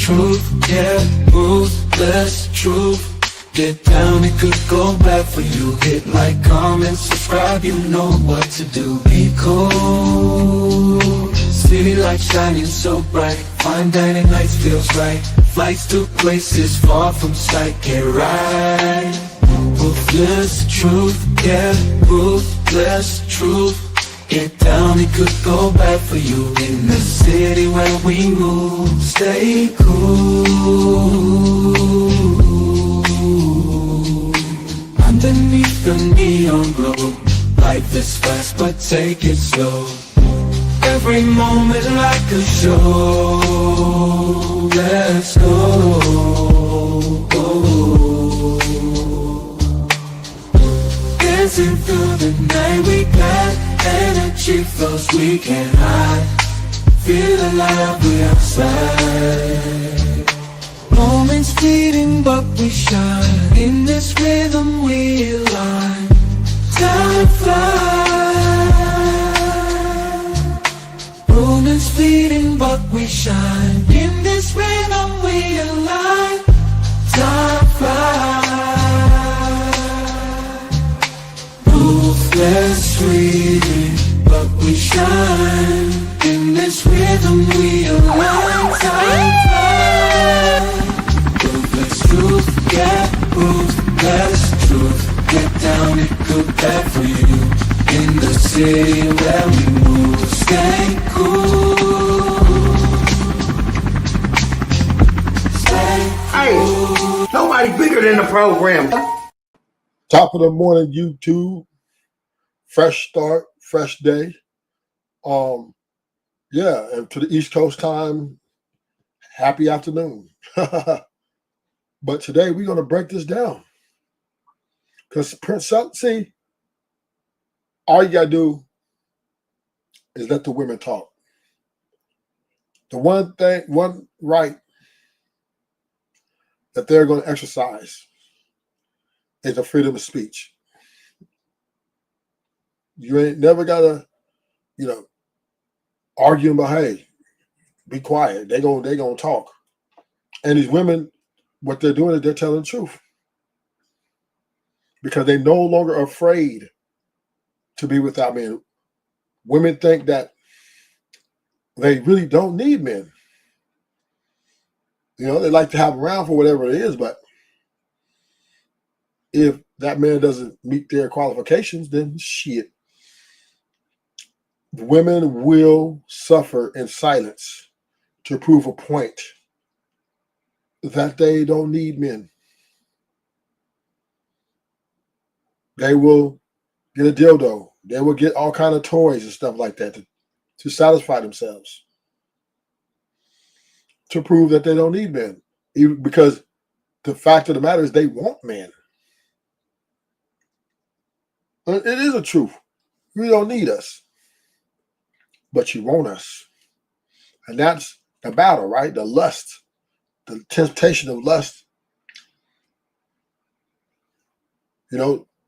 truth, yeah, ruthless truth. Get down, it could go bad for you. Hit like, comment, subscribe, you know what to do. Be cool, city lights shining so bright. Fine dining nights feels right. Flights to places far from sight. Get right, ruthless truth, yeah, ruthless truth. Get down, it could go bad for you. In the city where we move, stay cool. Underneath the neon glow, life is fast but take it slow. Every moment like a show. Let's go. Dancing through the night, we got energy flows we can't hide. Feel alive, we outside. Moments fleeting but we shine. In this rhythm we align. Time flies. Moments fleeting but we shine. In this rhythm we align. Time flies. Ruthless fleeting but we shine. In this rhythm we align. Time flies. Ruthless truth, yeah, ruthless truth. Get down, it could bad for you. In the city where we move, stay cool. Stay cool. Hey, nobody bigger than the program. Top of the morning, YouTube. Fresh start, fresh day. Yeah, and to the East Coast time, happy afternoon. But today we're going to break this down. Because Princella, see, all you got to do is let the women talk. The one right that they're going to exercise is the freedom of speech. You ain't never got to, arguing about, hey, be quiet. They're gonna talk. And these women, what they're doing is they're telling the truth. Because they're no longer afraid to be without men. Women think that they really don't need men. They like to have them around for whatever it is, but if that man doesn't meet their qualifications, then shit. Women will suffer in silence to prove a point that they don't need men. They will get a dildo. They will get all kind of toys and stuff like that to satisfy themselves, to prove that they don't need men. Even because the fact of the matter is they want men. It is a truth. You don't need us, but you want us. And that's the battle, right? The lust, the temptation of lust.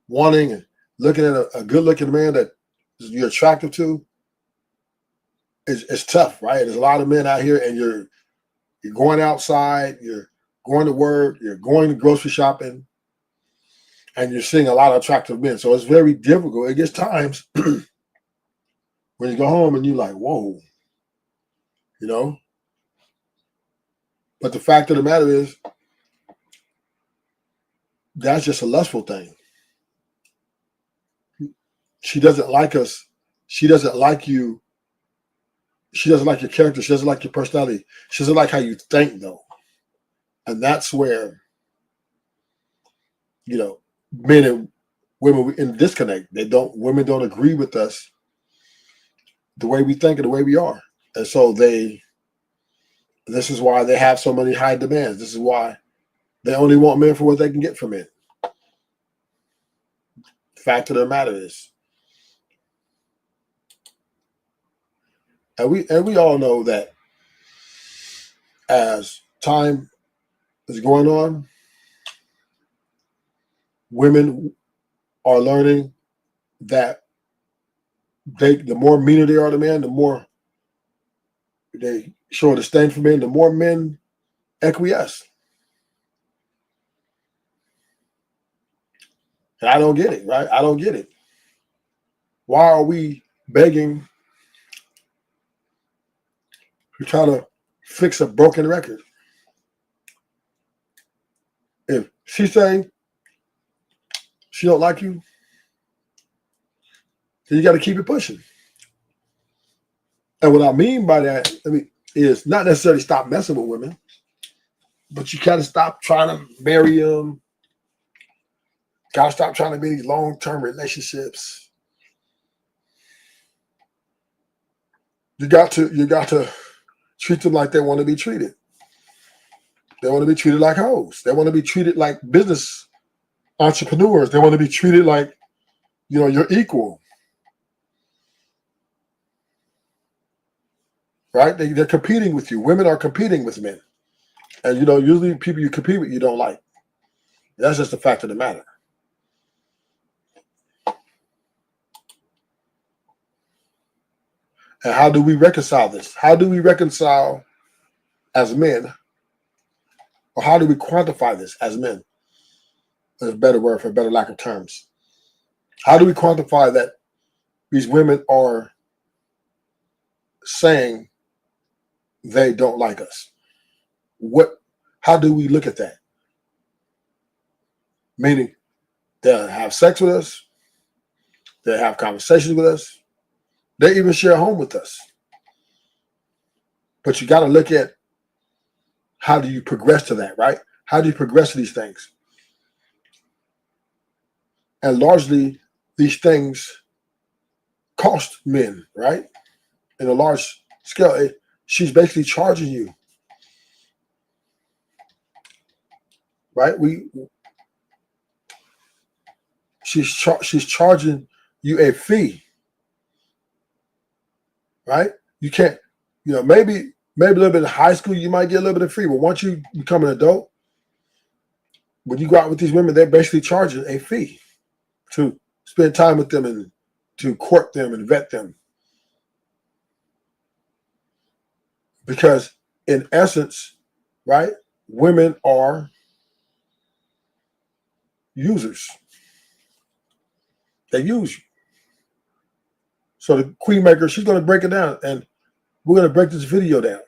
Wanting and looking at a good-looking man that you're attracted to is tough, right? There's a lot of men out here, and you're going outside, you're going to work, you're going to grocery shopping, and you're seeing a lot of attractive men. So it's very difficult. It gets times when you go home and you're like, whoa, But the fact of the matter is, that's just a lustful thing. She doesn't like us. She doesn't like you. She doesn't like your character. She doesn't like your personality. She doesn't like how you think, though. And that's where, men and women in disconnect. Women don't agree with us the way we think and the way we are. And so this is why they have so many high demands. This is why they only want men for what they can get from men. Fact of the matter is. And we all know that as time is going on, women are learning that the more meaner they are to men, the more they show a disdain for men, the more men acquiesce. And I don't get it, right? I don't get it. Why are we begging to try to fix a broken record? If she say she don't like you, then you got to keep it pushing. And what I mean by that, is not necessarily stop messing with women, but you got to stop trying to marry them. Got to stop trying to be in these long-term relationships. You got to treat them like they want to be treated. They want to be treated like hoes. They want to be treated like business entrepreneurs. They want to be treated like, you're equal. Right? They're competing with you. Women are competing with men. And, usually people you compete with, you don't like. That's just the fact of the matter. And how do we reconcile this? How do we reconcile as men? Or how do we quantify this as men? There's a better word for a better lack of terms. How do we quantify that these women are saying they don't like us? How do we look at that? Meaning they'll have sex with us, they'll have conversations with us, they even share a home with us. But you got to look at how do you progress to that, right? How do you progress to these things? And largely, these things cost men, right? In a large scale, she's basically charging you, right? She's charging you a fee, right? You can't, maybe a little bit in high school you might get a little bit of free, but once you become an adult, when you go out with these women, they're basically charging a fee to spend time with them and to court them and vet them. Because in essence, right, women are users. They use you. So the Queenmaker, she's going to break it down, and we're going to break this video down.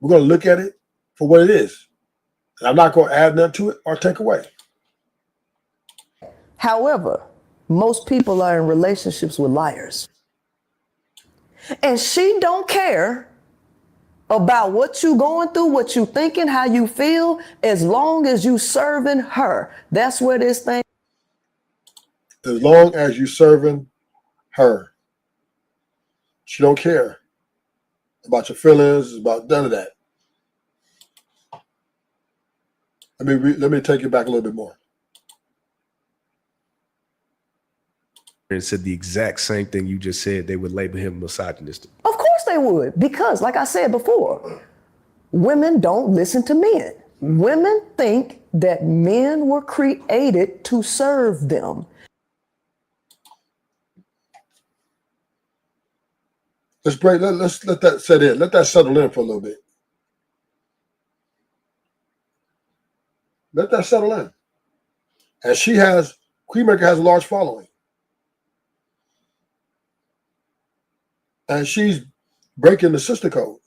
We're going to look at it for what it is. And I'm not going to add nothing to it or take away. However, most people are in relationships with liars. And she don't care about what you going through, what you thinking, how you feel, as long as you serving her. That's where this thing. As long as you serving her. She don't care about your feelings, about none of that. Let me take you back a little bit more. And said the exact same thing you just said. They would label him misogynistic. Of course they would, because like I said before, women don't listen to men. Women think that men were created to serve them. Let's let that set in. Let that settle in for a little bit. Let that settle in. And Queenmaker has a large following. And she's breaking the sister code.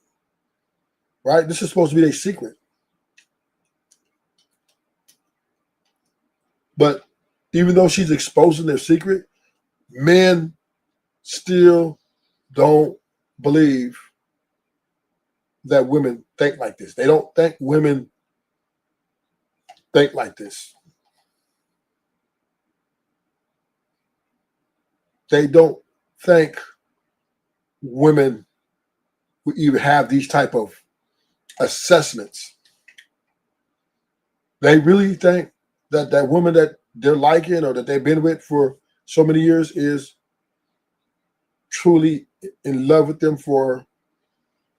Right? This is supposed to be a secret. But even though she's exposing their secret, men still don't believe that women think like this. They don't think women think like this. They don't think women would even have these type of assessments. They really think that woman that they're liking or that they've been with for so many years is truly in love with them for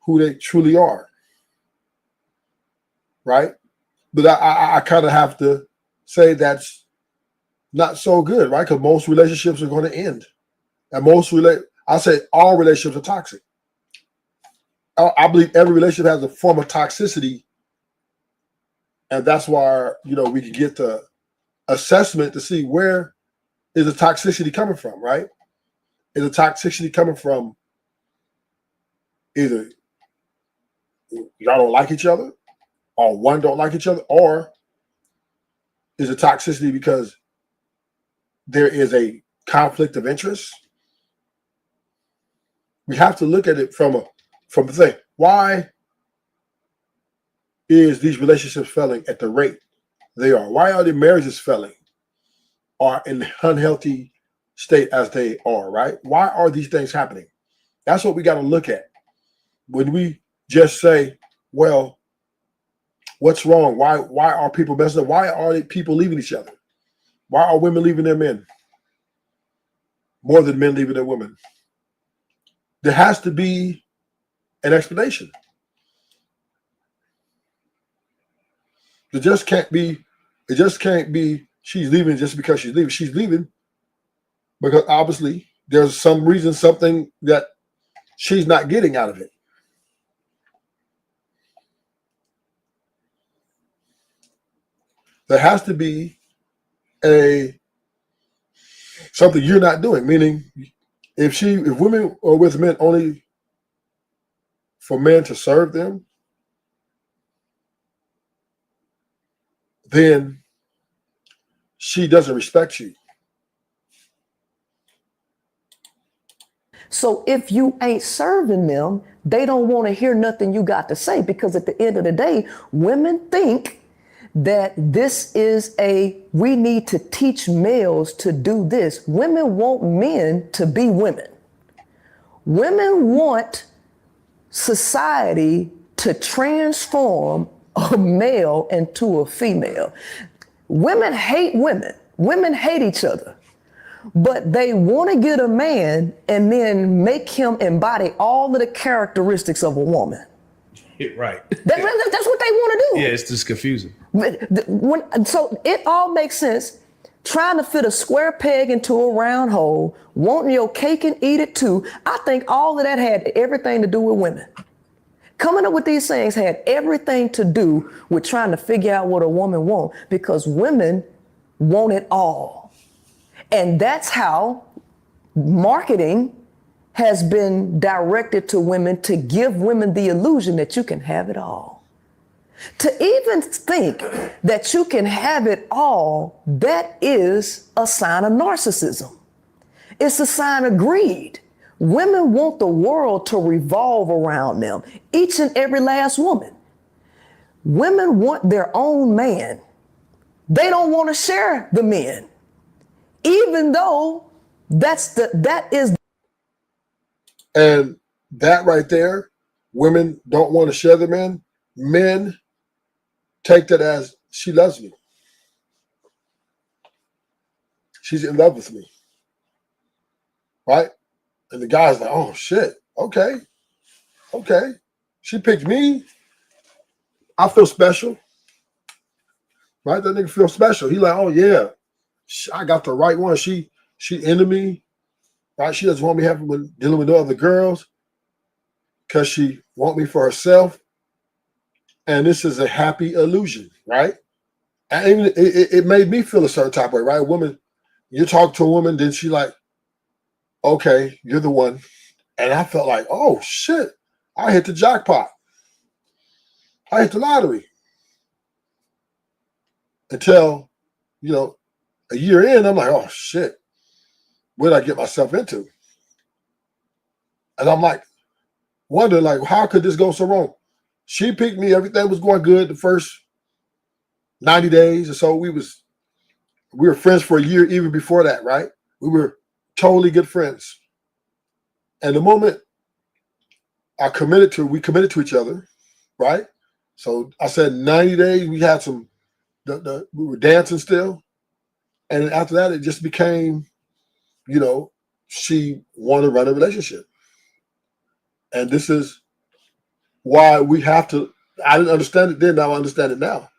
who they truly are. Right? But I kind of have to say that's not so good, right? Because most relationships are going to end. And I say all relationships are toxic. I believe every relationship has a form of toxicity And that's why, we can get the assessment to see where is the toxicity coming from, right? Is the toxicity coming from either y'all don't like each other, or one don't like each other, or is it toxicity because there is a conflict of interest? We have to look at it from the thing. Why is these relationships failing at the rate they are? Why are the marriages failing or in the unhealthy state as they are, right? Why are these things happening? That's what we got to look at. When we just say, well, what's wrong? Why are people messing up? Why are people leaving each other? Why are women leaving their men more than men leaving their women? There has to be an explanation. It just can't be she's leaving just because she's leaving. She's leaving because obviously there's some reason, something that she's not getting out of it. There has to be something you're not doing. Meaning, if women are with men only for men to serve them, then she doesn't respect you. So if you ain't serving them, they don't want to hear nothing you got to say, because at the end of the day, women think that this is we need to teach males to do this. Women want men to be women. Women want society to transform a male into a female. Women hate women. Women hate each other. But they want to get a man and then make him embody all of the characteristics of a woman. Right. That's what they want to do. Yeah, it's just confusing. So it all makes sense. Trying to fit a square peg into a round hole, wanting your cake and eat it too. I think all of that had everything to do with women. Coming up with these things had everything to do with trying to figure out what a woman wants, because women want it all. And that's how marketing has been directed to women, to give women the illusion that you can have it all. To even think that you can have it all, that is a sign of narcissism. It's a sign of greed. Women want the world to revolve around them, each and every last woman. Women want their own man. They don't want to share the men, even though that is. And that right there, women don't want to share the men. Men take that as, she loves me. She's in love with me. Right? And the guy's like, oh shit, okay. She picked me. I feel special. Right? That nigga feel special. He like, oh yeah, I got the right one. She into me. Right? She doesn't want me having dealing with no other girls because she want me for herself. And this is a happy illusion, right? And even it made me feel a certain type of way, right? A woman, you talk to a woman, then she like, okay, you're the one. And I felt like, oh shit, I hit the jackpot. I hit the lottery. Until, a year in, I'm like, oh shit, what did I get myself into? And I'm like, wondering, like, how could this go so wrong? She picked me, everything was going good the first 90 days or so. We were friends for a year even before that, right? We were totally good friends. And the moment we committed to each other, right? So I said 90 days, we had we were dancing still. And after that, it just became, she wanted to run a relationship. And this is why we have to, I didn't understand it then, now I understand it now.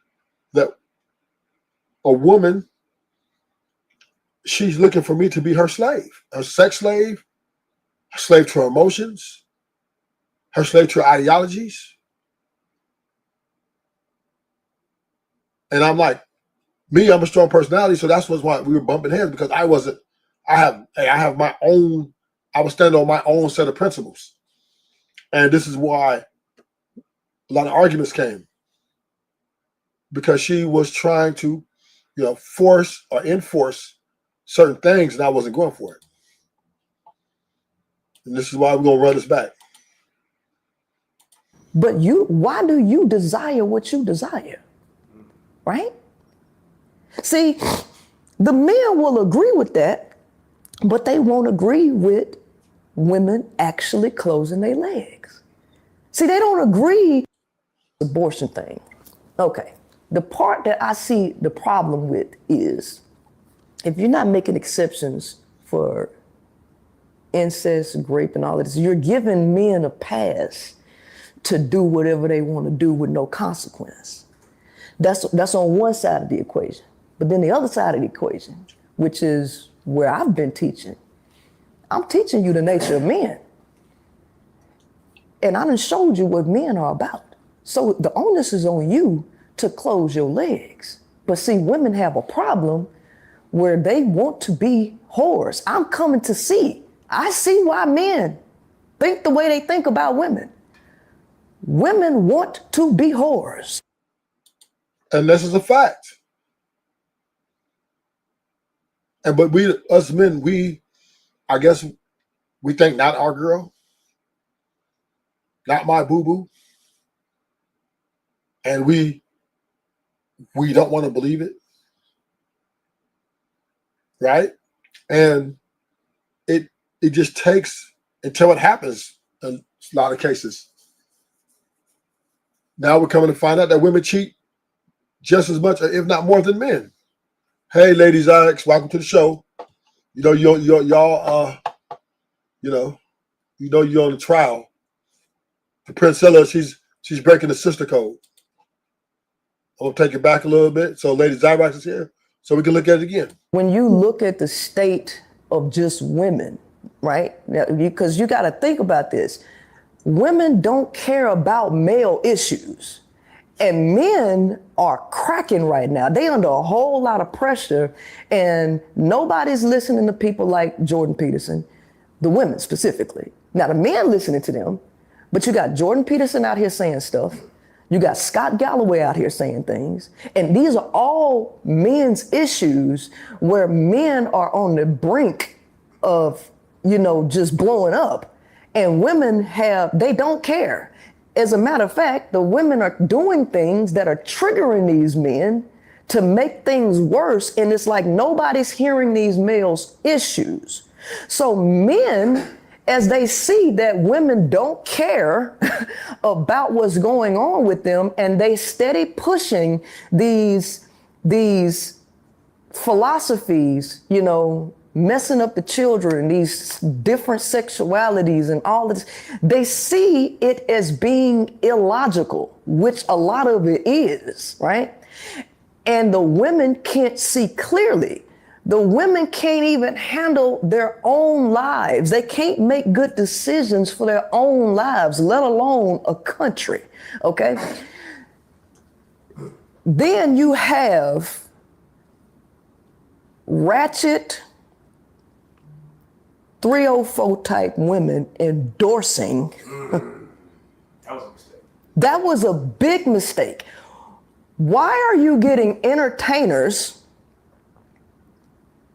That a woman, she's looking for me to be her slave, her sex slave, her slave to her emotions, her slave to her ideologies. And I'm like, me, I'm a strong personality, so that's why we were bumping heads, because I have my own, I was standing on my own set of principles. And this is why a lot of arguments came, because she was trying to, force or enforce certain things, and I wasn't going for it. And this is why we're going to run this back. But why do you desire what you desire? Right? See, the men will agree with that, but they won't agree with women actually closing their legs. See, they don't agree with the abortion thing. Okay. The part that I see the problem with is if you're not making exceptions for incest, rape, and all of this, you're giving men a pass to do whatever they want to do with no consequence. That's on one side of the equation. But then the other side of the equation, which is where I've been teaching, I'm teaching you the nature of men. And I done showed you what men are about. So the onus is on you to close your legs. But see, women have a problem where they want to be whores. I'm coming to see. I see why men think the way they think about women. Women want to be whores. And this is a fact. But us men, I guess we think not our girl, not my boo-boo. And we don't want to believe it. Right? And it just takes until it happens in a lot of cases. Now we're coming to find out that women cheat just as much, if not more, than men. Hey, ladies, Alex, welcome to the show. Y'all, you're on the trial. For Princella, she's breaking the sister code. I'm gonna take it back a little bit. So Lady Zyrax is here, so we can look at it again. When you look at the state of just women, right? Because you got to think about this. Women don't care about male issues. And men are cracking right now. They under a whole lot of pressure, and nobody's listening to people like Jordan Peterson, the women specifically. Now the men listening to them, but you got Jordan Peterson out here saying stuff. You got Scott Galloway out here saying things. And these are all men's issues where men are on the brink of, just blowing up. And women they don't care. As a matter of fact, the women are doing things that are triggering these men to make things worse. And it's like nobody's hearing these males' issues. So men, as they see that women don't care about what's going on with them, and they steady pushing these philosophies, messing up the children, these different sexualities and all of this, they see it as being illogical, which a lot of it is, right? And the women can't see clearly. The women can't even handle their own lives. They can't make good decisions for their own lives, let alone a country, okay? Then you have ratchet 304 type women endorsing. That was a mistake. That was a big mistake. Why are you getting entertainers,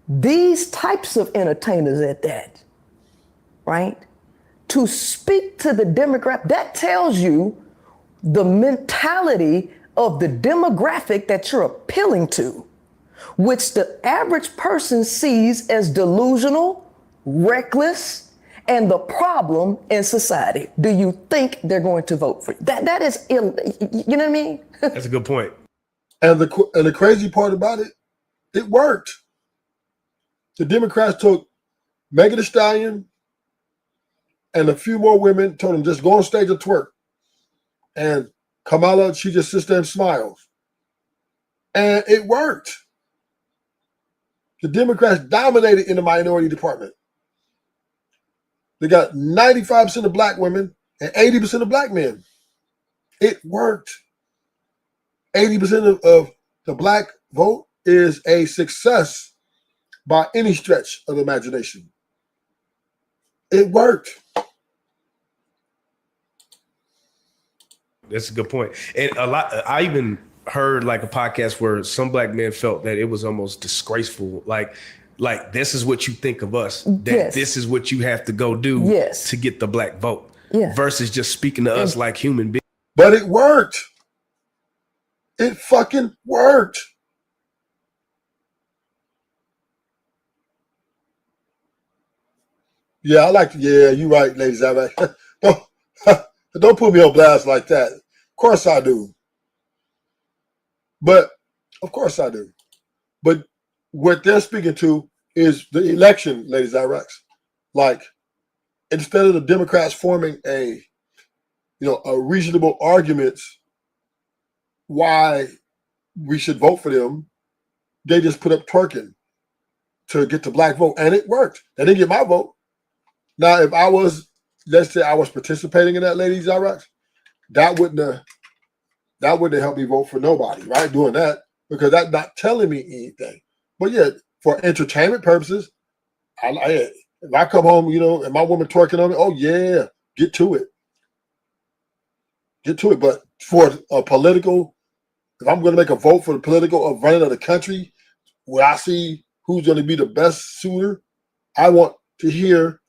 these types of entertainers at that, right, to speak to the demographic? That tells you the mentality of the demographic that you're appealing to, which the average person sees as delusional, reckless, and the problem in society. Do you think they're going to vote for you? That is you know what I mean? That's a good point. And the crazy part about it, it worked. The Democrats took Megan Thee Stallion and a few more women, told them just go on stage and twerk. And Kamala, she just sits there and smiles. And it worked. The Democrats dominated in the minority department. They got 95% of black women and 80% of black men. It worked. 80% of the black vote is a success by any stretch of the imagination. It worked. That's a good point. And I even heard like a podcast where some black men felt that it was almost disgraceful. Like this is what you think of us. That Yes. this is what you have to go do Yes. to get the black vote. Yeah. Versus just speaking to us like human beings. But it worked. It fucking worked. Yeah, you're right, ladies. Don't put me on blast like that. Of course I do. But what they're speaking to is the election, ladies and Iraqs. Like, instead of the Democrats forming a reasonable arguments why we should vote for them, they just put up twerking to get the black vote, and it worked. They didn't get my vote. Now, if let's say I was participating in that, ladies and Iraqs, that wouldn't have helped me vote for nobody, right? Doing that, because that's not telling me anything. But yeah, for entertainment purposes, if I come home, and my woman twerking on me, oh yeah, get to it. But for a political, if I'm going to make a vote for the political of running of the country, where I see who's going to be the best suitor, I want to hear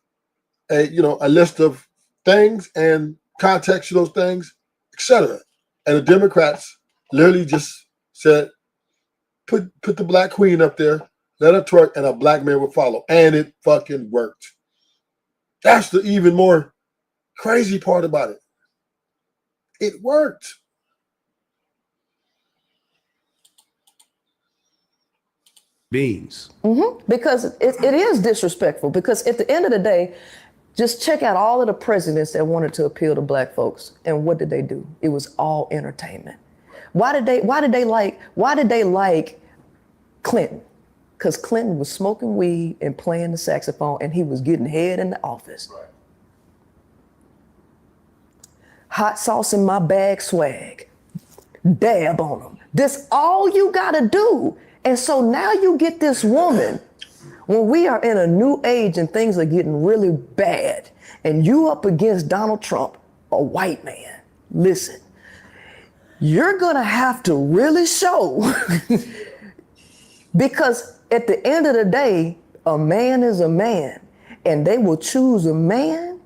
a list of things and context to those things, etc. And the Democrats literally just said, put the black queen up there, let her twerk, and a black man will follow. And it fucking worked. That's the even more crazy part about it. It worked. Beings. Because it is disrespectful. Because at the end of the day, just check out all of the presidents that wanted to appeal to black folks, and what did they do? It was all entertainment. Why did they like Clinton? Because Clinton was smoking weed and playing the saxophone, and he was getting head in the office. Right. Hot sauce in my bag swag. Dab on them. This all you gotta do. And so now you get this woman, when we are in a new age and things are getting really bad, and you up against Donald Trump, a white man, listen, you're gonna have to really show because at the end of the day, a man is a man, and they will choose a man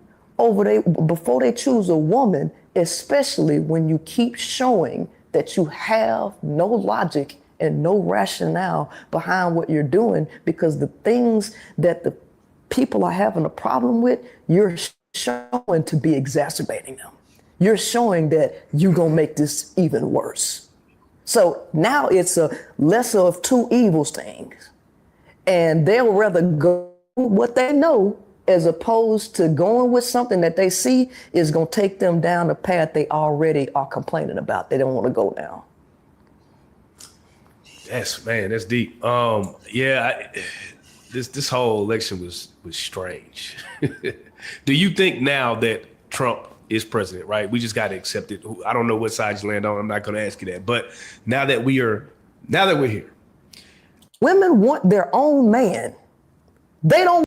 before they choose a woman, especially when you keep showing that you have no logic and no rationale behind what you're doing, because the things that the people are having a problem with, you're showing to be exacerbating them. You're showing that you're gonna make this even worse. So now it's a lesser of two evils things. And they'll rather go with what they know as opposed to going with something that they see is gonna take them down the path they already are complaining about. They don't wanna go down. That's deep. This whole election was strange. Do you think now that Trump is president, right? We just got to accept it. I don't know what side you land on. I'm not going to ask you that. But now that we're here, women want their own man. They don't.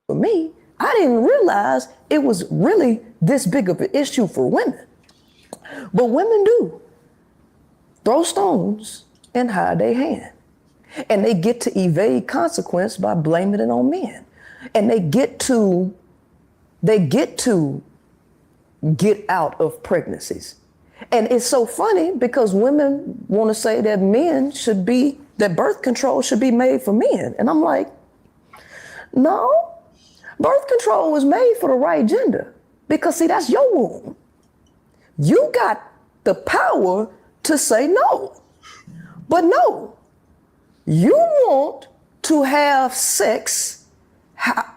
For me, I didn't realize it was really this big of an issue for women. But women do throw stones and hide their hand. And they get to evade consequence by blaming it on men. And they get to get out of pregnancies. And it's so funny because women want to say that that birth control should be made for men. And I'm like, no, birth control was made for the right gender. Because see, that's your womb. You got the power to say no. But no, you want to have sex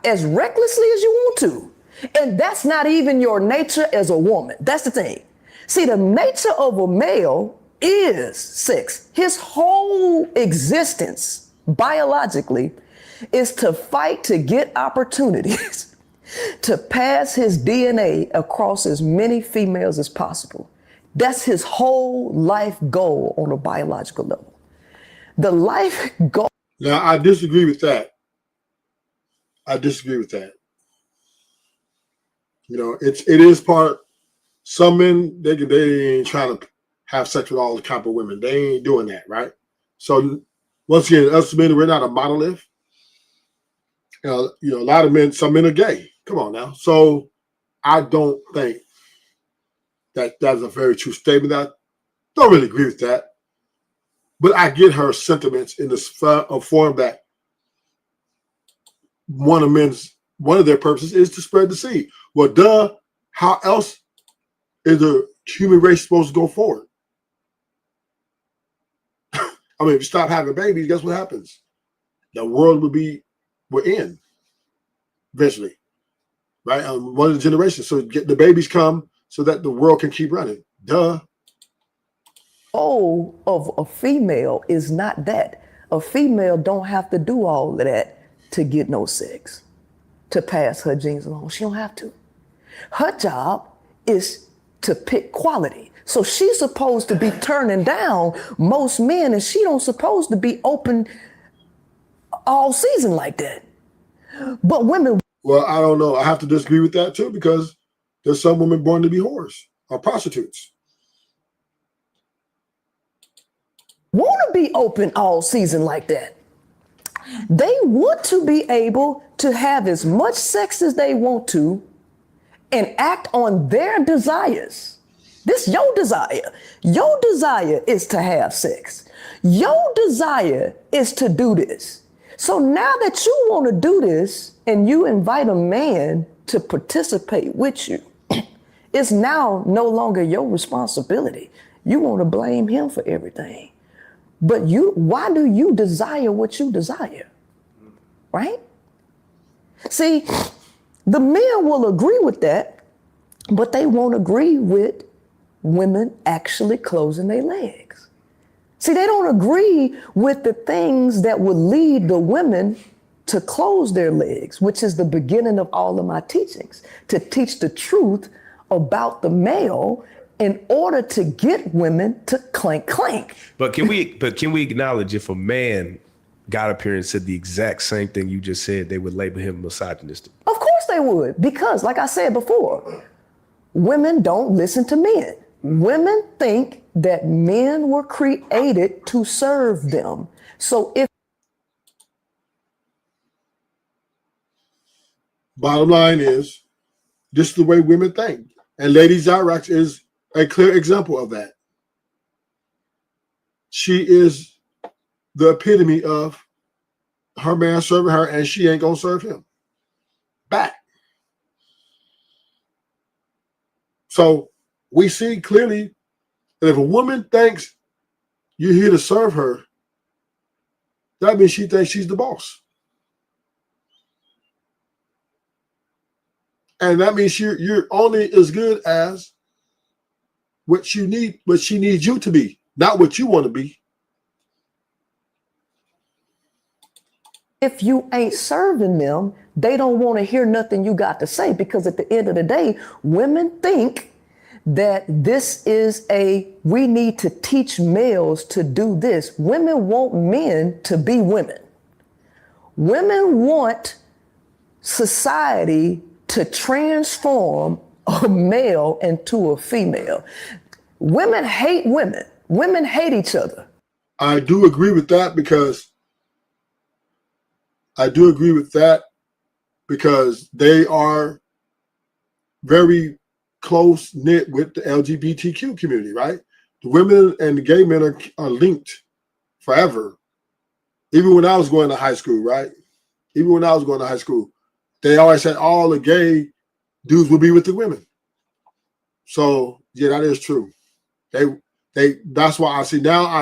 as recklessly as you want to. And that's not even your nature as a woman. That's the thing. See, the nature of a male is sex. His whole existence, biologically, is to fight to get opportunities to pass his DNA across as many females as possible. That's his whole life goal on a biological level. The life goal. Now, I disagree with that. I disagree with that. You know, it is part. Some men they ain't trying to have sex with all the type of women. They ain't doing that, right? So once again, us men, we're not a monolith. You know, a lot of men. Some men are gay. Come on now. So I don't think that that's a very true statement. I don't really agree with that. But I get her sentiments in this form that one of their purposes is to spread the seed. Well, duh, how else is the human race supposed to go forward? I mean, if you stop having babies, guess what happens? The world we're in eventually, right? One of the generations. So the babies come so that the world can keep running. Duh. Goal of a female is not that. A female don't have to do all of that to get no sex, to pass her genes along. She don't have to. Her job is to pick quality. So she's supposed to be turning down most men, and she don't supposed to be open all season like that. But women. Well, I don't know. I have to disagree with that too, because there's some women born to be whores or prostitutes. Want to be open all season like that. They want to be able to have as much sex as they want to and act on their desires. This your desire. Your desire is to have sex. Your desire is to do this. So now that you want to do this and you invite a man to participate with you, it's now no longer your responsibility. You want to blame him for everything. But why do you desire what you desire? Right? See, the men will agree with that, but they won't agree with women actually closing their legs. See, they don't agree with the things that would lead the women to close their legs, which is the beginning of all of my teachings, to teach the truth about the male in order to get women to clank, clank. But can we acknowledge if a man got up here and said the exact same thing you just said, they would label him misogynistic? Of course they would, because like I said before, women don't listen to men. Women think that men were created to serve them. So if bottom line is, this is the way women think. And Lady Zyrax is a clear example of that. She is the epitome of her man serving her, and she ain't gonna serve him back. So we see clearly that if a woman thinks you're here to serve her, that means she thinks she's the boss. And that means you're only as good as what she needs you to be, not what you want to be. if you ain't serving them, they don't want to hear nothing you got to say, because at the end of the day, women think that this is we need to teach males to do this. Women want men to be women. Women want society to transform a male into a female. Women hate women. Women hate each other. I do agree with that because they are very close knit with the LGBTQ community, right? The women and the gay men are linked forever. Even when I was going to high school, right? Even when I was going to high school, they always said all the gay dudes would be with the women. So yeah, that is true. That's why I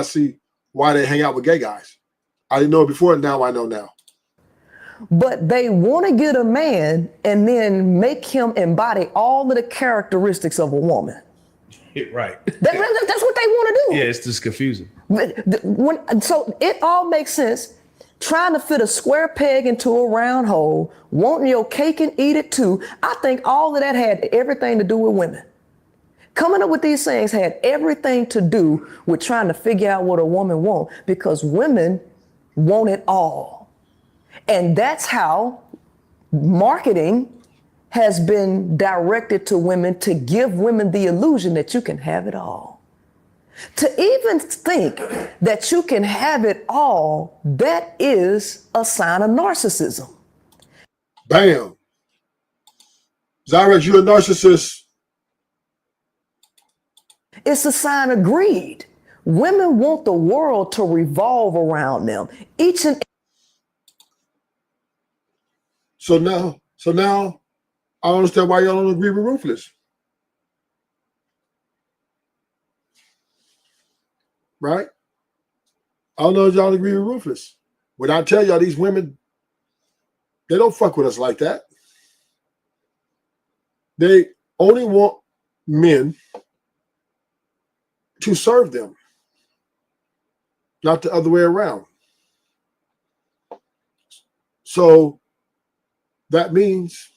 see why they hang out with gay guys. I didn't know it before, now I know now. But they want to get a man and then make him embody all of the characteristics of a woman. Right. That's what they want to do. Yeah, it's just confusing. So it all makes sense. Trying to fit a square peg into a round hole, wanting your cake and eat it too. I think all of that had everything to do with women. Coming up with these things had everything to do with trying to figure out what a woman wants, because women want it all. And that's how marketing has been directed to women, to give women the illusion that you can have it all. To even think that you can have it all, that is a sign of narcissism. Bam. Zyrex, you're a narcissist. It's a sign of greed. Women want the world to revolve around them. So now I understand why y'all don't agree with Ruthless. Right? I don't know if y'all agree with Ruthless. When I tell y'all, these women, they don't fuck with us like that. They only want men to serve them, not the other way around. So that means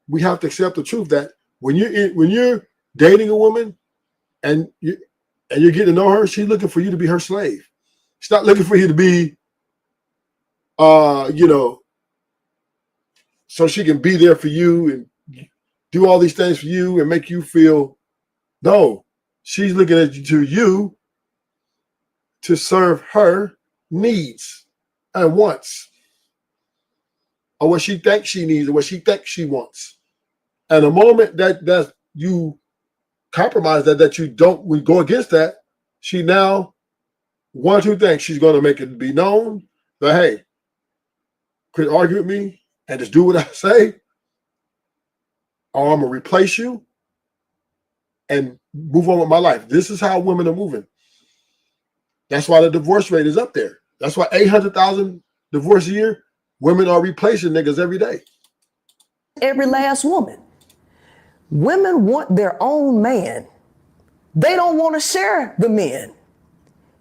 we have to accept the truth that when you're dating a woman and you're getting to know her, she's looking for you to be her slave. She's not looking for you to be, so she can be there for you and do all these things for you and make you feel. No, she's looking at you to serve her needs and wants, or what she thinks she needs, or what she thinks she wants. And the moment that you compromise that you don't, we go against that, she now, one or two things, she's going to make it be known that, hey, quit arguing with me and just do what I say, or I'm going to replace you and move on with my life. This is how women are moving. That's why the divorce rate is up there. That's why 800,000 divorce a year, women are replacing niggas every day. Every last woman. Women want their own man. They don't want to share the men,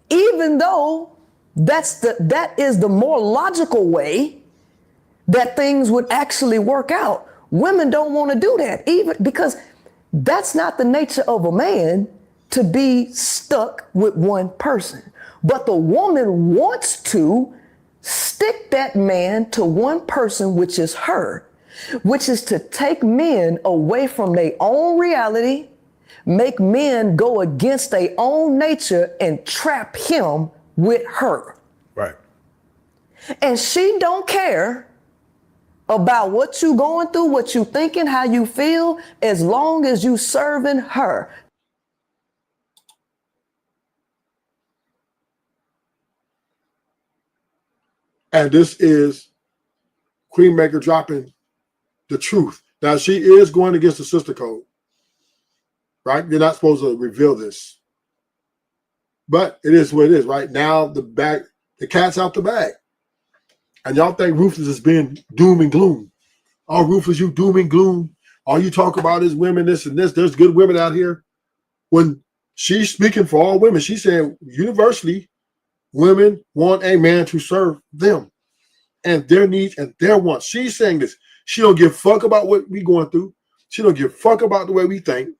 even though that is the more logical way that things would actually work out. Women don't want to do that, even because that's not the nature of a man, to be stuck with one person. But the woman wants to stick that man to one person, which is her, which is to take men away from their own reality, make men go against their own nature, and trap him with her. Right. And she don't care about what you going through, what you thinking, how you feel, as long as you serving her. And this is Queenmaker dropping the truth. Now, she is going against the sister code, right? You're not supposed to reveal this. But it is what it is, right? Now the cat's out the bag. And y'all think Ruthless is being doom and gloom. Oh, Ruthless, you doom and gloom. All you talk about is women, this and this. There's good women out here. When she's speaking for all women, she's saying universally, women want a man to serve them and their needs and their wants. She's saying this. She don't give a fuck about what we going through. She don't give a fuck about the way we think.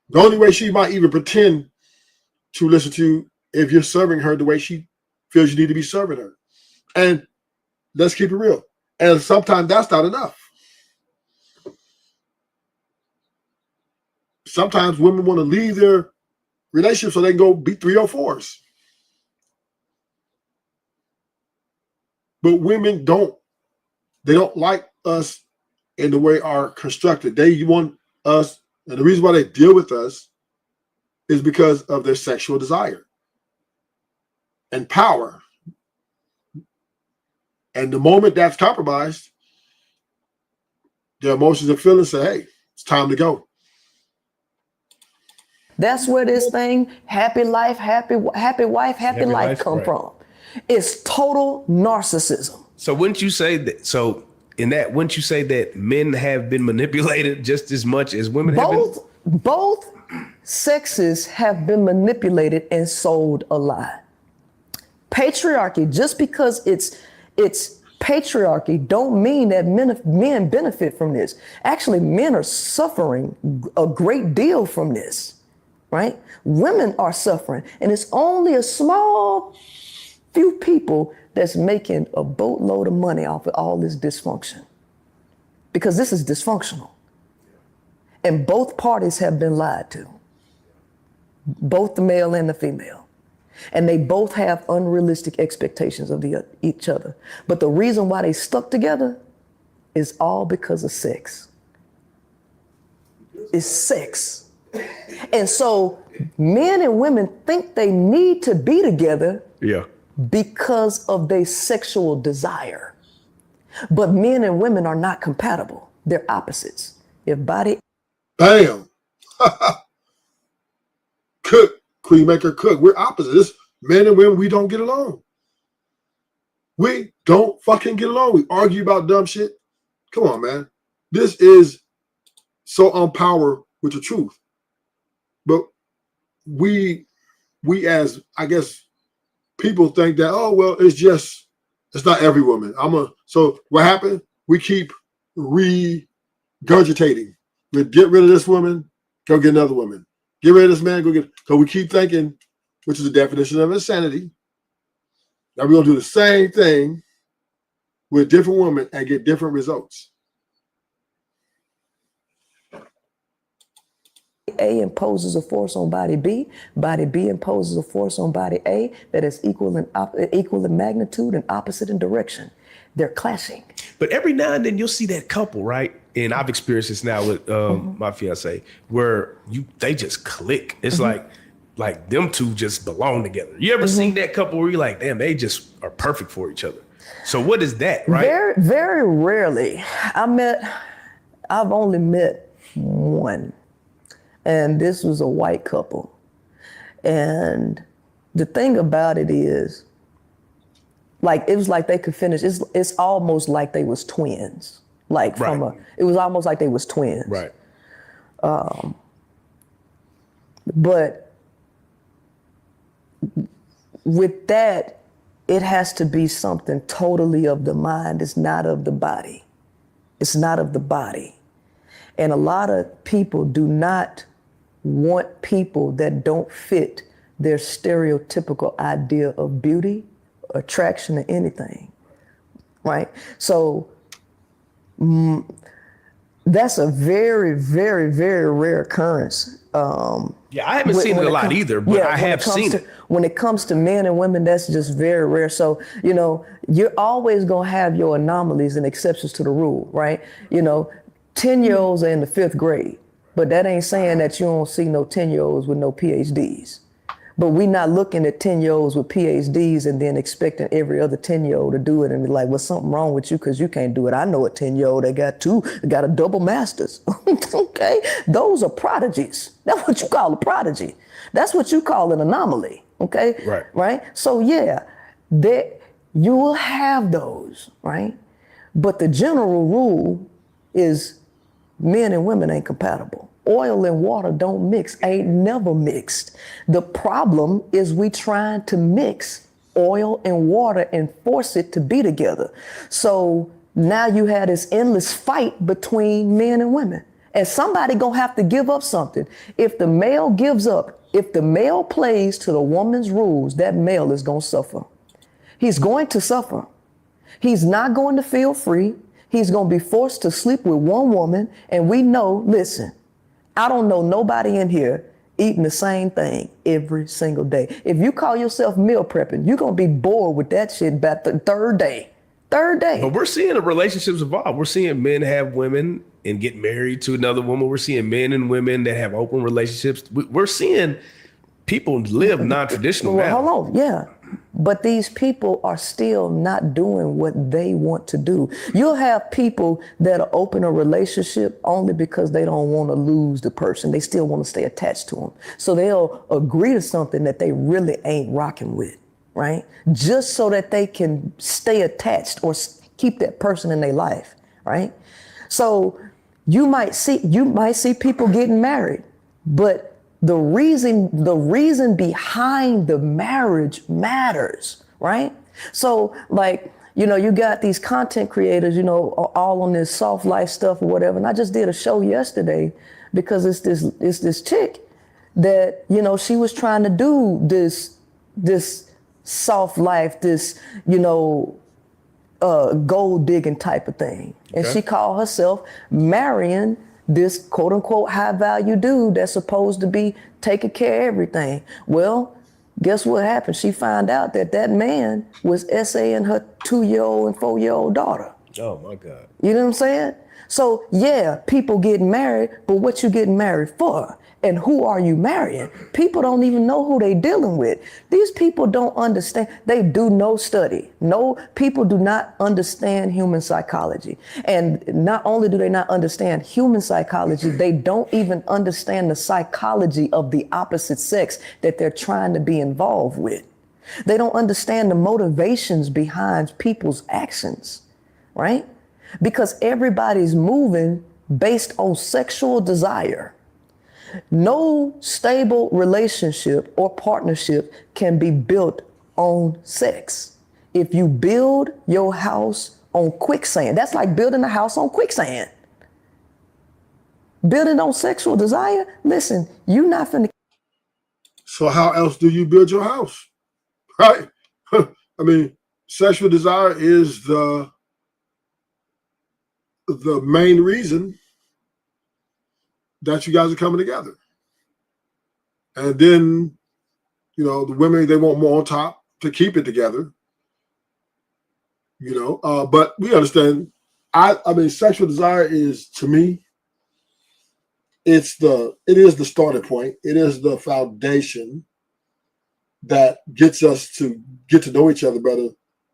The only way she might even pretend to listen to, if you're serving her the way she feels you need to be serving her. And let's keep it real. And sometimes that's not enough. Sometimes women want to leave their relationship so they can go beat 304s. But women don't like us in the way are constructed. They want us, and the reason why they deal with us is because of their sexual desire and power. And the moment that's compromised, their emotions and feelings say, hey, it's time to go. That's where this thing, happy life, happy wife, happy life come from. It's total narcissism. So wouldn't you say that? So in that, wouldn't you say that men have been manipulated just as much as women have been? Both sexes have been manipulated and sold a lie. Patriarchy, just because it's patriarchy don't mean that men benefit from this. Actually, men are suffering a great deal from this, right? Women are suffering, and it's only a small few people that's making a boatload of money off of all this dysfunction, because this is dysfunctional. And both parties have been lied to, both the male and the female. And they both have unrealistic expectations of each other. But the reason why they stuck together is all because of sex. It's sex. And so men and women think they need to be together because of their sexual desire. But men and women are not compatible. They're opposites. If body... Bam. Cook. Queenmaker Cook. We're opposite. This men and women, we don't get along. We don't fucking get along. We argue about dumb shit. Come on, man. This is so on power with the truth. But we as, I guess, people think that, oh, well, it's not every woman. So what happened? We keep regurgitating. We get rid of this woman, go get another woman. Get rid of this man, go get, because we keep thinking, which is the definition of insanity, that we're going to do the same thing with different women and get different results. A imposes a force on body B imposes a force on body A that is equal in magnitude and opposite in direction. They're clashing. But every now and then you'll see that couple, right? And I've experienced this now with my fiance, where they just click. It's like them two just belong together. You ever seen that couple where you're like, damn, they just are perfect for each other? So what is that, right? Very, very rarely. I've only met one, and this was a white couple. And the thing about it is, like, it was like they could finish. It's almost like they was twins. Like it was almost like they was twins. Right. But with that, it has to be something totally of the mind. It's not of the body. It's not of the body. And a lot of people do not want people that don't fit their stereotypical idea of beauty, attraction, or anything, right? So that's a very, very, very rare occurrence. I haven't seen it a lot either, but I have seen it. When it comes to men and women, that's just very rare. So, you're always going to have your anomalies and exceptions to the rule, right? 10-year-olds are in the 5th grade, but that ain't saying that you don't see no 10-year-olds with no PhDs. But we're not looking at 10-year-olds with PhDs and then expecting every other 10-year-old to do it and be like, well, something wrong with you because you can't do it. I know a 10-year-old that got a double master's. Okay? Those are prodigies. That's what you call a prodigy. That's what you call an anomaly. Okay? Right? So yeah, you will have those, right? But the general rule is men and women ain't compatible. Oil and water don't mix, ain't never mixed. The problem is we trying to mix oil and water and force it to be together. So now you have this endless fight between men and women. And somebody gonna have to give up something. If the male gives up, if the male plays to the woman's rules, that male is gonna suffer. He's going to suffer. He's not going to feel free. He's gonna be forced to sleep with one woman. And we know, listen, I don't know nobody in here eating the same thing every single day. If you call yourself meal prepping, you're going to be bored with that shit by the third day. But we're seeing the relationships evolve. We're seeing men have women and get married to another woman. We're seeing men and women that have open relationships. We're seeing people live non-traditional now. Hold on, yeah. But these people are still not doing what they want to do. You'll have people that are open a relationship only because they don't want to lose the person. They still want to stay attached to them. So they'll agree to something that they really ain't rocking with, right? Just so that they can stay attached or keep that person in their life, right? So you might see people getting married, but the reason behind the marriage matters, right? So like, You got these content creators, all on this soft life stuff or whatever. And I just did a show yesterday because it's this chick that, she was trying to do this soft life, this, gold digging type of thing. And Okay. she called herself marrying this quote unquote high value dude that's supposed to be taking care of everything. Well, guess what happened? She found out that man was essaying her 2-year-old and 4-year-old daughter. Oh my God. You know what I'm saying? So yeah, people getting married, but what you getting married for? And who are you marrying? People don't even know who they dealing with. These people don't understand. They do no study. No, people do not understand human psychology. And not only do they not understand human psychology, they don't even understand the psychology of the opposite sex that they're trying to be involved with. They don't understand the motivations behind people's actions, right? Because everybody's moving based on sexual desire. No stable relationship or partnership can be built on sex. If you build your house on quicksand, that's like building a house on quicksand. Building on sexual desire, listen, you're not finna. So how else do you build your house? Right? I mean, sexual desire is the main reason that you guys are coming together. And then, the women, they want more on top to keep it together. But we understand. I mean, sexual desire is, to me, it is the starting point. It is the foundation that gets us to get to know each other better.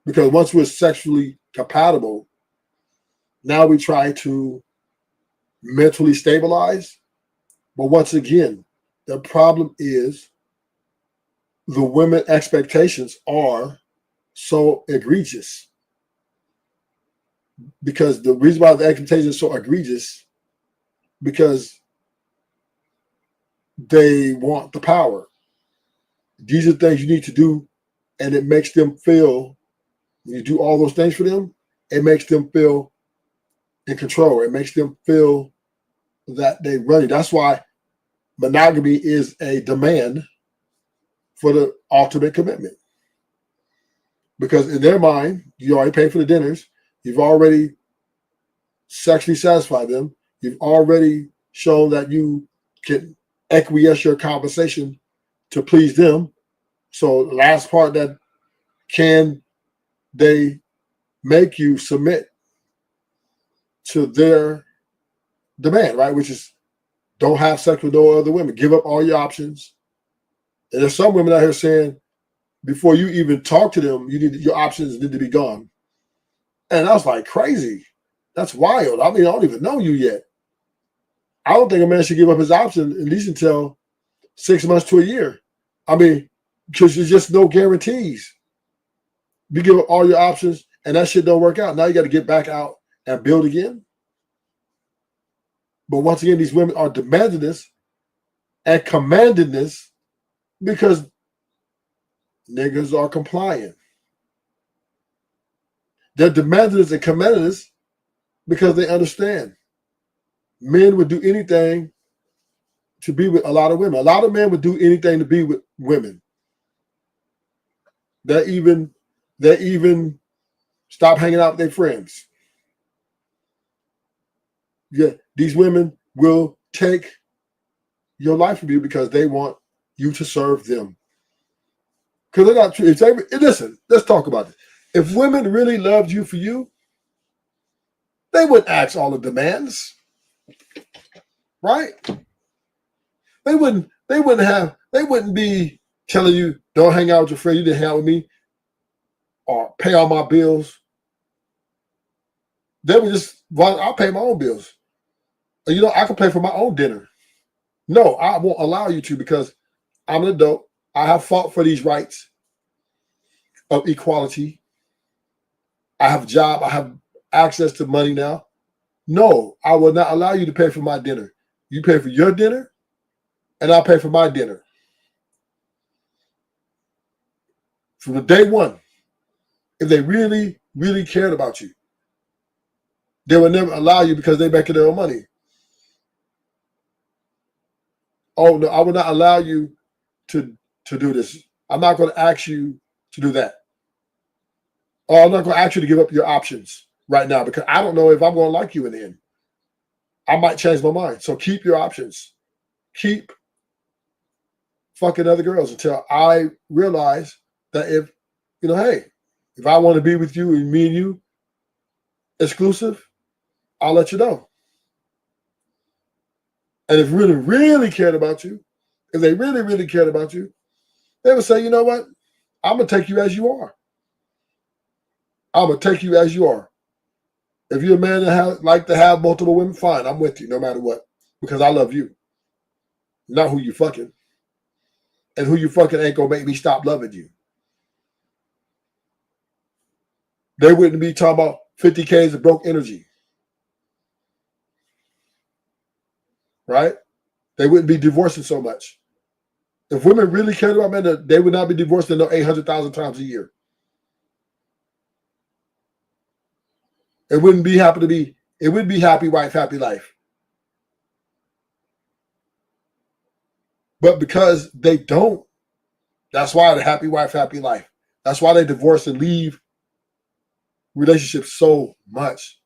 Because once we're sexually compatible, now we try to mentally stabilize. But once again, the problem is the women expectations are so egregious. Because the reason why the expectations are so egregious, because they want the power. These are things you need to do, and it makes them feel, when you do all those things for them, it makes them feel in control. It makes them feel that they run it. That's why monogamy is a demand for the ultimate commitment. Because in their mind, you already paid for the dinners. You've already sexually satisfied them. You've already shown that you can acquiesce your compensation to please them. So the last part, that can they make you submit to their demand, right? Which is, don't have sex with no other women. Give up all your options. And there's some women out here saying, before you even talk to them, your options need to be gone. And I was like, crazy. That's wild. I mean, I don't even know you yet. I don't think a man should give up his option at least until 6 months to a year. I mean, because there's just no guarantees. You give up all your options and that shit don't work out. Now you got to get back out and build again. But once again, these women are demanding this and commanding this because niggas are complying. They're demanding this and commanding this because they understand men would do anything to be with a lot of women. A lot of men would do anything to be with women. They even stop hanging out with their friends. Yeah, these women will take your life from you because they want you to serve them. Because they're not. If they listen, let's talk about this. If women really loved you for you, they wouldn't ask all the demands, right? They wouldn't be telling you, don't hang out with your friend, you didn't hang out with me, or pay all my bills. They would just, well, I'll pay my own bills. I can pay for my own dinner. No, I won't allow you to because I'm an adult. I have fought for these rights of equality. I have a job. I have access to money now. No, I will not allow you to pay for my dinner. You pay for your dinner, and I'll pay for my dinner. From the day one, if they really really cared about you, they would never allow you because they making their own money. Oh no, I will not allow you to do this. I'm not going to ask you to do that. Or I'm not going to ask you to give up your options right now because I don't know if I'm going to like you in the end. I might change my mind. So keep your options. Keep fucking other girls until I realize that if, hey, if I want to be with you and me and you exclusive, I'll let you know. And if really, really cared about you, if they really, really cared about you, they would say, you know what? I'm going to take you as you are. I'm going to take you as you are. If you're a man that like to have multiple women, fine, I'm with you no matter what. Because I love you. Not who you fucking. And who you fucking ain't going to make me stop loving you. They wouldn't be talking about 50Ks of broke energy. Right? They wouldn't be divorcing so much. If women really cared about men, they would not be divorcing no 800,000 times a year. It wouldn't be happy wife, happy life. But because they don't, that's why the happy wife, happy life. That's why they divorce and leave relationships so much.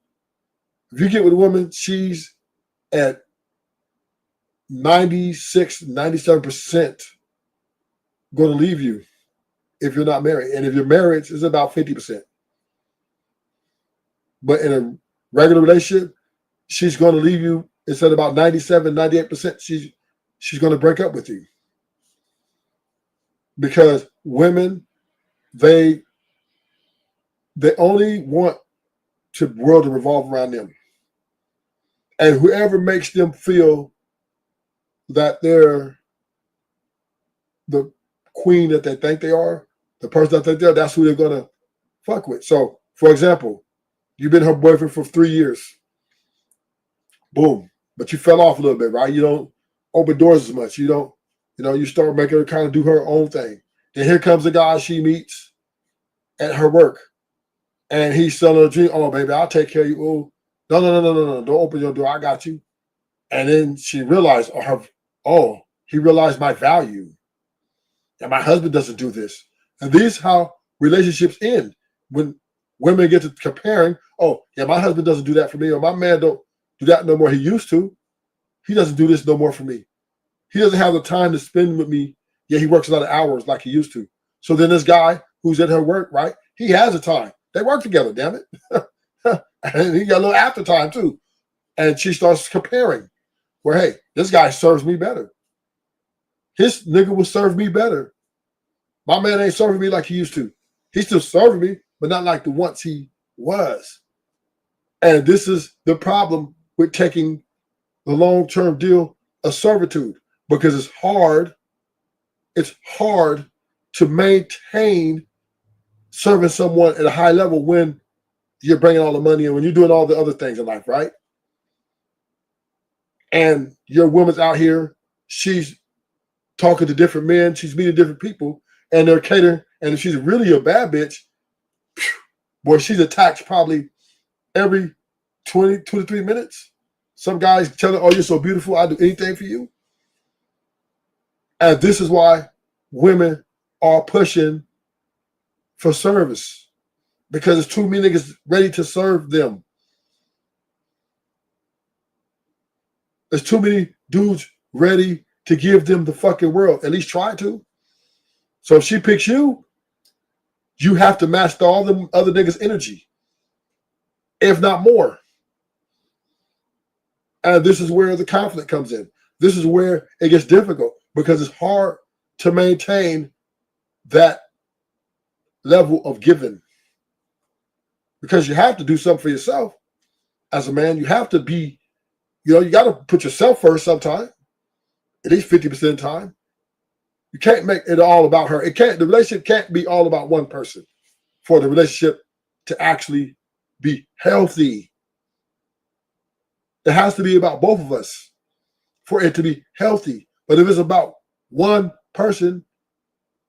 If you get with a woman, she's at 96, 97% going to leave you if you're not married. And if you're married, it's about 50%. But in a regular relationship, she's going to leave you. It's at about 97, 98%. She's going to break up with you. Because women, they only want the world to revolve around them. And whoever makes them feel that they're the queen that they think they are, the person that they think they are, that's who they're going to fuck with. So, for example, you've been her boyfriend for 3 years. Boom. But you fell off a little bit, right? You don't open doors as much. You don't, you start making her kind of do her own thing. Then here comes the guy she meets at her work. And he's selling a dream. Oh, baby, I'll take care of you. Oh, no. Don't open your door. I got you. And then she realized, he realized my value. And my husband doesn't do this. And this is how relationships end. When women get to comparing, my husband doesn't do that for me, or my man don't do that no more. He used to. He doesn't do this no more for me. He doesn't have the time to spend with me. Yeah, he works a lot of hours like he used to. So then this guy who's at her work, right? He has the time. They work together, damn it. And he got a little after time too. And she starts comparing where, hey, this guy serves me better. His nigga will serve me better. My man ain't serving me like he used to. He's still serving me, but not like the once he was. And this is the problem with taking the long-term deal of servitude, because it's hard to maintain serving someone at a high level when you're bringing all the money and when you're doing all the other things in life, right? And your woman's out here, she's talking to different men, she's meeting different people, and they're catering. And if she's really a bad bitch, boy, she's attacked probably every 2 to 3 minutes. Some guys tell her, oh, you're so beautiful, I'll do anything for you. And this is why women are pushing for service, because there's too many niggas ready to serve them. There's too many dudes ready to give them the fucking world, at least try to. So if she picks you, you have to master all them other niggas' energy, if not more. And this is where the conflict comes in. This is where it gets difficult, because it's hard to maintain that level of giving, because you have to do something for yourself. As a man, you have to be, you got to put yourself first sometime, at least 50% of the time. You can't make it all about her. The relationship can't be all about one person for the relationship to actually be healthy. It has to be about both of us for it to be healthy. But if it's about one person,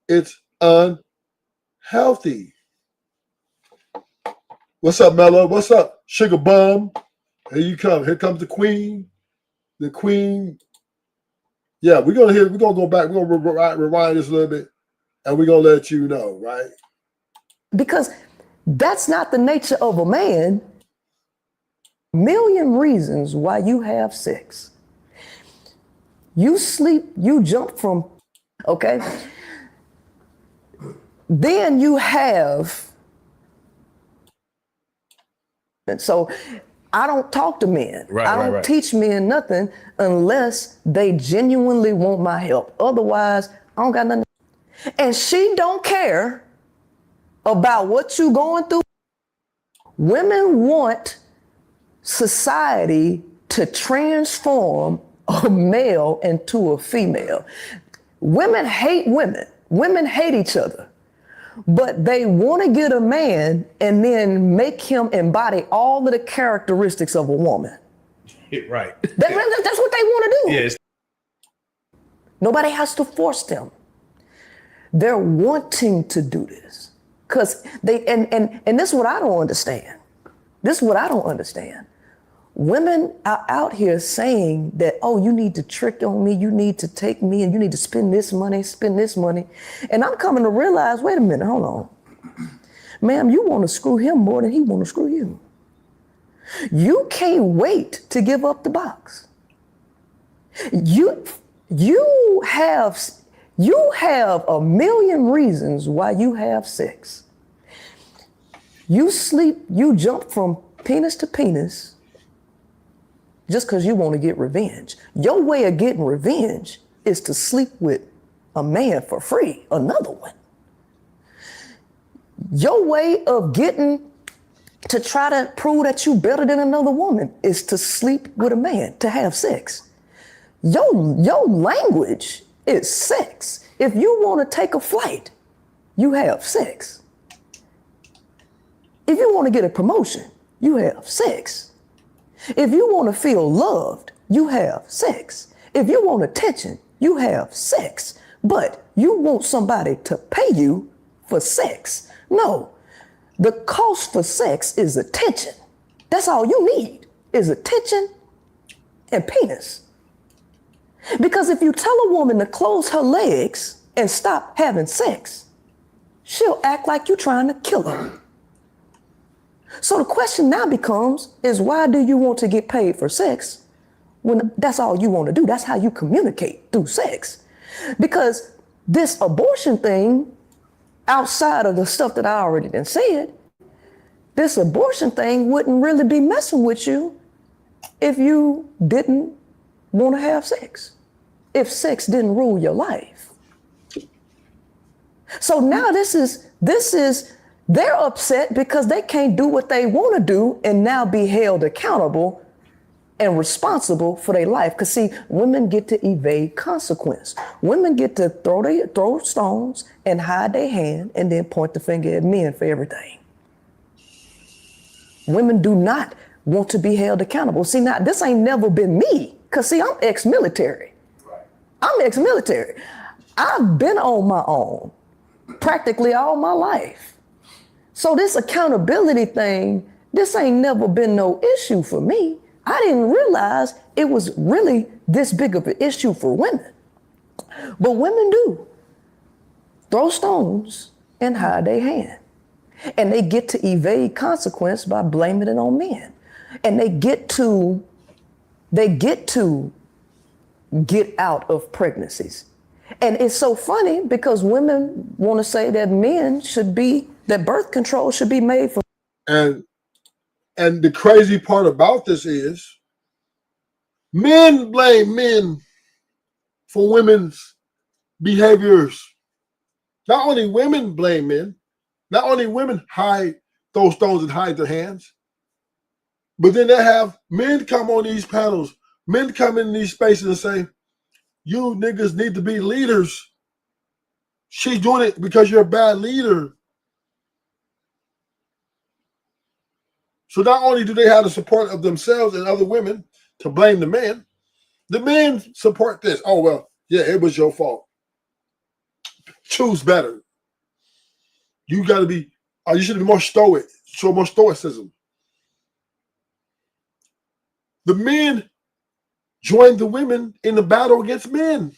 it's unhealthy. What's up, Mello? What's up, Sugar Bum? Here you come. Here comes the queen. The queen. Yeah, we're gonna go back. We're gonna rewind this a little bit, and we're gonna let you know, right? Because that's not the nature of a man. Million reasons why you have sex. You sleep, you jump from, okay? Then you have, and so I don't talk to men. I don't teach men nothing unless they genuinely want my help. Otherwise, I don't got nothing. And she don't care about what you going through. Women want society to transform a male into a female. Women hate women. Women hate each other. But they want to get a man and then make him embody all of the characteristics of a woman. Right. That's what they want to do. Yes. Nobody has to force them. They're wanting to do this. Because they, and this is what I don't understand. This is what I don't understand. Women are out here saying that, oh, you need to trick on me, you need to take me, and you need to spend this money. And I'm coming to realize, wait a minute, hold on. Ma'am, you want to screw him more than he want to screw you. You can't wait to give up the box. You have a million reasons why you have sex. You sleep, you jump from penis to penis just because you want to get revenge. Your way of getting revenge is to sleep with a man for free, another one. Your way of getting to try to prove that you better than another woman is to sleep with a man, to have sex. Your language is sex. If you want to take a flight, you have sex. If you want to get a promotion, you have sex. If you want to feel loved, you have sex. If you want attention, you have sex. But you want somebody to pay you for sex. No, the cost for sex is attention. That's all you need is attention and penis. Because if you tell a woman to close her legs and stop having sex, she'll act like you're trying to kill her. So the question now becomes is why do you want to get paid for sex when that's all you want to do? That's how you communicate, through sex. Because this abortion thing, outside of the stuff that I already done said, this abortion thing wouldn't really be messing with you if you didn't want to have sex, if sex didn't rule your life. So now this is they're upset because they can't do what they want to do and now be held accountable and responsible for their life. Because see, women get to evade consequence. Women get to throw stones and hide their hand and then point the finger at men for everything. Women do not want to be held accountable. See, now this ain't never been me. Because see, I'm ex-military. I'm ex-military. I've been on my own practically all my life. So this accountability thing, this ain't never been no issue for me. I didn't realize it was really this big of an issue for women. But women do throw stones and hide their hand. And they get to evade consequence by blaming it on men. And they get to get out of pregnancies. And it's so funny because women want to say that that birth control should be made for. And the crazy part about this is men blame men for women's behaviors. Not only women blame men, not only women throw stones and hide their hands, but then they have men come on these panels, men come in these spaces and say, you niggas need to be leaders. She's doing it because you're a bad leader. So not only do they have the support of themselves and other women to blame the men support this. Oh, well, yeah, it was your fault. Choose better. You got to be You should be more stoic, show more stoicism. The men joined the women in the battle against men.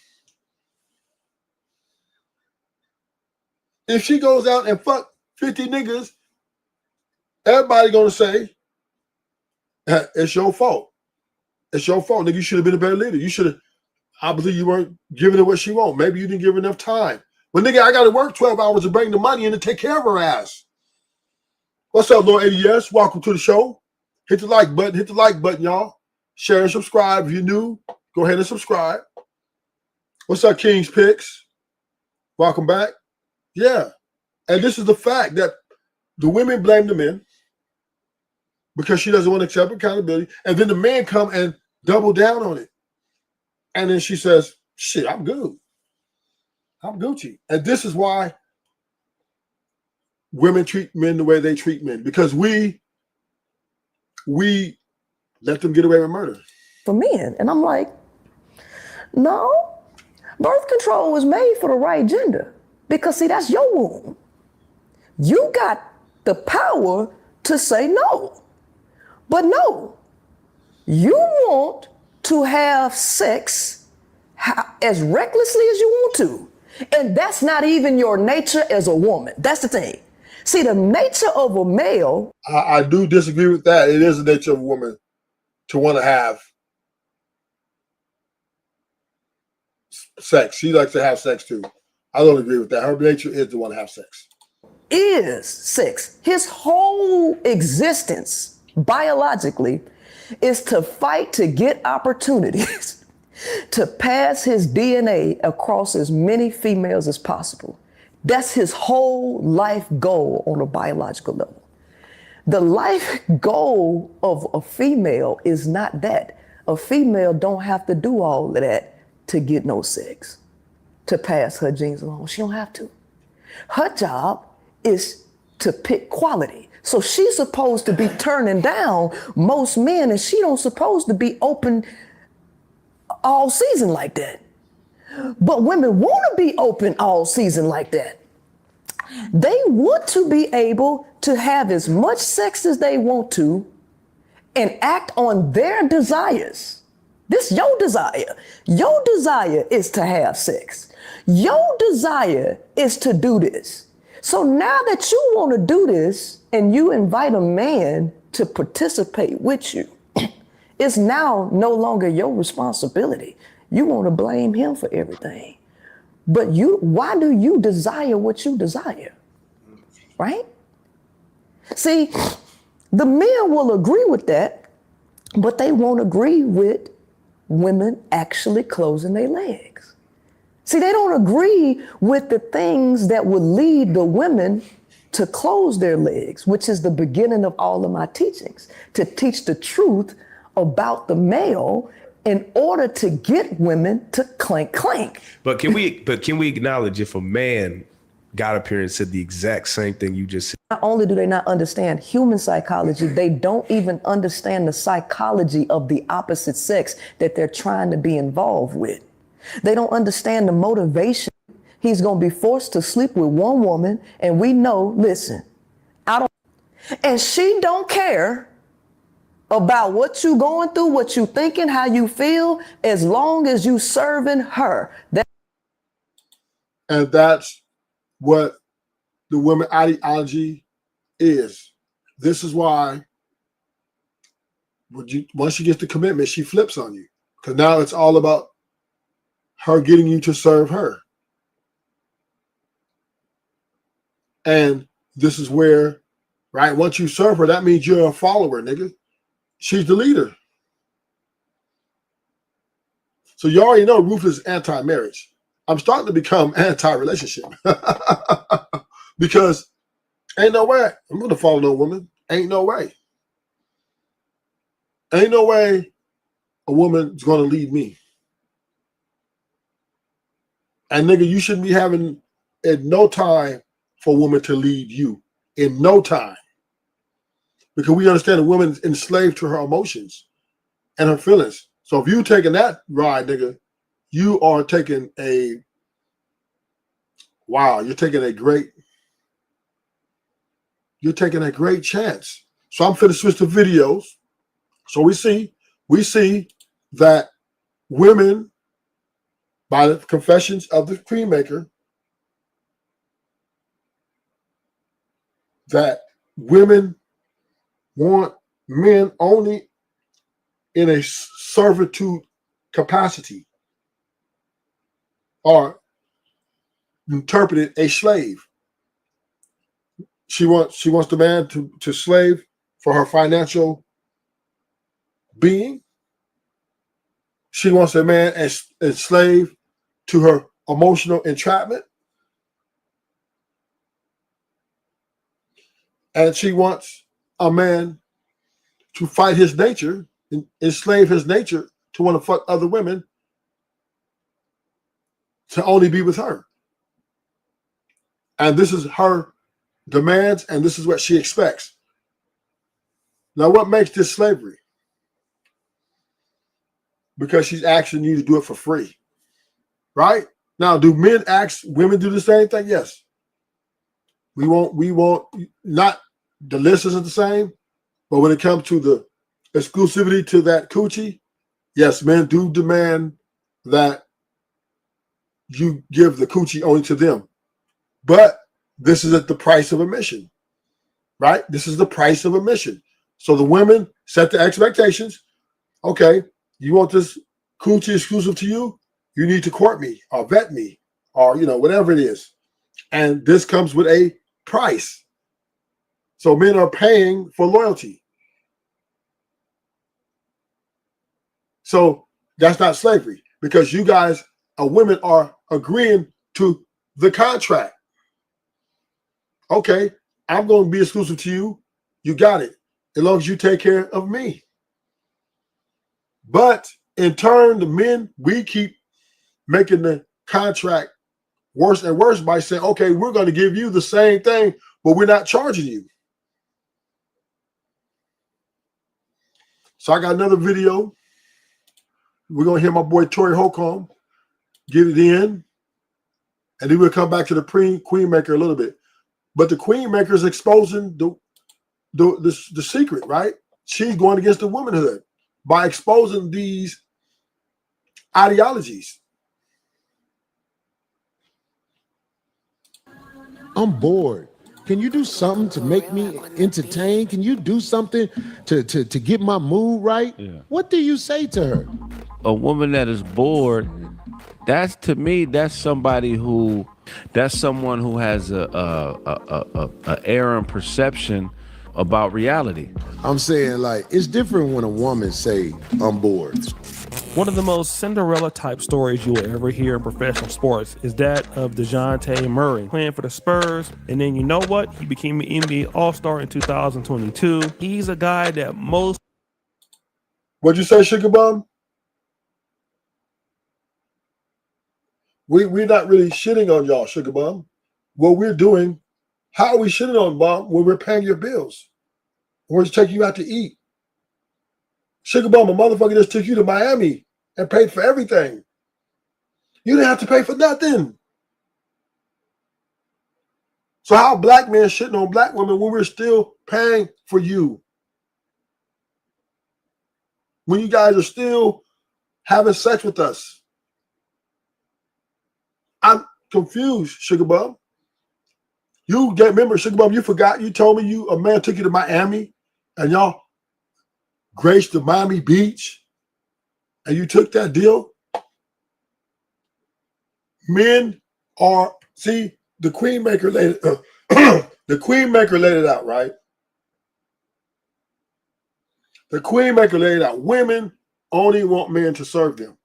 If she goes out and fuck 50 niggas, everybody gonna say, it's your fault. It's your fault, nigga. You should have been a better leader. You should have, I believe you weren't giving her what she want. Maybe you didn't give her enough time. But nigga, I gotta work 12 hours to bring the money in to take care of her ass. What's up, Lord ADS? Welcome to the show. Hit the like button, y'all. Share and subscribe. If you're new, go ahead and subscribe. What's up, King's Picks? Welcome back. Yeah. And this is the fact that the women blame the men because she doesn't want to accept accountability. And then the men come and double down on it. And then she says, shit, I'm good. I'm Gucci. And this is why women treat men the way they treat men, because we let them get away with murder. For men. And I'm like, no, birth control was made for the right gender. Because see, that's your womb. You got the power to say no. But no, you want to have sex as recklessly as you want to. And that's not even your nature as a woman. That's the thing. See, the nature of a male. I do disagree with that. It is the nature of a woman to want to have sex. She likes to have sex too. I don't agree with that. Her nature is to want to have sex. Is sex. His whole existence, biologically, is to fight to get opportunities to pass his DNA across as many females as possible. That's his whole life goal on a biological level. The life goal of a female is not that. A female don't have to do all of that to get no sex, to pass her genes along. She don't have to. Her job is to pick quality. So she's supposed to be turning down most men, and she don't supposed to be open all season like that. But women want to be open all season like that. They want to be able to have as much sex as they want to and act on their desires. This is your desire. Your desire is to have sex. Your desire is to do this. So now that you want to do this and you invite a man to participate with you, it's now no longer your responsibility. You want to blame him for everything. But why do you desire what you desire? Right? See, the men will agree with that, but they won't agree with women actually closing their legs. See, they don't agree with the things that would lead the women to close their legs, which is the beginning of all of my teachings, to teach the truth about the male in order to get women to clink, clink. But can we acknowledge if a man got up here and said the exact same thing you just said? Not only do they not understand human psychology, they don't even understand the psychology of the opposite sex that they're trying to be involved with. They don't understand the motivation. He's going to be forced to sleep with one woman, and we know, listen, and she don't care about what you going through, what you thinking, how you feel, as long as you serving her. And that's what the women ideology is. This is why once she gets the commitment, she flips on you. Because now it's all about her getting you to serve her. And this is where, right, once you serve her, that means you're a follower, nigga. She's the leader. So you already know Ruth is anti-marriage. I'm starting to become anti-relationship. Because ain't no way I'm going to follow no woman. Ain't no way. Ain't no way a woman's going to lead me. And nigga, you shouldn't be having at no time for a woman to lead you. In no time. Because we understand a woman's enslaved to her emotions and her feelings. So if you're taking that ride, nigga, you are taking you're taking a great you're taking a great chance. So I'm finna switch to videos. So we see that women, by the confessions of the Queenmaker, that women want men only in a servitude capacity, or interpreted a slave. She wants the man to slave for her financial being. She wants a man as slave to her emotional entrapment. And she wants a man to fight his nature, enslave his nature to want to fuck other women to only be with her. And this is her demands, and this is what she expects. Now, what makes this slavery? Because she's asking you to do it for free, right? Now, do men ask women do the same thing? Yes. We won't not, the list isn't the same, but when it comes to the exclusivity to that coochie, yes, men do demand that you give the coochie only to them. But this is at the price of admission, right? This is the price of admission. So the women set the expectations. Okay, you want this coochie exclusive to you? You need to court me or vet me or, whatever it is. And this comes with a price. So men are paying for loyalty. So that's not slavery, because you guys, women, are agreeing to the contract. Okay, I'm going to be exclusive to you. You got it, as long as you take care of me. But in turn, the men, we keep making the contract worse and worse by saying, okay, we're going to give you the same thing, but we're not charging you. So I got another video. We're going to hear my boy Tori Holcomb get it in, and then we'll come back to the Queenmaker a little bit. But the Queenmaker is exposing the secret, right? She's going against the womanhood by exposing these ideologies. I'm bored. Can you do something to make me entertained? Can you do something to get my mood right? Yeah. What do you say to her? A woman that is bored, that's, to me, that's someone who has a error in perception about reality. I'm saying, like, it's different when a woman say, I'm bored. One of the most Cinderella type stories you will ever hear in professional sports is that of DeJounte Murray playing for the Spurs. And then, you know what? He became an NBA All-Star in 2022. He's a guy that most... What'd you say, Sugar Bum? We're not really shitting on y'all, Sugar Bum. What we're doing, how are we shitting on Bum when we're paying your bills? We're just taking you out to eat. Sugar Bum, a motherfucker just took you to Miami and paid for everything. You didn't have to pay for nothing. So how black men shitting on black women when we're still paying for you? When you guys are still having sex with us? I'm confused, Sugar Bum. Remember, Sugar Bum, you forgot, you told me a man took you to Miami and y'all graced the Miami Beach and you took that deal. Men are, see, the Queenmaker laid it out, right? The Queenmaker laid it out. Women only want men to serve them.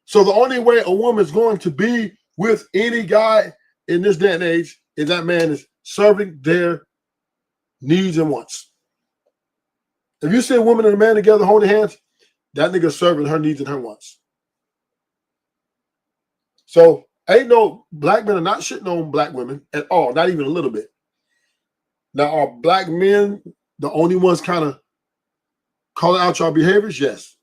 So the only way a woman's going to be with any guy in this day and age is that man is serving their needs and wants. If you see a woman and a man together holding hands, that nigga's serving her needs and her wants. So ain't no black men are not shitting on black women at all, not even a little bit. Now, are black men the only ones kind of calling out your behaviors? Yes.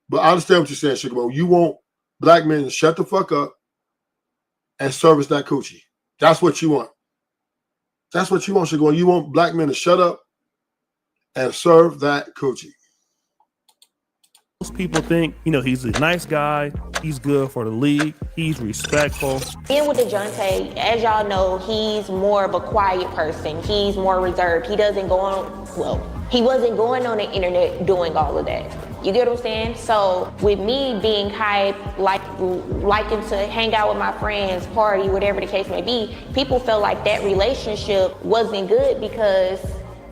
But I understand what you're saying, Sugar Bo. You want black men to shut the fuck up and service that coochie. That's what you want. That's what you want, Sugar. You want black men to shut up and serve that coochie. Most people think, he's a nice guy. He's good for the league. He's respectful. And with DeJounte, as y'all know, he's more of a quiet person. He's more reserved. He doesn't go on, he wasn't going on the internet doing all of that. You get what I'm saying? So with me being hype, liking to hang out with my friends, party, whatever the case may be, people felt like that relationship wasn't good because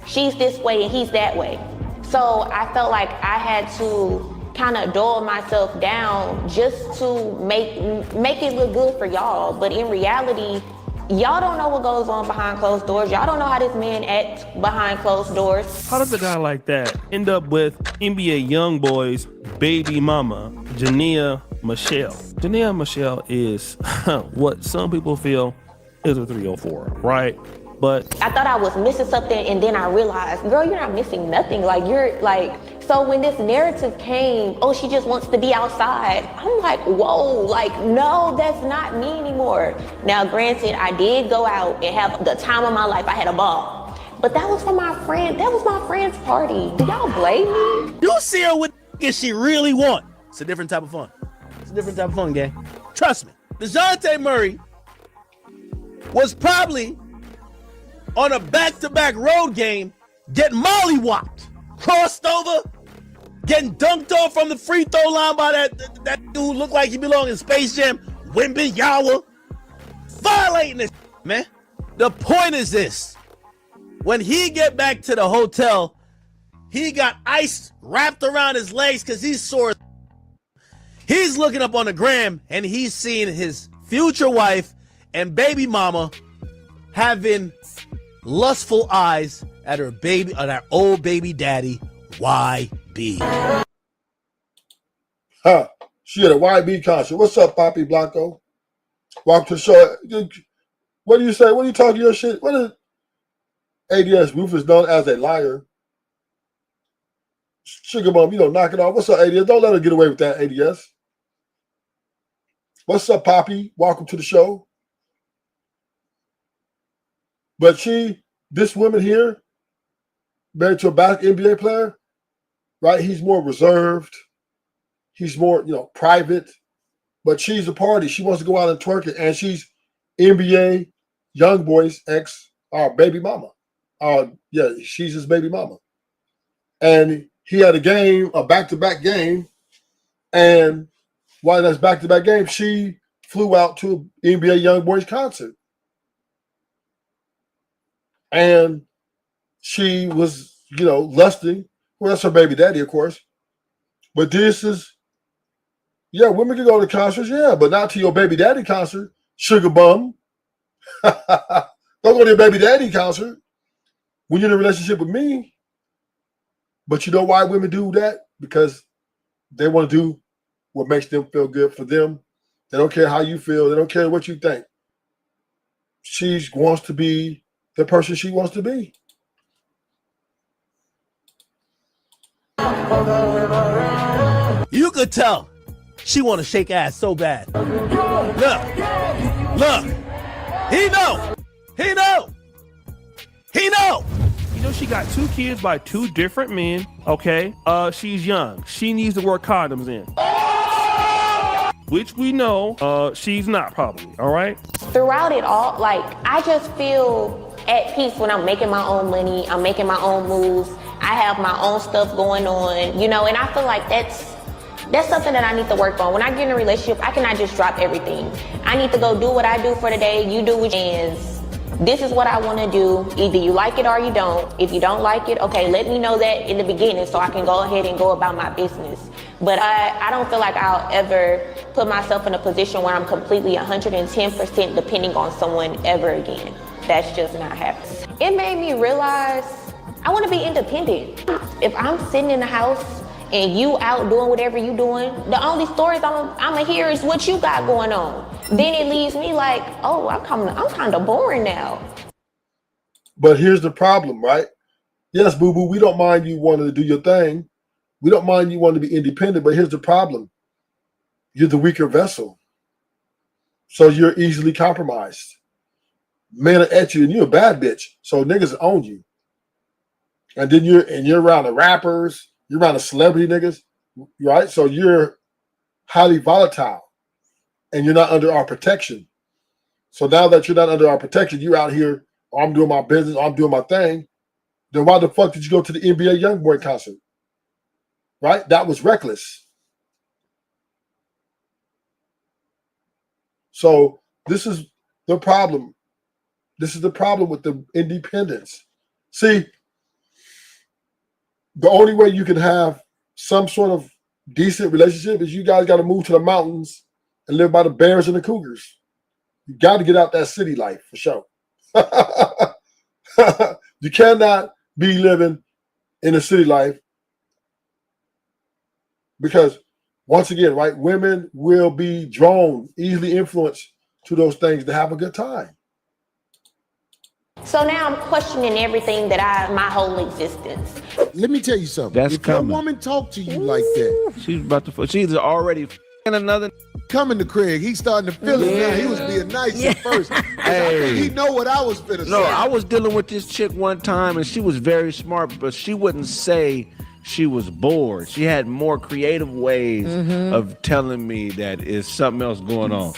she's this way and he's that way. So I felt like I had to kind of dull myself down just to make it look good for y'all. But in reality, y'all don't know what goes on behind closed doors. Y'all don't know how this man acts behind closed doors. How does a guy like that end up with NBA YoungBoy's baby mama, Jania Michelle? Jania Michelle is what some people feel is a 304, right? But I thought I was missing something, and then I realized, girl, you're not missing nothing. So when this narrative came, oh, she just wants to be outside. I'm like, whoa, no, that's not me anymore. Now, granted, I did go out and have the time of my life. I had a ball. But that was for my friend. That was my friend's party. Do y'all blame me? You see her with she really want. It's a different type of fun. It's a different type of fun, gang. Trust me. DeJounte Murray was probably on a back-to-back road game, getting mollywopped, crossed over, getting dunked off from the free throw line by that dude who looked like he belonged in Space Jam, Wembenyama, violating this, man. The point is this: when he get back to the hotel, he got ice wrapped around his legs because he's sore. He's looking up on the gram and he's seeing his future wife and baby mama having lustful eyes at her old baby daddy, YB. She had a YB concert. What's up, Poppy Blanco? Welcome to the show. What do you say? What are you talking your shit? What is ADS Rufus known as a liar? Sugar Mom, knock it off. What's up, ADS? Don't let her get away with that, ADS. What's up, Poppy? Welcome to the show. But this woman here, married to a NBA player, right? He's more reserved. He's more, private. But she's a party. She wants to go out and twerk it. And she's NBA YoungBoy's baby mama. She's his baby mama. And he had a back-to-back game. And while that's back-to-back game, she flew out to NBA YoungBoy's concert. And she was, lusting. Well, that's her baby daddy, of course. But this is, women can go to concerts, but not to your baby daddy concert, sugar bum. Don't go to your baby daddy concert when you're in a relationship with me. But you know why women do that? Because they want to do what makes them feel good for them. They don't care how you feel. They don't care what you think. She wants to be the person she wants to be. You could tell she want to shake ass so bad. Look. He know. She got 2 kids by 2 different men, okay? She's young. She needs to wear condoms in. Which we know she's not probably, all right? Throughout it all, I just feel at peace when I'm making my own money, I'm making my own moves, I have my own stuff going on, and I feel like that's something that I need to work on. When I get in a relationship, I cannot just drop everything. I need to go do what I do for the day, you do what you can. This is what I want to do. Either you like it or you don't. If you don't like it, okay, let me know that in the beginning so I can go ahead and go about my business. But I don't feel like I'll ever put myself in a position where I'm completely 110% depending on someone ever again. That's just not happening. It made me realize I want to be independent. If I'm sitting in the house and you out doing whatever you doing, the only stories I'ma hear is what you got going on. Then it leaves me like, oh, I'm kind of boring now. But here's the problem, right? Yes, boo-boo, we don't mind you wanting to do your thing. We don't mind you wanting to be independent, but here's the problem. You're the weaker vessel. So you're easily compromised. men are at you and you're a bad bitch. So niggas own you. And then you're around the rappers, you're around the celebrity niggas, right? So you're highly volatile and you're not under our protection. So now that you're not under our protection, you're out here, oh, I'm doing my business, I'm doing my thing. Then why the fuck did you go to the NBA Youngboy concert? Right? That was reckless. So this is the problem. This is the problem with the independence. See, the only way you can have some sort of decent relationship is you guys got to move to the mountains and live by the bears and the cougars. You got to get out that city life for sure. You cannot be living in a city life because, once again, right, women will be drawn, easily influenced to those things to have a good time. So now I'm questioning everything that my whole existence. Let me tell you something. That's if coming. your woman talk to you like that, She's already another. coming to Craig, he's starting to feel it now. He was being nice at first. Hey. He know what I was finna say. No, I was dealing with this chick one time, and she was very smart, but she wouldn't say she was bored. She had more creative ways of telling me that is something else going on.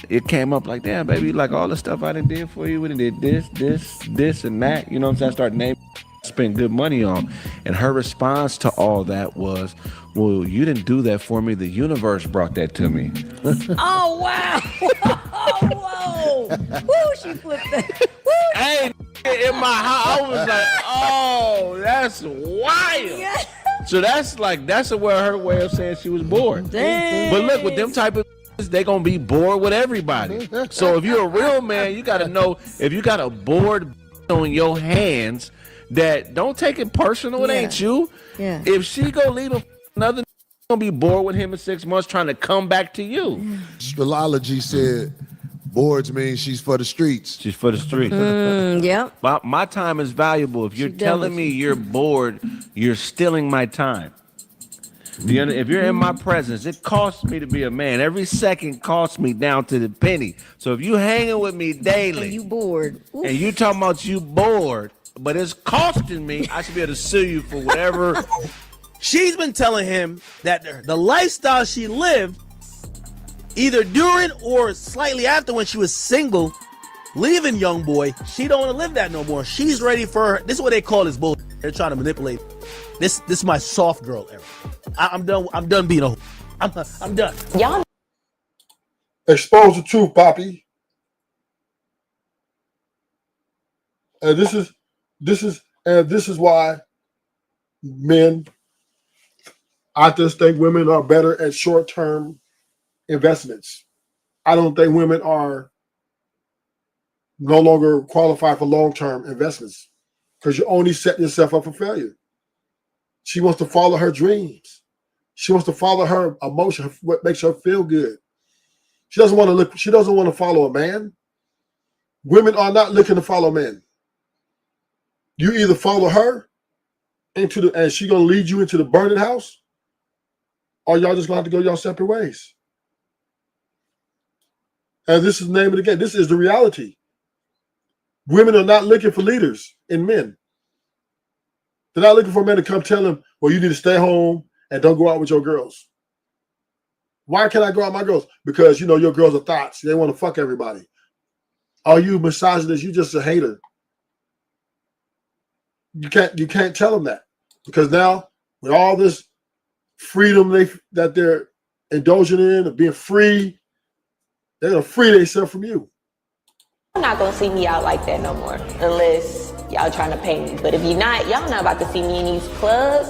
It came up like, damn, baby, like all the stuff I done did for you, we done did this, and that. You know what I'm saying? I started naming, spent good money on. And her response to all that was, well, you didn't do that for me. The universe brought that to me. Oh, wow. Oh, whoa. Woo, she flipped that. Woo. Hey, in my house, I was like, oh, that's wild. Yeah. So that's her way of saying she was bored. Dang. But look, with them type of they gonna be bored with everybody. So if you're a real man, you gotta know if you got a bored on your hands, that don't take it personal. It ain't you. Yeah. If she go leave another, gonna be bored with him in 6 months trying to come back to you. Astrology said boards means she's for the streets. She's for the streets. Yeah. My time is valuable. If you're telling me you're bored, you're stealing my time. If you're in my presence, it costs me to be a man. Every second costs me down to the penny. So if you hanging with me daily, And you bored. Oof. and you talking about you bored, but it's costing me, I should be able to sue you for whatever. She's been telling him that the lifestyle she lived, either during or slightly after when she was single, leaving young boy, she don't want to live that no more. She's ready for this is what they call this bull. They're trying to manipulate. This is my soft girl era. I'm done. I'm done being a. I'm done. Y'all Expose the truth, Poppy. And this is why men, I just think women are better at short-term investments. I don't think women are no longer qualified for long-term investments because you're only setting yourself up for failure. She wants to follow her dreams. She wants to follow her emotion, what makes her feel good. She doesn't want to follow a man. Women are not looking to follow men. You either follow her and she's gonna lead you into the burning house, or y'all just gonna have to go your separate ways. And this is the name of the game. This is the reality. Women are not looking for leaders in men. They're not looking for men to come tell them, well, you need to stay home and don't go out with your girls. Why can't I go out with my girls? Because, your girls are thoughts. They want to fuck everybody. Are you misogynist? You just a hater. You can't tell them that. Because now, with all this freedom that they're indulging in, of being free, they're going to free themselves from you. You're not gonna see me out like that no more unless y'all trying to pay me. But if you're not, y'all not about to see me in these clubs.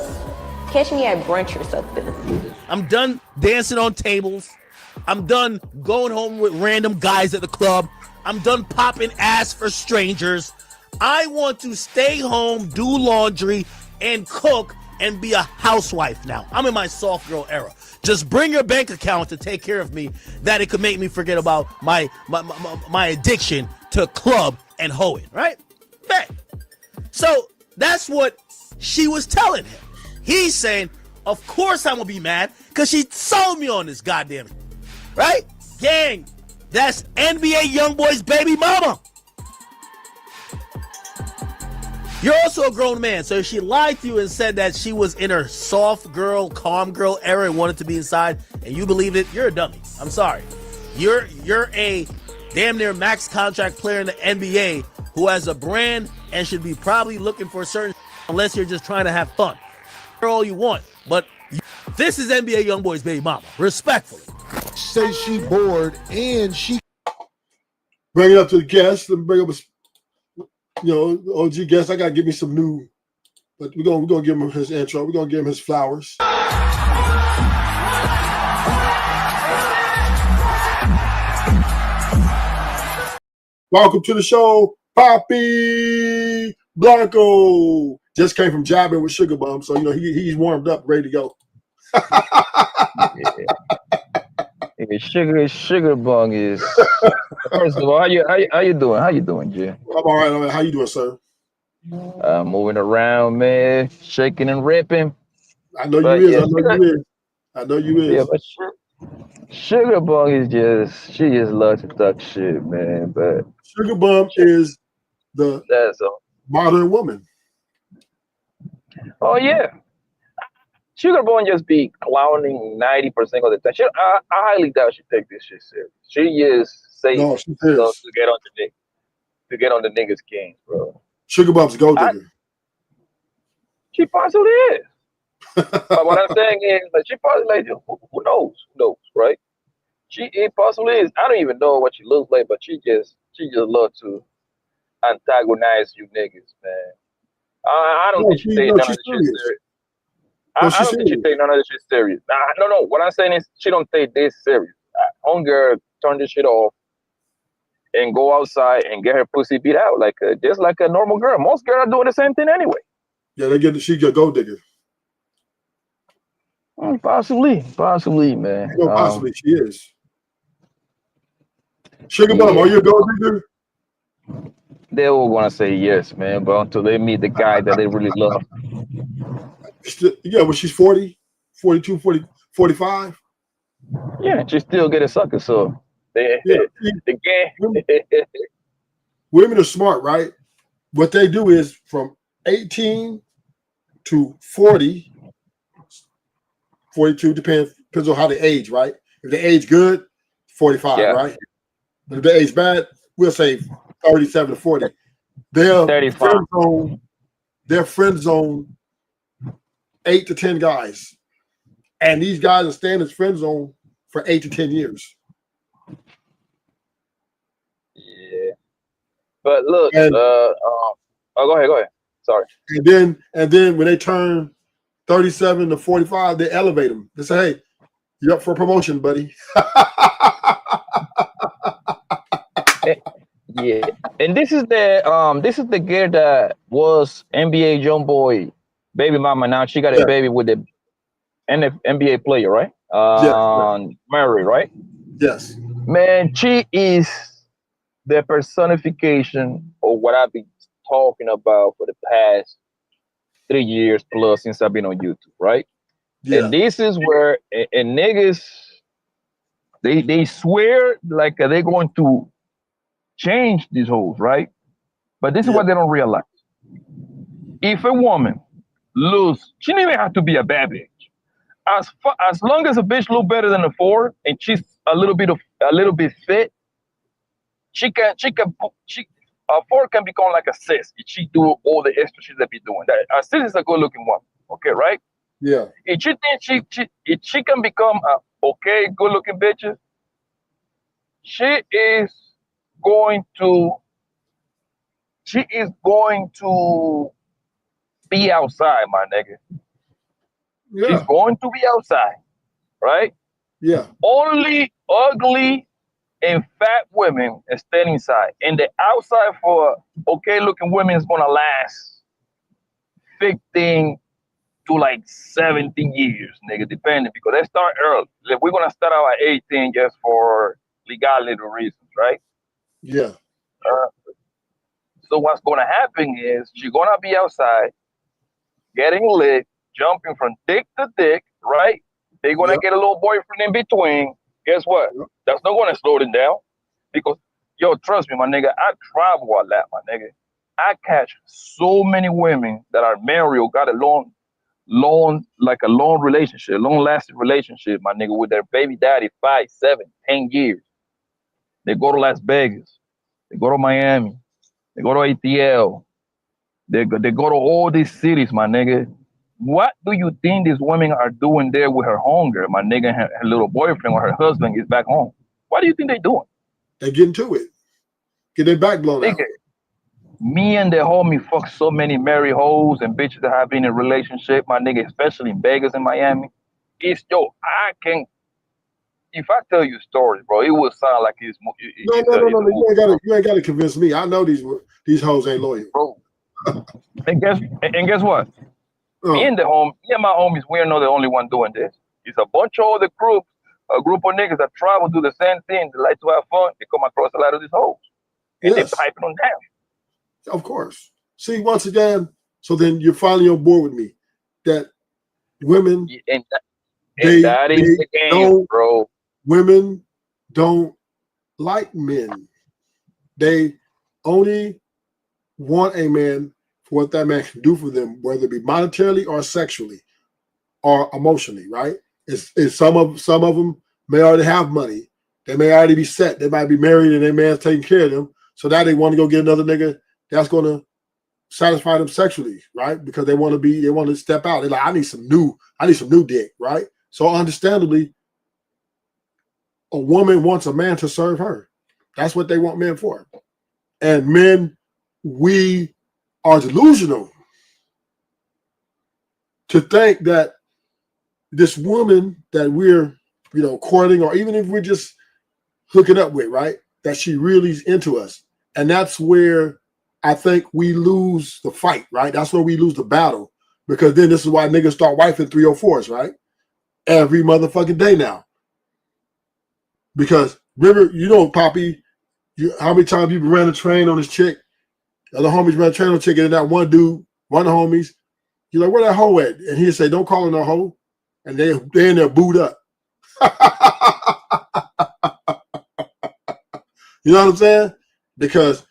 Catch me at brunch or something. I'm done dancing on tables. I'm done going home with random guys at the club. I'm done popping ass for strangers. I want to stay home, do laundry, and cook, and be a housewife now. I'm in my soft girl era. Just bring your bank account to take care of me, that it could make me forget about my addiction to club and hoeing, right? Bang. So that's what she was telling him. He's saying, of course I'm gonna be mad because she sold me on this goddamn, right? Gang, that's NBA Youngboy's baby mama. You're also a grown man, so if she lied to you and said that she was in her soft girl, calm girl era and wanted to be inside, and you believed it, you're a dummy. I'm sorry. You're a damn near max contract player in the NBA who has a brand and should be probably looking for a certain unless you're just trying to have fun. All you want, but this is NBA YoungBoy's baby mama. Respectfully. Say she bored and she Bring it up to the guest and bring up a, OG guest. I gotta give me some new, but we're gonna give him his intro. We're gonna give him his flowers. Welcome to the show, Papi Blanco. Just came from jabbing with Sugar Bum, so he's warmed up, ready to go. Sugar Bum is. First of all, how you doing? How you doing, Jay? I'm all right. How you doing, sir? Moving around, man, shaking and ripping. I know you is. I know you is. Yeah, but Sugar Bum is she just loves to talk shit, man. But Sugar Bum is that's all. Modern woman. Oh yeah. Sugar Bum just be clowning 90% of the time. I highly doubt she take this shit serious. She just say stuff to get on the niggas' games, bro. Sugar Bum's a gold digger. She possibly is. But what I'm saying is, like, she probably like, who knows, right? It possibly is. I don't even know what she looks like, but she just love to antagonize you niggas, man. I don't think she take none of this shit serious. I don't think she take none of this shit serious. No. What I'm saying is, she don't take this serious. Homegirl turn this shit off and go outside and get her pussy beat out just like a normal girl. Most girls are doing the same thing anyway. Yeah, she's a gold digger. Possibly, man. Possibly she is. Sugar Bum, are you a gold digger? They all gonna say yes, man, but until they meet the guy that they really love. Yeah, when she's 40, 42, 40, 45. Yeah, she still get a sucker, so the game. Women are smart, right? What they do is from 18 to 40, 42, depends on how they age, right? If they age good, 45, right? But if they age bad, we'll say 37 to 40. They're friend zone 8 to 10 guys. And these guys are staying in friend zone for 8 to 10 years. Yeah. But look, go ahead. Sorry. And then when they turn 37 to 45, they elevate them. They say, hey, you're up for a promotion, buddy. Yeah. And this is the girl that was NBA YoungBoy baby mama. Now she got a baby with the NBA player, right? Murray, right? Yes. Man, she is the personification of what I've been talking about for the past 3 years plus since I've been on YouTube, right? Yeah. And this is where and niggas they swear like they're going to change these hoes, right? But this is what they don't realize. If a woman lose, she don't even have to be a bad bitch. As long as a bitch look better than a 4 and she's a little bit fit, a 4 can become like a 6 if she do all the extra shit that be doing. That a 6 is a good looking woman, okay, right? Yeah. If you think she can become a okay, good looking bitch, she is going to be outside, my nigga. Yeah. She's going to be outside, right? Yeah. Only ugly and fat women stay inside. And the outside for okay looking women is gonna last 15 to like 17 years, nigga, depending, because they start early. Like, we're gonna start out at 18 just for legality reasons, right? Yeah. So what's gonna happen is she's gonna be outside, getting lit, jumping from dick to dick, right? They're gonna get a little boyfriend in between. Guess what? That's not gonna slow them down, because trust me, my nigga, I travel a lot, my nigga. I catch so many women that are married or got a like a long relationship, long lasting relationship, my nigga, with their baby daddy 5, 7, 10 years. They go to Las Vegas, they go to Miami, they go to ATL, they go to all these cities, my nigga. What do you think these women are doing there with her hunger, my nigga? Her little boyfriend or her husband is back home. What do you think they're doing? They get into it. Get their back blown out. Nigga, me and the homie fuck so many married hoes and bitches that have been in a relationship, my nigga, especially in Vegas and Miami. It's I can. If I tell you stories, bro, it will sound like it's No. You ain't got to convince me. I know these hoes ain't loyal, bro. and guess what? Me and my homies, we're not the only one doing this. It's a bunch of other groups, a group of niggas that travel do the same thing. They like to have fun. They come across a lot of these hoes, and they piping them down. Of course. See, once again, so then you're finally on board with me that women that is the game, bro. Women don't like men. They only want a man for what that man can do for them, whether it be monetarily or sexually or emotionally, right? It's some of them may already have money. They may already be set. They might be married and their man's taking care of them. So now they want to go get another nigga that's going to satisfy them sexually, right? Because they want to step out. They're like, I need some new dick, right? So understandably, a woman wants a man to serve her. That's what they want men for. And men, we are delusional to think that this woman that we're, courting, or even if we're just hooking up with, right, that she really is into us. And that's where I think we lose the fight, right? That's where we lose the battle. Because then this is why niggas start wifing 304s, right? Every motherfucking day now. Because remember, Poppy, how many times you ran a train on this chick? The other homies ran a train on a chick, and that one dude, one of the homies, you're like, where that hoe at? And he'd say, don't call her no hoe. And they in there booed up. You know what I'm saying? Because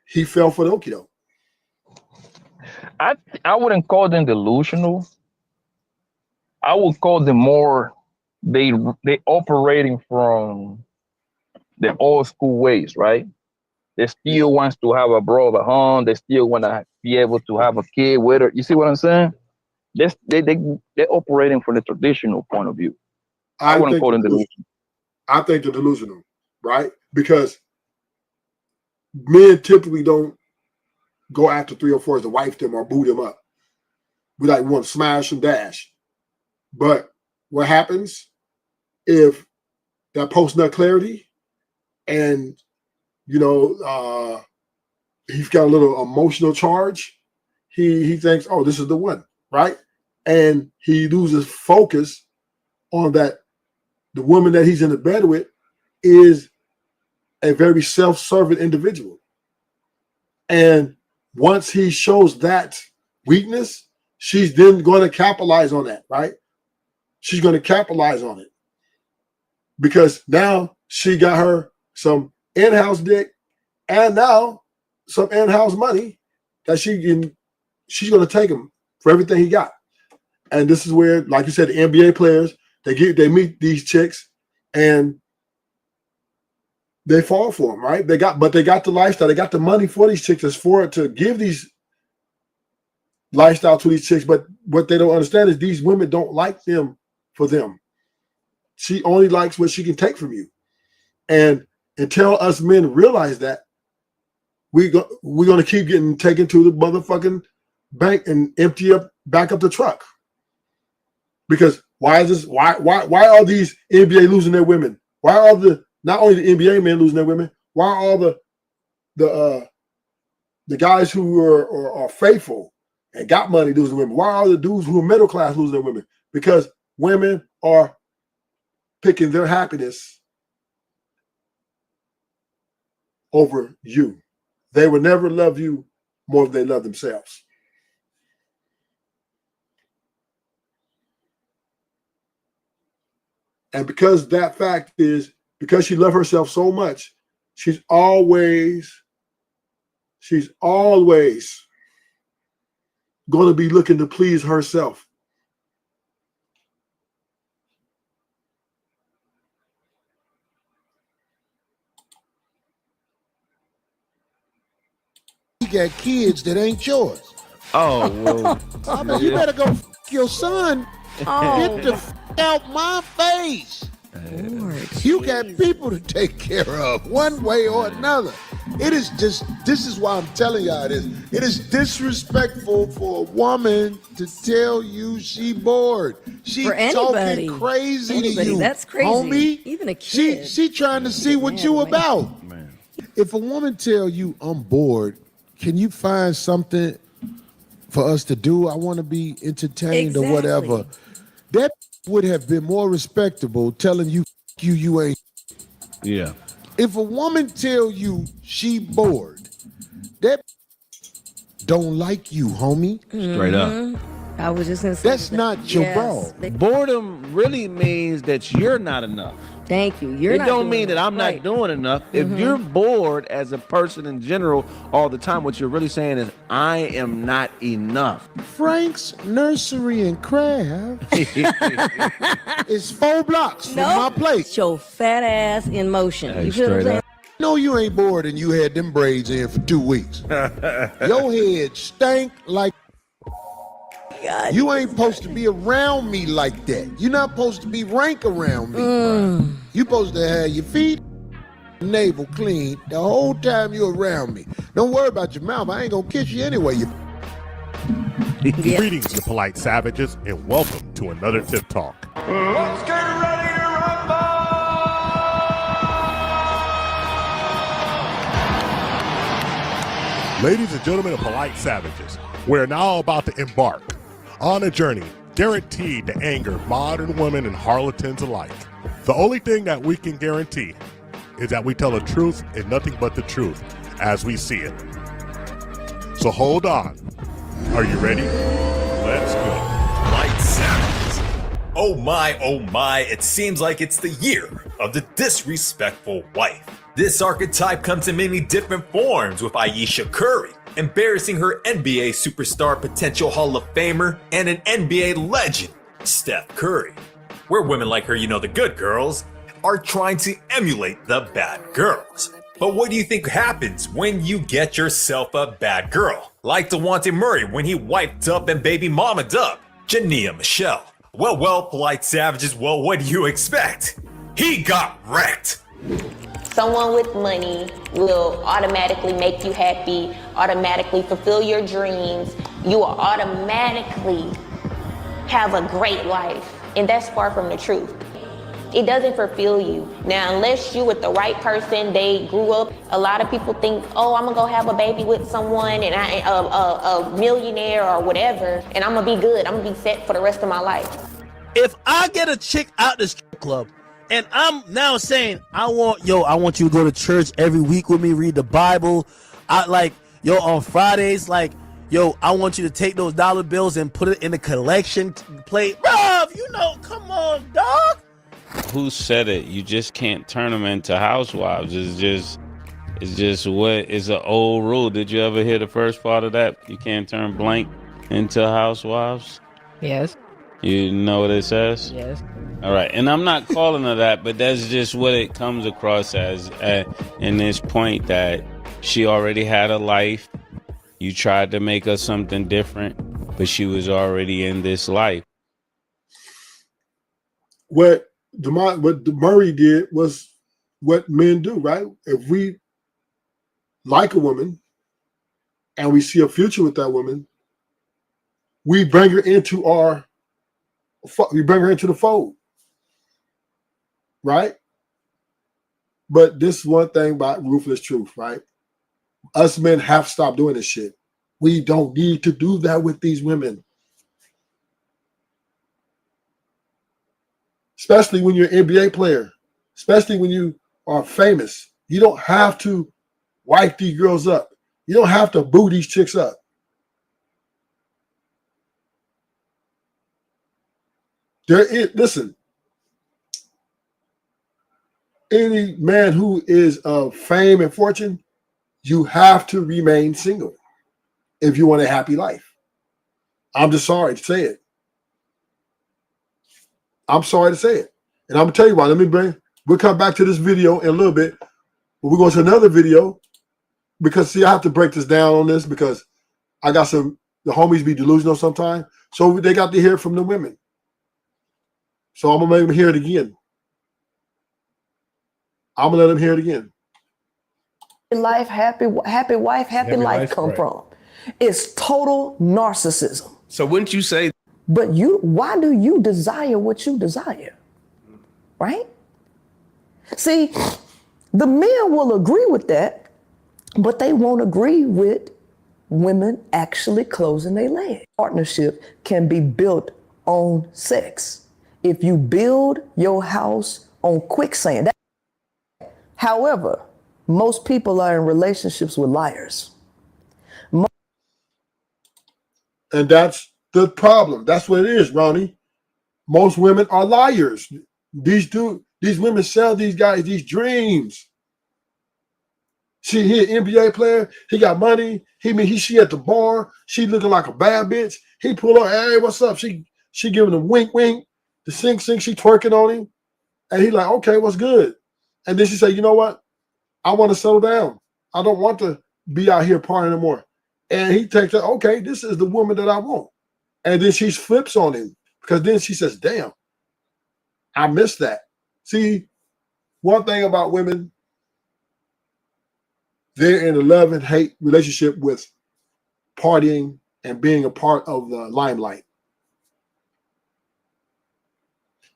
he fell for the okie doke. I wouldn't call them delusional. I would call them more they operating from the old school ways, right? They still wants to have a brother home. They still want to be able to have a kid with her. You see what I'm saying? They're operating from the traditional point of view. I wouldn't call them delusional. I think they're delusional, right? Because men typically don't go after 304s to wife them or boot them up. We want to smash and dash. But what happens if that post-nut clarity and, he's got a little emotional charge, he thinks, oh, this is the one, right? And he loses focus on that the woman that he's in the bed with is a very self-serving individual. And once he shows that weakness, she's then going to capitalize on that, right? She's going to capitalize on it because now she got her some in-house dick and now some in-house money that she's going to take him for everything he got. And this is where, like you said, the NBA players, they meet these chicks and they fall for them, right? They got the lifestyle, they got the money for these chicks as for it to give these lifestyle to these chicks. But what they don't understand is these women don't like them for them. She only likes what she can take from you. And until us men realize that, we're going to keep getting taken to the motherfucking bank and back up the truck. Because why are these NBA losing their women? Why are not only the NBA men losing their women, why are all the guys who are faithful and got money losing women? Why are the dudes who are middle class losing their women? Because women are picking their happiness over you. They will never love you more than they love themselves. And because she loves herself so much, she's always she's always going to be looking to please herself. You got kids that ain't yours. Oh, well. I mean, you better go your son. Get the out my face. You got people to take care of one way or another. It is just, this is why I'm telling y'all this. It is disrespectful for a woman to tell you she bored. She For anybody. talking crazy Anybody, to you. that's crazy. Homie, Even a kid. She trying to see what you about. Man. If a woman tell you I'm bored, can you find something for us to do? I want to be entertained or whatever. That would have been more respectable telling you you ain't. Yeah. If a woman tell you she bored, that don't like you, homie. Straight up. I was just gonna say That's not your bro. Boredom really means that you're not enough. Thank you. You're It not don't doing mean that it. I'm Right. not doing enough. If you're bored as a person in general all the time, what you're really saying is, I am not enough. Frank's Nursery and Craft is 4 blocks from my place. Your fat ass in motion. Hey, You feel what I'm straight saying? up. No, you ain't bored and you had them braids in for 2 weeks. Your head stank like. God, you ain't supposed to be around me like that. You're not supposed to be rank around me. You supposed to have your feet, navel clean the whole time you're around me. Don't worry about your mouth. I ain't gonna kiss you anyway. Greetings, you polite savages, and welcome to another Tip Talk. Let's get ready to rumble! Ladies and gentlemen of polite savages, we're now about to embark on a journey guaranteed to anger modern women and harlequins alike. The only thing that we can guarantee is that we tell the truth and nothing but the truth as we see it. So hold on. Are you ready? Let's go. Polite savages. Oh my, it seems like it's the year of the disrespectful wife. This archetype comes in many different forms, with Ayesha Curry embarrassing her NBA superstar potential Hall of Famer and an NBA legend, Steph Curry. Where women like her, the good girls, are trying to emulate the bad girls. But what do you think happens when you get yourself a bad girl? Like DeJounte Murray when he wiped up and baby mamaed up Jania Michelle. Well, polite savages, what do you expect? He got wrecked. Someone with money will automatically make you happy, automatically fulfill your dreams. You will automatically have a great life. And that's far from the truth. It doesn't fulfill you. Now, unless you with the right person, they grew up. A lot of people think, oh, I'm gonna go have a baby with someone and a millionaire or whatever, and I'm gonna be good. I'm gonna be set for the rest of my life. If I get a chick out the strip club and I'm now saying, I want you to go to church every week with me, read the Bible. On Fridays, I want you to take those dollar bills and put it in the collection plate. Bruh, come on, dog. Who said it? You just can't turn them into housewives. It's just it's an old rule. Did you ever hear the first part of that? You can't turn blank into housewives. Yes. You know what it says? Yes. All right. And I'm not calling her that, but that's just what it comes across as in this point, that she already had a life. You tried to make her something different, but she was already in this life. What Murray did was what men do, right? If we like a woman and we see a future with that woman, we bring her into the fold, right? But this is one thing about ruthless truth, right? Us men have to stop doing this shit. We don't need to do that with these women. Especially when you're an NBA player, especially when you are famous. You don't have to wipe these girls up. You don't have to boo these chicks up. Listen, any man who is of fame and fortune You have to remain single if you want a happy life. I'm just sorry to say it. I'm sorry to say it. And I'm going to tell you why. We'll come back to this video in a little bit. But we're going to another video because, see, I have to break this down on this because I got the homies be delusional sometimes. So they got to hear from the women. So I'm going to make them hear it again. I'm going to let them hear it again. Life, happy wife, happy life come from? It's total narcissism. So wouldn't you say? But why do you desire what you desire? Right? See, the men will agree with that, but they won't agree with women actually closing their leg. Partnership can be built on sex. If you build your house on quicksand. However, most people are in relationships with liars. And that's the problem. That's what it is, Ronnie. Most women are liars. These women sell these guys these dreams. He an NBA player. He got money. She at the bar. She looking like a bad bitch. He pull up. Hey, what's up? She giving him wink. The sing. She twerking on him. And he like, okay, what's good? And then she say, you know what? I want to settle down. I don't want to be out here partying anymore. And he takes it, okay, this is the woman that I want. And then she flips on him because then she says, damn, I missed that. See, one thing about women, they're in a love and hate relationship with partying and being a part of the limelight.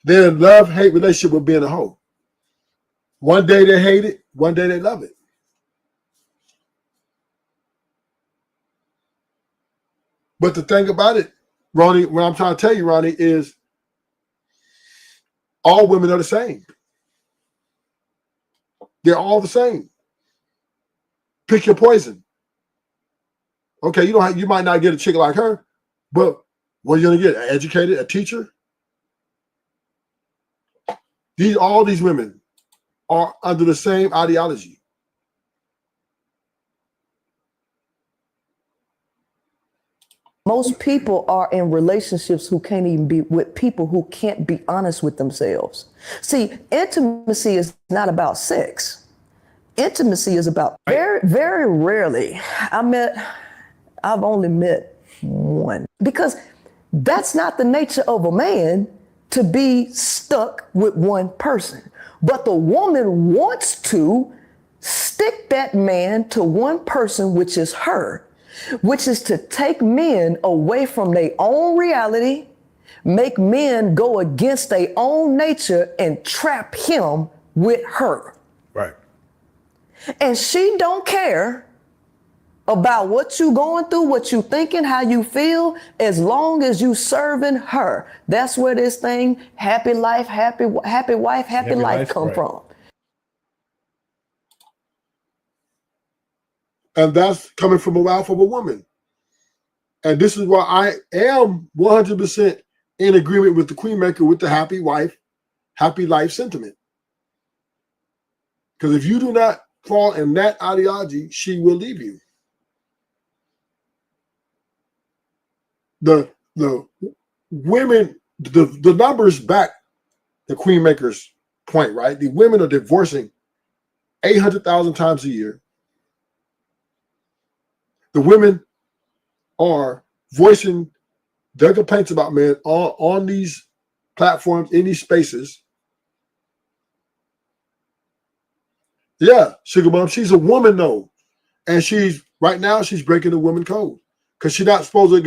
They're in love-hate relationship with being a hoe. One day they hate it, one day they love it. But the thing about it, Ronnie, what I'm trying to tell you, Ronnie, is all women are the same. They're all the same. Pick your poison. Okay, you might not get a chick like her, but what are you gonna get? An educated, a teacher? All these women are under the same ideology. Most people are in relationships who can't even be with people who can't be honest with themselves. See, intimacy is not about sex. Intimacy is about very, very rarely. I've only met one because that's not the nature of a man to be stuck with one person. But the woman wants to stick that man to one person, which is her, which is to take men away from their own reality, make men go against their own nature and trap him with her. Right. And she don't care about what you going through, what you thinking, how you feel, as long as you serving her. That's where this thing, happy life, happy wife, happy life come from. And that's coming from a mouth of a woman. And this is why I am 100% in agreement with the Queenmaker with the happy wife, happy life sentiment. Because if you do not fall in that ideology, she will leave you. The women, the numbers back the Queenmaker's point, right? The women are divorcing 800,000 times a year. The women are voicing their complaints about men on these platforms, in these spaces. Yeah, Sugar Mom, she's a woman though. And right now she's breaking the woman code. Because she's not supposed to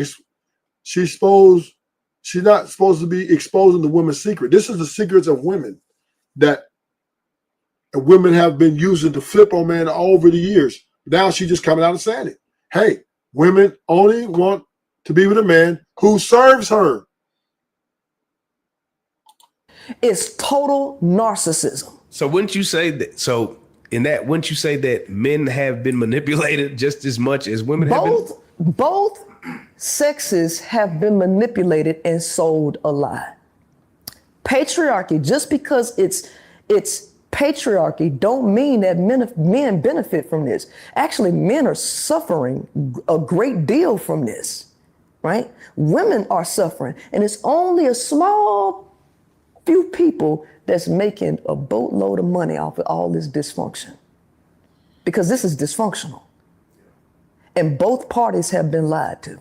be exposing the woman's secret. This is the secrets of women that women have been using to flip on men all over the years. Now she's just coming out and saying it. Hey, women only want to be with a man who serves her. It's total narcissism. So wouldn't you say that? So wouldn't you say that men have been manipulated just as much as women have been? Both sexes have been manipulated and sold a lie. Patriarchy, just because it's patriarchy don't mean that men benefit from this. Actually, men are suffering a great deal from this, right? Women are suffering, and it's only a small few people that's making a boatload of money off of all this dysfunction. Because this is dysfunctional. And both parties have been lied to.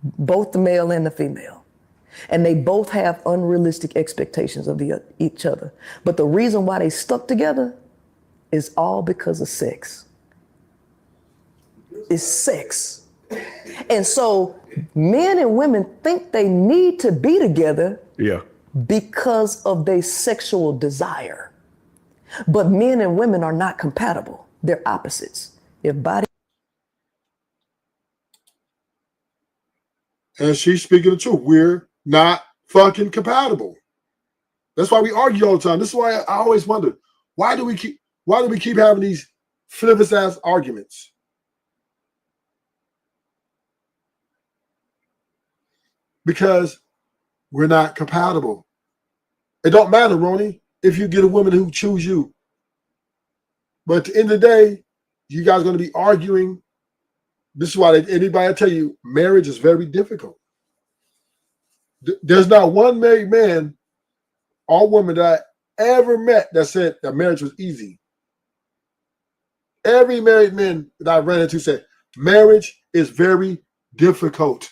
Both the male and the female. And they both have unrealistic expectations of each other. But the reason why they stuck together is all because of sex. It's sex. And so men and women think they need to be together because of their sexual desire. But men and women are not compatible. They're opposites. If body. And she's speaking the truth. We're not fucking compatible. That's why we argue all the time. This is why I always wonder, why do we keep having these frivolous ass arguments? Because we're not compatible. It don't matter, Ronnie, if you get a woman who choose you. But at the end of the day, you guys are going to be arguing. This is why anybody tell you marriage is very difficult. There's not one married man or woman that I ever met that said that marriage was easy. Every married man that I ran into said marriage is very difficult.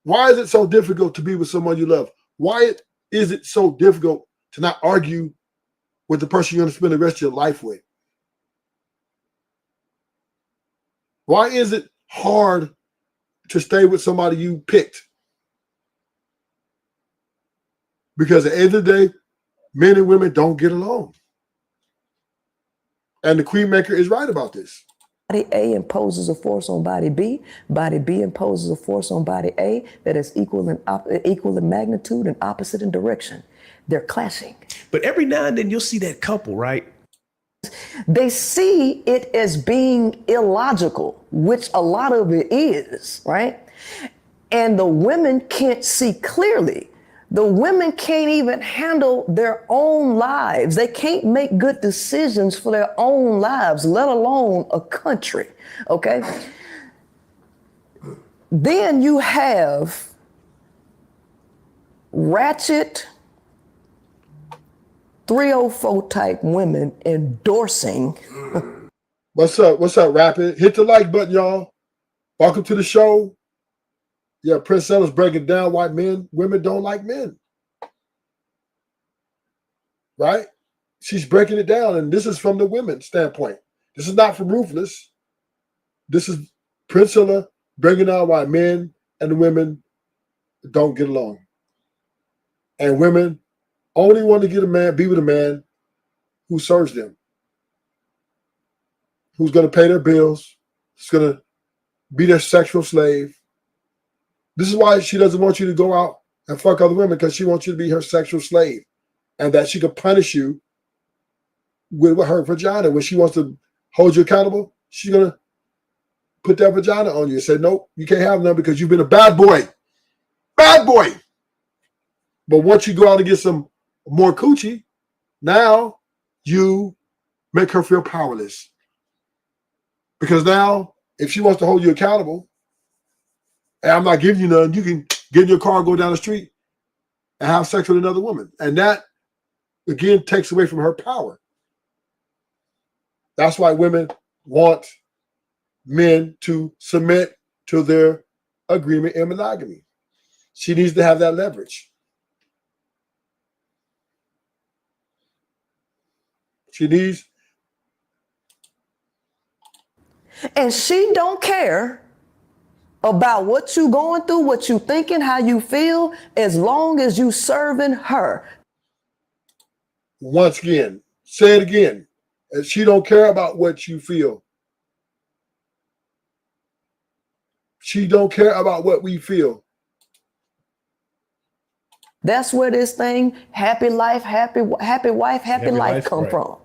Why is it so difficult to be with someone you love? Why is it so difficult to not argue with the person you're going to spend the rest of your life with? Why is it hard to stay with somebody you picked? Because at the end of the day, men and women don't get along. And the Queenmaker is right about this. Body A imposes a force on body B. Body B imposes a force on body A that is equal in magnitude and opposite in direction. They're clashing. But every now and then you'll see that couple, right? They see it as being illogical, which a lot of it is, right? And the women can't see clearly. The women can't even handle their own lives. They can't make good decisions for their own lives, let alone a country, okay? Then you have ratchet 304 type women endorsing. What's up? What's up, Rapid? Hit the like button, y'all. Welcome to the show. Yeah, Princella's breaking down why women don't like men. Right? She's breaking it down, and this is from the women's standpoint. This is not from Ruthless. This is Princella breaking down why men and women don't get along. And women only want to be with a man who serves them, who's going to pay their bills, who's going to be their sexual slave. This is why she doesn't want you to go out and fuck other women, because she wants you to be her sexual slave, and that she could punish you with her vagina. When she wants to hold you accountable, she's going to put that vagina on you and say, nope, you can't have none because you've been a bad boy. Bad boy. But once you go out and get some more coochie, now you make her feel powerless. Because now, if she wants to hold you accountable, and I'm not giving you none, you can get in your car and go down the street and have sex with another woman. And that, again, takes away from her power. That's why women want men to submit to their agreement in monogamy. She needs to have that leverage. She needs. And she don't care about what you going through, what you thinking, how you feel, as long as you serving her. Once again, say it again. She don't care about what you feel. She don't care about what we feel. That's where this thing, happy life, happy wife, happy life come from.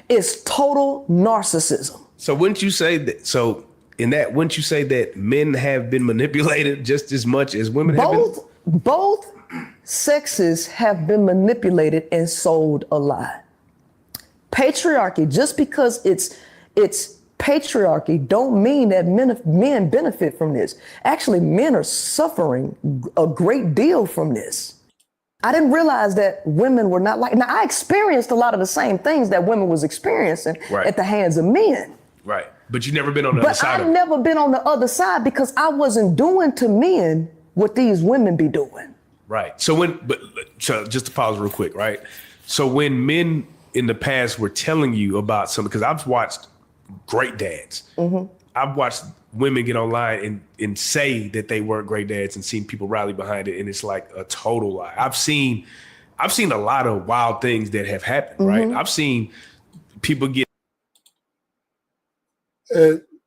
It's total narcissism. So wouldn't you say that? So in that, wouldn't you say that men have been manipulated just as much as women have been? Both sexes have been manipulated and sold a lie. Patriarchy, just because it's patriarchy, don't mean that men benefit from this. Actually, men are suffering a great deal from this. I didn't realize that women were not like. Now, I experienced a lot of the same things that women was experiencing at the hands of men. Right. But you never been on the other side. But I've never been on the other side because I wasn't doing to men what these women be doing. Right. So just to pause real quick, right? So when men in the past were telling you about something, because I've watched great dads. Mm-hmm. I've watched women get online and say that they weren't great dads and seen people rally behind it, and it's like a total lie. I've seen a lot of wild things that have happened, right? I've seen people get.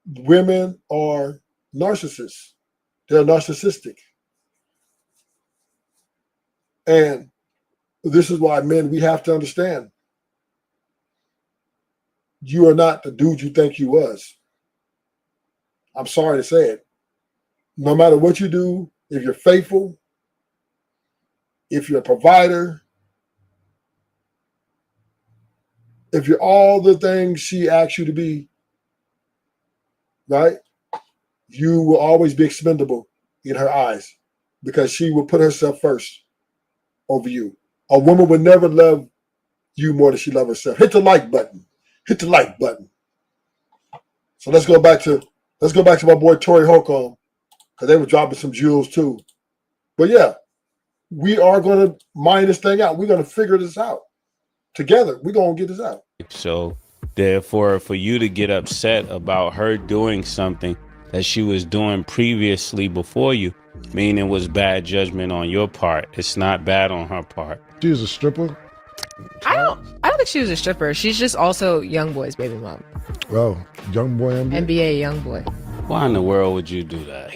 Women are narcissists. They're narcissistic. And this is why men, we have to understand, you are not the dude you think you was. I'm sorry to say it. No matter what you do, if you're faithful, if you're a provider, if you're all the things she asks you to be, right? You will always be expendable in her eyes because she will put herself first over you. A woman would never love you more than she loves herself. Hit the like button. Hit the like button. So let's go back to my boy Torrey Holcomb, because they were dropping some jewels too. But yeah, we are going to mine this thing out. We're going to figure this out together. We're going to get this out. So therefore, for you to get upset about her doing something that she was doing previously before you, meaning it was bad judgment on your part. It's not bad on her part. She was a stripper? I don't think she was a stripper. She's just also YoungBoy's baby mom. Oh, young boy NBA? NBA YoungBoy. Why in the world would you do that?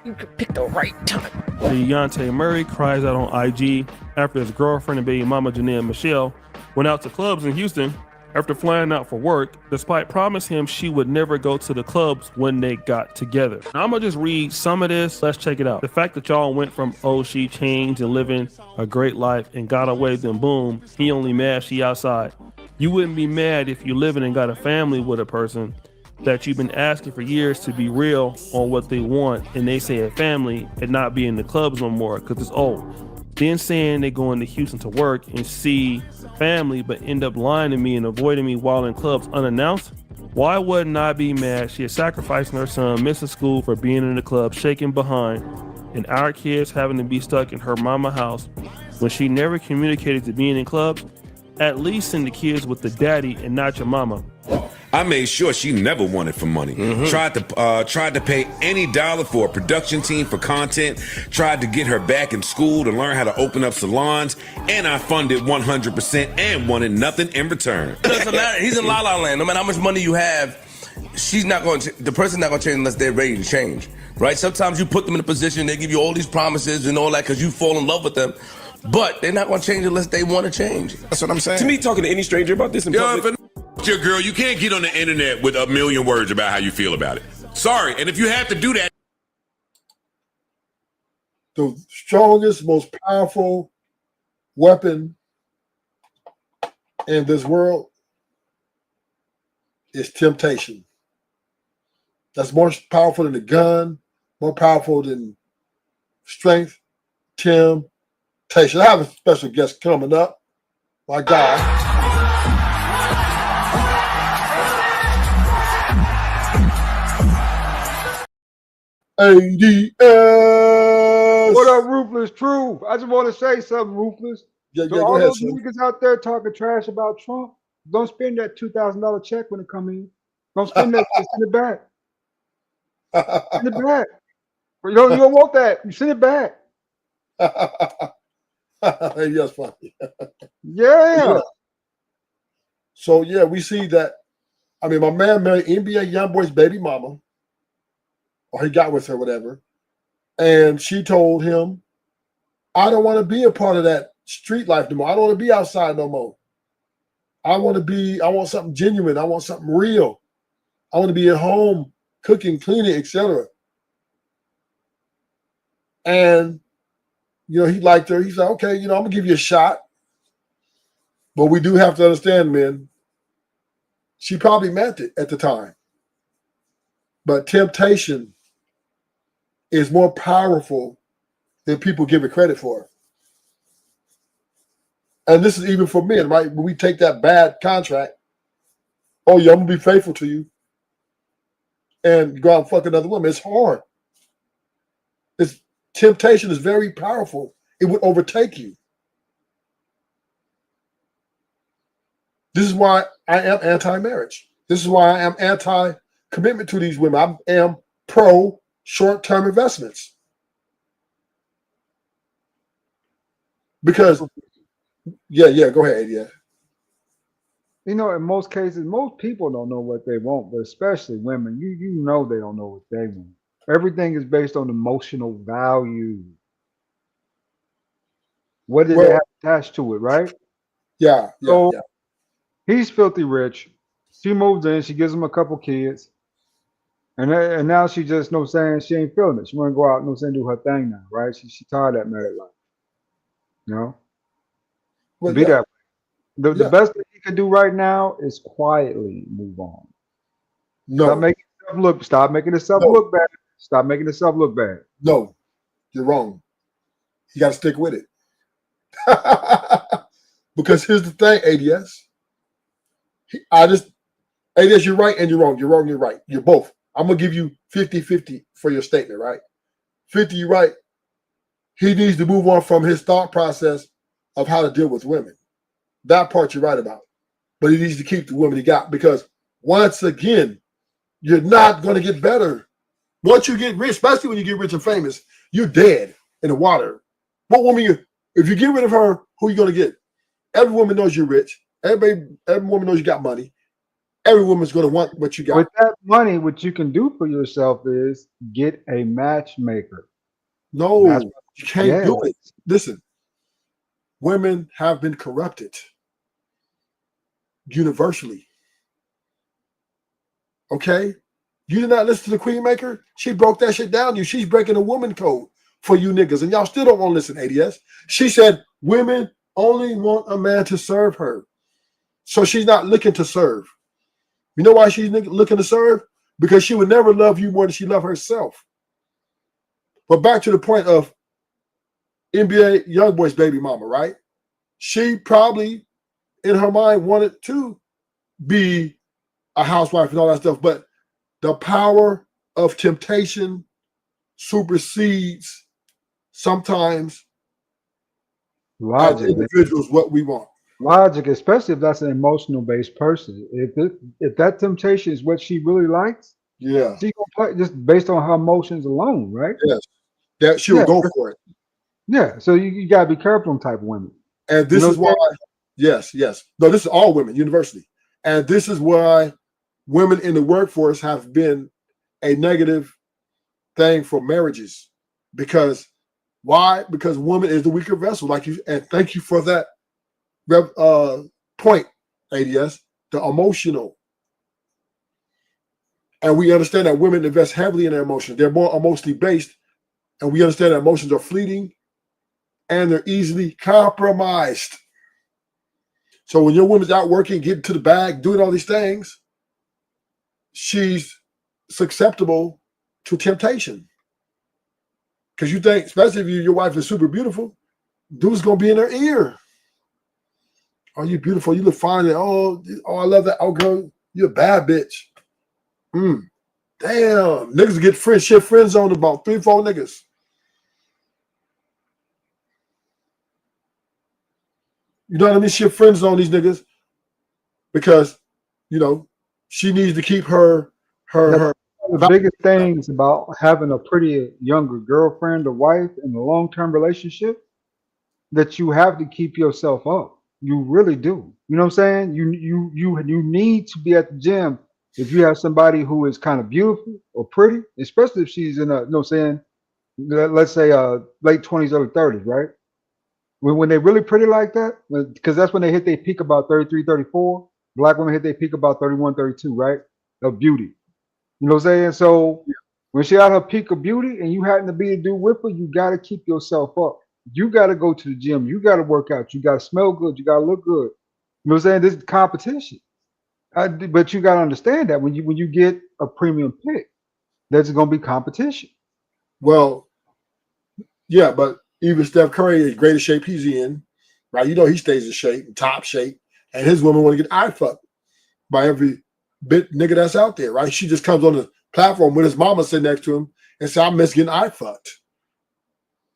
You could pick the right time. Dejounte Murray cries out on IG after his girlfriend and baby mama Janelle Michelle went out to clubs in Houston after flying out for work, despite promising him she would never go to the clubs when they got together. Now, I'm gonna just read some of this. Let's check it out. The fact that y'all went from, oh, she changed and living a great life and got away, then boom, he only mad she outside. You wouldn't be mad if you living and got a family with a person that you've been asking for years to be real on what they want, and they say a family and not be in the clubs no more because it's old. Then saying they going to Houston to work and see family, but end up lying to me and avoiding me while in clubs unannounced. Why wouldn't I be mad? She is sacrificing her son, missing school for being in the club, shaking behind, and our kids having to be stuck in her mama house when she never communicated to being in clubs. At least send the kids with the daddy and not your mama. I made sure she never wanted for money. Tried to pay any dollar for a production team for content. Tried to get her back in school to learn how to open up salons, and I funded 100% and wanted nothing in return. It doesn't matter. He's in La La Land. No matter how much money you have, she's not going to. The person's not going to change unless they're ready to change, right? Sometimes you put them in a position, they give you all these promises and all that because you fall in love with them. But they're not going to change unless they want to change. That's what I'm saying. To me, talking to any stranger about this in public. If your girl, you can't get on the internet with a million words about how you feel about it. Sorry, and if you have to do that. The strongest, most powerful weapon in this world is temptation. That's more powerful than the gun, more powerful than strength, temptation. I have a special guest coming up. My guy. ADS. What up, Ruthless Truth? I just want to say something, Ruthless. So all those niggas out there talking trash about Trump, don't spend that $2,000 check when it come in. Don't spend that. Send it back. Send it back. You don't want that. You send it back. Yes, funny. Yeah. So yeah, we see that. I mean, my man married NBA YoungBoy's baby mama, or he got with her, whatever. And she told him, I don't want to be a part of that street life no more. I don't want to be outside no more. I want something genuine. I want something real. I want to be at home, cooking, cleaning, etc. And, he liked her. He said, okay, I'm going to give you a shot. But we do have to understand, men, She probably meant it at the time. But temptation is more powerful than people give it credit for. And this is even for men, right? When we take that bad contract, oh yeah, I'm gonna be faithful to you, and go out and fuck another woman. It's hard. It's temptation is very powerful. It would overtake you. This is why I am anti-marriage. This is why I am anti-commitment to these women. I am pro short-term investments. Because, yeah, go ahead, yeah. You know, in most cases, most people don't know what they want, but especially women, you know they don't know what they want. Everything is based on emotional value. What did they have attached to it, right? Yeah. He's filthy rich. She moves in, she gives him a couple kids, and now she just no saying she ain't feeling it. She want to go out, no saying do her thing now, right? She tired of that married life, you know. Well, Be that way. The best thing he could do right now is quietly move on. No. Stop making himself look bad. Stop making himself look bad. No, you're wrong. You got to stick with it. Because here's the thing, ADS. ADS, you're right and you're wrong. You're wrong, you're right. You're both. I'm going to give you 50-50 for your statement, right? 50, you're right. He needs to move on from his thought process of how to deal with women. That part you're right about. But he needs to keep the women he got, because once again, you're not going to get better. Once you get rich, especially when you get rich and famous, you're dead in the water. What woman if you get rid of her, who are you going to get? Every woman knows you're rich. Every woman knows you got money. Every woman's going to want what you got. With that money, what you can do for yourself is get a matchmaker. No, you can't do it. Listen, women have been corrupted universally. Okay? You did not listen to the Queenmaker? She broke that shit down to you. She's breaking a woman code for you niggas, and y'all still don't want to listen, ADS. She said women only want a man to serve her. So she's not looking to serve. You know why she's looking to serve? Because she would never love you more than she loved herself. But back to the point of NBA Youngboy's baby mama, right? She probably, in her mind, wanted to be a housewife and all that stuff, but the power of temptation supersedes sometimes logic. As individuals what we want. Logic, especially if that's an emotional based person. If that temptation is what she really likes, yeah, she gonna play just based on her emotions alone, right? Yes, that she'll go for it. Yeah, so you gotta be careful on type of women. And this is why, yes. No, this is all women, universally. And this is why women in the workforce have been a negative thing for marriages. Because why? Because woman is the weaker vessel, like you. And thank you for that point, ADS. The emotional, and we understand that women invest heavily in their emotions. They're more emotionally based, and we understand that emotions are fleeting, and they're easily compromised. So when your woman's out working, getting to the bag, doing all these things, she's susceptible to temptation. Because you think, especially if your wife is super beautiful, dude's gonna be in her ear. Oh, you beautiful, you look fine. And, oh, I love that. Oh, girl, you're a bad bitch. Damn, niggas get friend zone about 3-4 niggas. You know what I mean? She friend zone these niggas because, she needs to keep her. The biggest things about having a pretty younger girlfriend or wife in a long-term relationship, that you have to keep yourself up. You really do. You know what I'm saying? You need to be at the gym if you have somebody who is kind of beautiful or pretty, especially if she's in let's say late 20s, early 30s, right? When they're really pretty like that, because that's when they hit their peak about 33, 34. Black women hit their peak about 31, 32, right? Of beauty. You know what I'm saying? So when she at her peak of beauty and you happen to be a dude with her, you got to keep yourself up. You got to go to the gym. You got to work out. You got to smell good. You got to look good. You know what I'm saying? This is competition. But you got to understand that when you get a premium pick, there's going to be competition. Well, yeah, but even Steph Curry is greatest shape he's in, right? You know he stays in shape, in top shape, and his women want to get eye fucked by every bit nigga that's out there, right? She just comes on the platform with his mama sitting next to him and say, I miss getting eye fucked.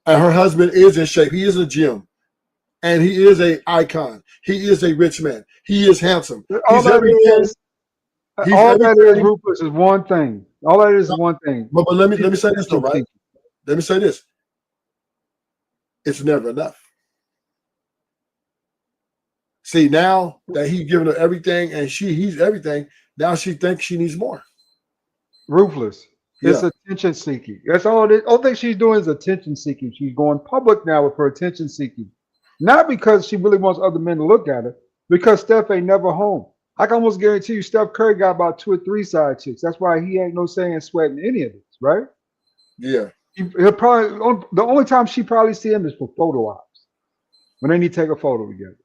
And her husband is in shape. He is in a gym. And he is a icon. He is a rich man. He is handsome. All He's everything. All that is, Rufus, is one thing. All that is one thing. But let me say this though, right? Let me say this. It's never enough. See, now that he's giving her everything and he's everything, now she thinks she needs more. Ruthless. It's attention seeking. That's all it is. All thing she's doing is attention seeking. She's going public now with her attention seeking. Not because she really wants other men to look at her, because Steph ain't never home. I can almost guarantee you Steph Curry got about 2 or 3 side chicks. That's why he ain't no saying sweating any of this, right? Yeah. He'll probably, the only time she probably see him is for photo ops. When they need to take a photo together.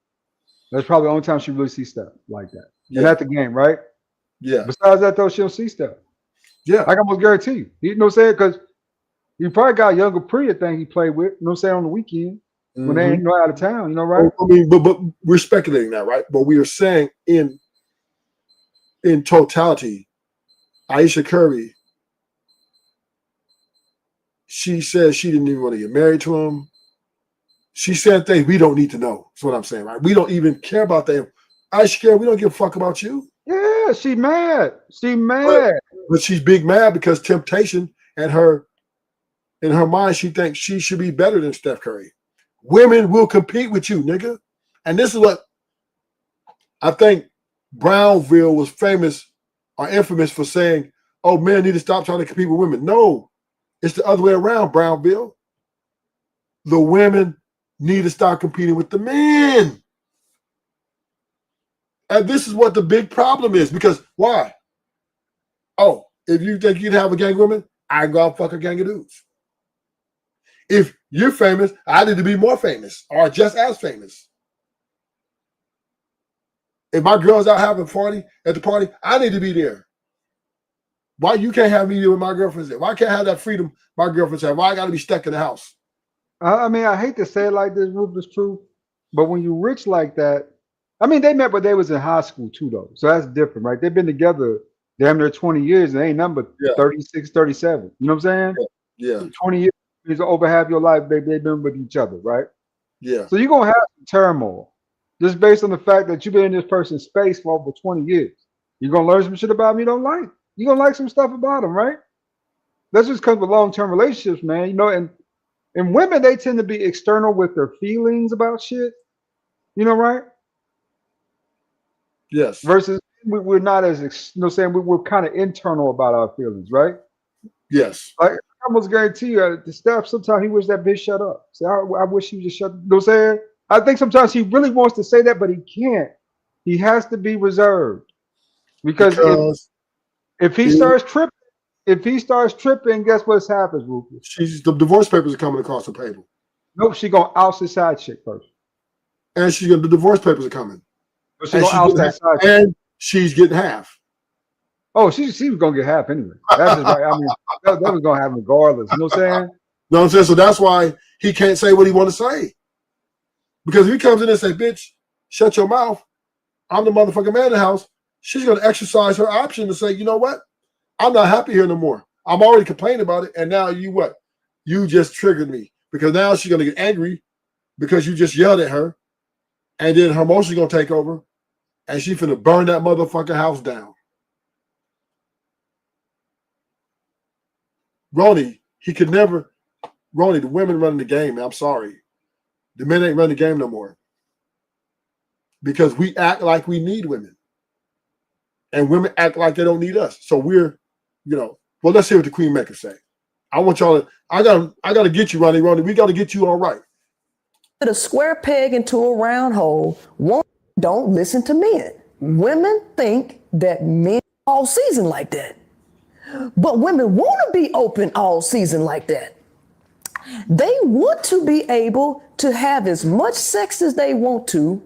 That's probably the only time she really sees Steph like that. Yeah. And at the game, right? Yeah. Besides that, though, she don't see Steph. Yeah. I can almost guarantee you. You know what I'm saying? Because he probably got a younger Priya thing he played with, you know what I'm saying, on the weekend when they ain't out of town, you know, right? I mean, but we're speculating that, right? But we are saying in totality, Ayesha Curry, she says she didn't even want to get married to him. She said things we don't need to know. That's what I'm saying, right? We don't even care about that. Ayesha Curry, we don't give a fuck about you. Yeah, she mad. She mad. But she's big mad because temptation and in her mind, she thinks she should be better than Steph Curry. Women will compete with you, nigga. And this is what I think Brownville was famous or infamous for saying, oh, men need to stop trying to compete with women. No, it's the other way around, Brownville. The women need to stop competing with the men. And this is what the big problem is, because why? Oh, if you think you'd have a gang of women, I go out fuck a gang of dudes. If you're famous, I need to be more famous or just as famous. If my girl's out having at the party, I need to be there. Why you can't have me there with my girlfriend's there? Why can't I have that freedom my girlfriend's have? Why I got to be stuck in the house? I mean, I hate to say it like this, Rufus, true, but when you're rich like that, I mean, they met when they was in high school too, though. So that's different, right? They've been together damn near 20 years and they ain't nothing but 36, 37. You know what I'm saying? Yeah. 20 years is over half your life, baby. They've been with each other, right? Yeah. So you're going to have some turmoil just based on the fact that you've been in this person's space for over 20 years. You're going to learn some shit about them you don't like. You're going to like some stuff about them, right? That's just comes with long-term relationships, man. You know, and women, they tend to be external with their feelings about shit. You know, right? Yes. Versus we're not as, you know, saying we're kind of internal about our feelings, right? Yes. Like, I almost guarantee you, the stuff, sometimes he wish that bitch shut up. Say, I wish he would just shut up. You know what I'm saying? I think sometimes he really wants to say that, but he can't. He has to be reserved. Because if he starts tripping, guess what happens, Rufus? The divorce papers are coming across the table. Nope, she's gonna oust the side chick first. And the divorce papers are coming. But she's gonna oust that side chick. And she's getting half. Oh, she was gonna get half anyway. That's just right. I mean, that was gonna happen regardless. You know what I'm saying? You know what I'm saying? So that's why he can't say what he want to say. Because if he comes in and say, bitch, shut your mouth, I'm the motherfucking man in the house, she's gonna exercise her option to say, you know what? I'm not happy here no more. I'm already complaining about it, and now you what? You just triggered me. Because now she's gonna get angry because you just yelled at her, and then her emotions gonna take over, and she's finna burn that motherfucking house down. Ronnie, the women running the game, man. I'm sorry. The men ain't running the game no more. Because we act like we need women. And women act like they don't need us. So we're, well, let's hear what the Queenmaker say. I want y'all to, I gotta get you, Ronnie. We gotta get you all right. Put a square peg into a round hole. Women don't listen to men. Women think that men all season like that. But women want to be open all season like that. They want to be able to have as much sex as they want to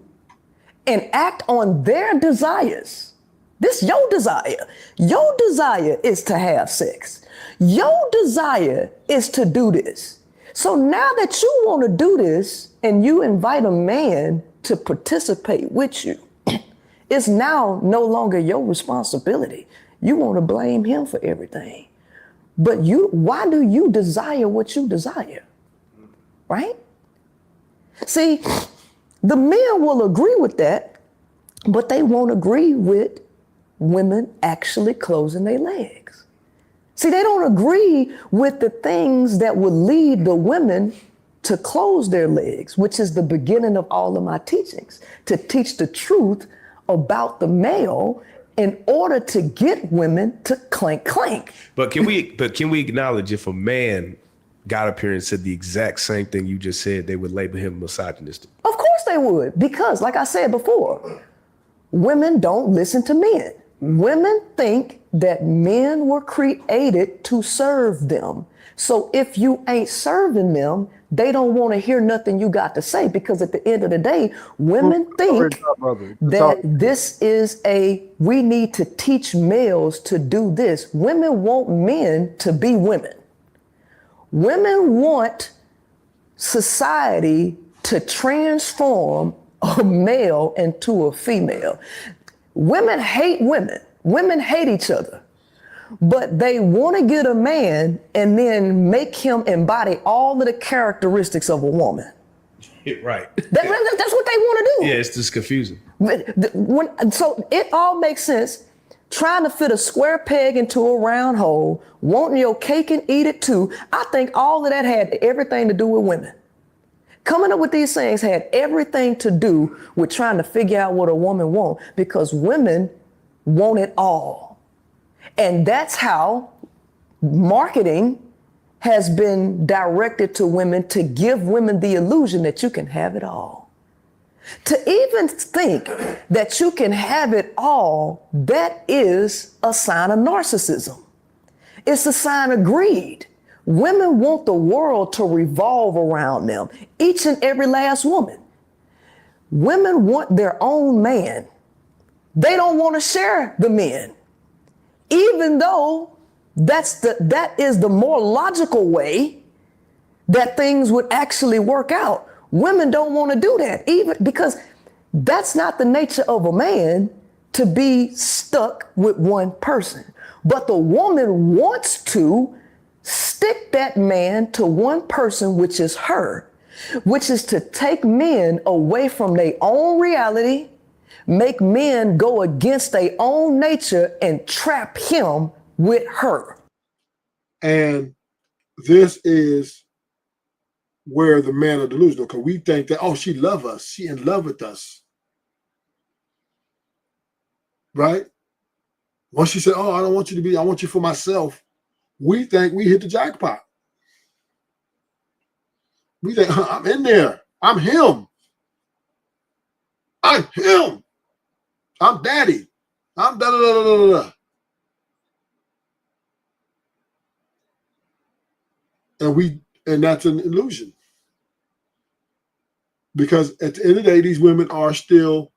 and act on their desires This your desire. Your desire is to have sex. Your desire is to do this. So now that you want to do this and you invite a man to participate with you, it's now no longer your responsibility. You want to blame him for everything. But why do you desire what you desire? Right? See, the men will agree with that, but they won't agree with women actually closing their legs. See, they don't agree with the things that would lead the women to close their legs, which is the beginning of all of my teachings, to teach the truth about the male in order to get women to clank clank. But can we acknowledge if a man got up here and said the exact same thing you just said, they would label him misogynistic? Of course they would, because like I said before, women don't listen to men. Women think that men were created to serve them. So if you ain't serving them, they don't want to hear nothing you got to say, because at the end of the day, women think that this is we need to teach males to do this. Women want men to be women. Women want society to transform a male into a female. Women hate women. Women hate each other. But they want to get a man and then make him embody all of the characteristics of a woman. Right. That's what they want to do. Yeah, it's just confusing. So it all makes sense. Trying to fit a square peg into a round hole, wanting your cake and eat it too. I think all of that had everything to do with women. Coming up with these things had everything to do with trying to figure out what a woman wants, because women want it all. And that's how marketing has been directed to women, to give women the illusion that you can have it all. To even think that you can have it all, that is a sign of narcissism. It's a sign of greed. Women want the world to revolve around them, each and every last woman. Women want their own man. They don't want to share the men, even though that is the more logical way that things would actually work out. Women don't want to do that, even because that's not the nature of a man, to be stuck with one person. But the woman wants to stick that man to one person, which is her, which is to take men away from their own reality, make men go against their own nature, and trap him with her. And this is where the men are delusional, because we think that, oh, she loves us. She in love with us. Right? Once she said, oh, I don't want you to be, I want you for myself, we think we hit the jackpot. We think, I'm in there. I'm him. I'm him. I'm daddy. I'm da da da da da da. And that's an illusion. Because at the end of the day, these women are still,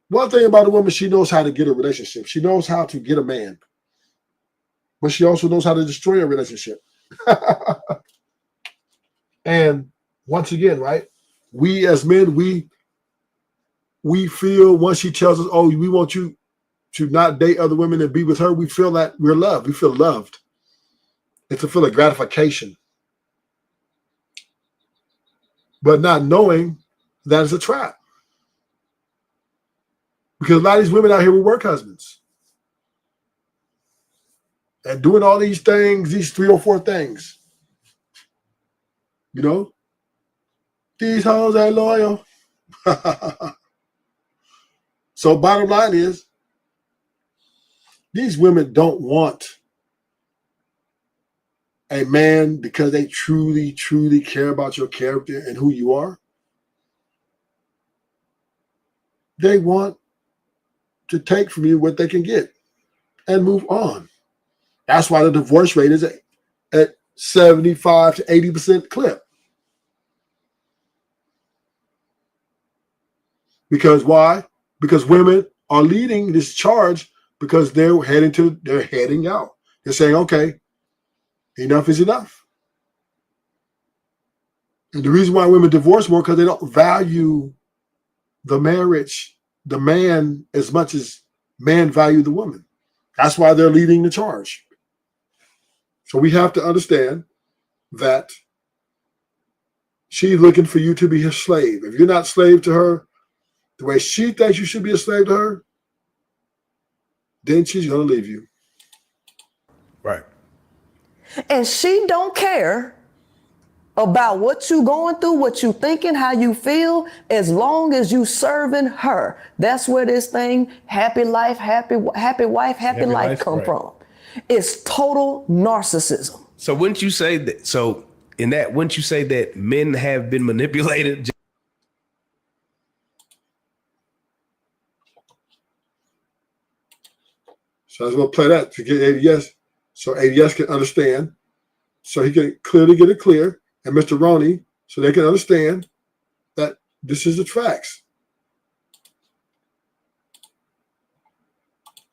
one thing about a woman, she knows how to get a relationship. She knows how to get a man. But she also knows how to destroy a relationship. And once again, right, we as men, we feel once she tells us, oh, we want you to not date other women and be with her, we feel that we're loved. We feel loved. It's a feeling of gratification. But not knowing that is a trap. Because a lot of these women out here with work husbands and doing all these things, these 3 or 4 things. You know, these hoes ain't loyal. So bottom line is, these women don't want a man because they truly, truly care about your character and who you are. They want to take from you what they can get and move on. That's why the divorce rate is at 75 to 80% clip. Because why? Because women are leading this charge because they're heading out. They're saying, okay, enough is enough. And the reason why women divorce more because they don't value the marriage, the man, as much as man value the woman. That's why they're leading the charge. So we have to understand that she's looking for you to be her slave. If you're not slave to her the way she thinks you should be a slave to her, then she's going to leave you. Right. And she don't care about what you going through, what you thinking, how you feel, as long as you serving her. That's where this thing, happy life, happy wife, happy life come right. from. It's total narcissism. So wouldn't you say that? So wouldn't you say that men have been manipulated? So I was going to play that to get ADS, so ADS can understand, so he can clearly get it clear, and Mr. Roney, so they can understand that this is the facts.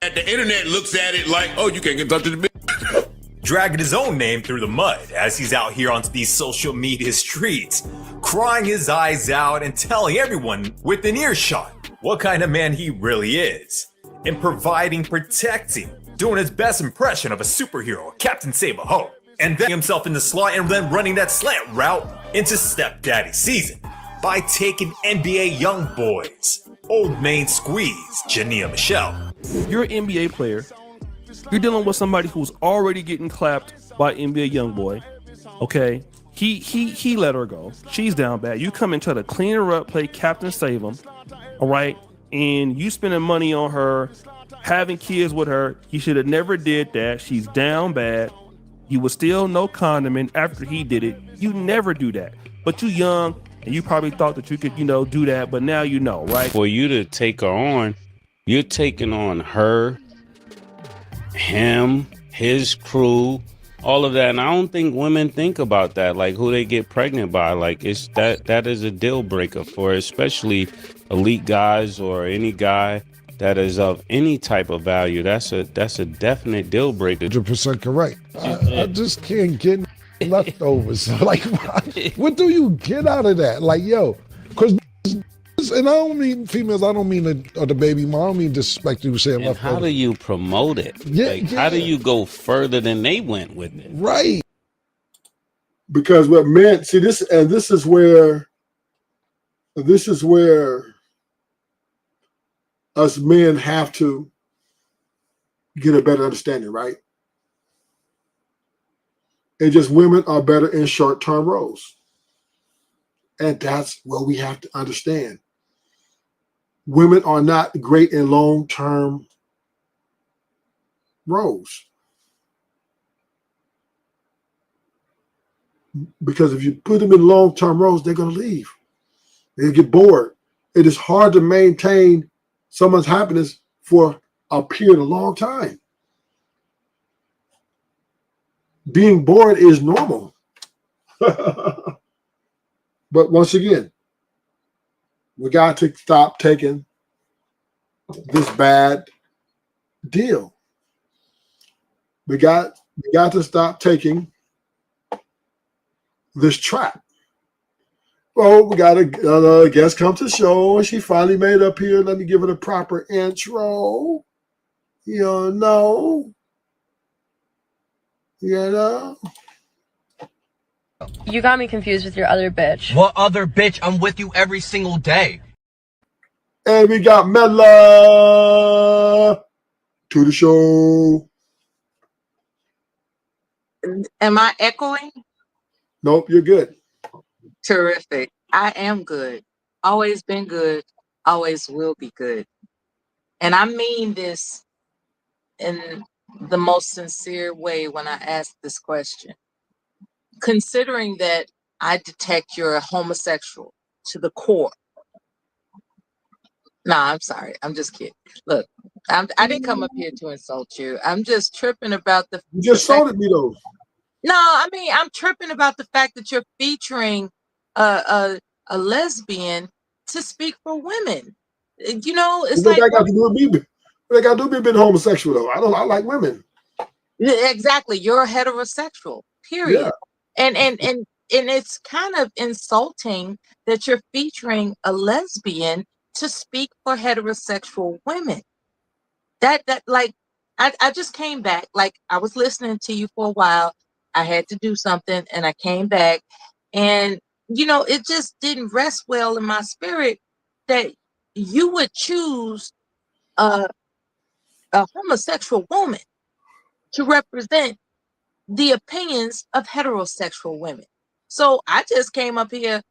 The internet looks at it like, oh, you can't get in touch with the bitch. Dragging his own name through the mud as he's out here on these social media streets, crying his eyes out and telling everyone within earshot what kind of man he really is, and providing, protecting, doing his best impression of a superhero, Captain Save-A-Ho, and then himself in the slot and then running that slant route into stepdaddy season by taking NBA young boys, old main squeeze, Jania Michelle. You're an NBA player. You're dealing with somebody who's already getting clapped by NBA YoungBoy. Okay, he let her go. She's down bad. You come and try to clean her up, play Captain Save 'em. All right, and you spending money on her, having kids with her. You should have never did that. She's down bad. You would still no condiment after he did it. You never do that. But you young and you probably thought that you could, do that. But now you know, right? For you to take her on, you're taking on her, him, his crew, all of that. And I don't think women think about that, like who they get pregnant by. Like it's that is a deal breaker for especially elite guys or any guy that is of any type of value. That's a definite deal breaker. 100% correct. I just can't get leftovers. Like, what do you get out of that? Like, yo, because, and I don't mean females, I don't mean the baby mom, I don't mean disrespect you saying leftovers. How do you promote it? How do you go further than they went with it? Right. Because what men see this, and this is where us men have to get a better understanding, right? And just women are better in short-term roles. And that's what we have to understand. Women are not great in long-term roles. Because if you put them in long-term roles, they're going to leave. They get bored. It is hard to maintain someone's happiness for a period of long time. Being bored is normal. But once again, we got to stop taking this bad deal. We got to stop taking this trap. Well, we got a guest come to the show, and she finally made it up here. Let me give it a proper intro. You know. You got me confused with your other bitch. What other bitch? I'm with you every single day. And we got Mela to the show. Am I echoing? Nope, you're good. Terrific. I am good. Always been good. Always will be good. And I mean this in the most sincere way when I ask this question. Considering that I detect you're a homosexual to the core. Nah, I'm sorry. I'm just kidding. Look, I didn't come up here to insult you. I'm just tripping about the. You just insulted me though. No, I mean I'm tripping about the fact that you're featuring a lesbian to speak for women. It's What like that got to do with me? What they got to do with me being homosexual though? I like women. exactly, you're heterosexual, period. Yeah. And it's kind of insulting that you're featuring a lesbian to speak for heterosexual women. That like I just came back. Like I was listening to you for a while. I had to do something and I came back, and it just didn't rest well in my spirit that you would choose a homosexual woman to represent the opinions of heterosexual women. So I just came up here,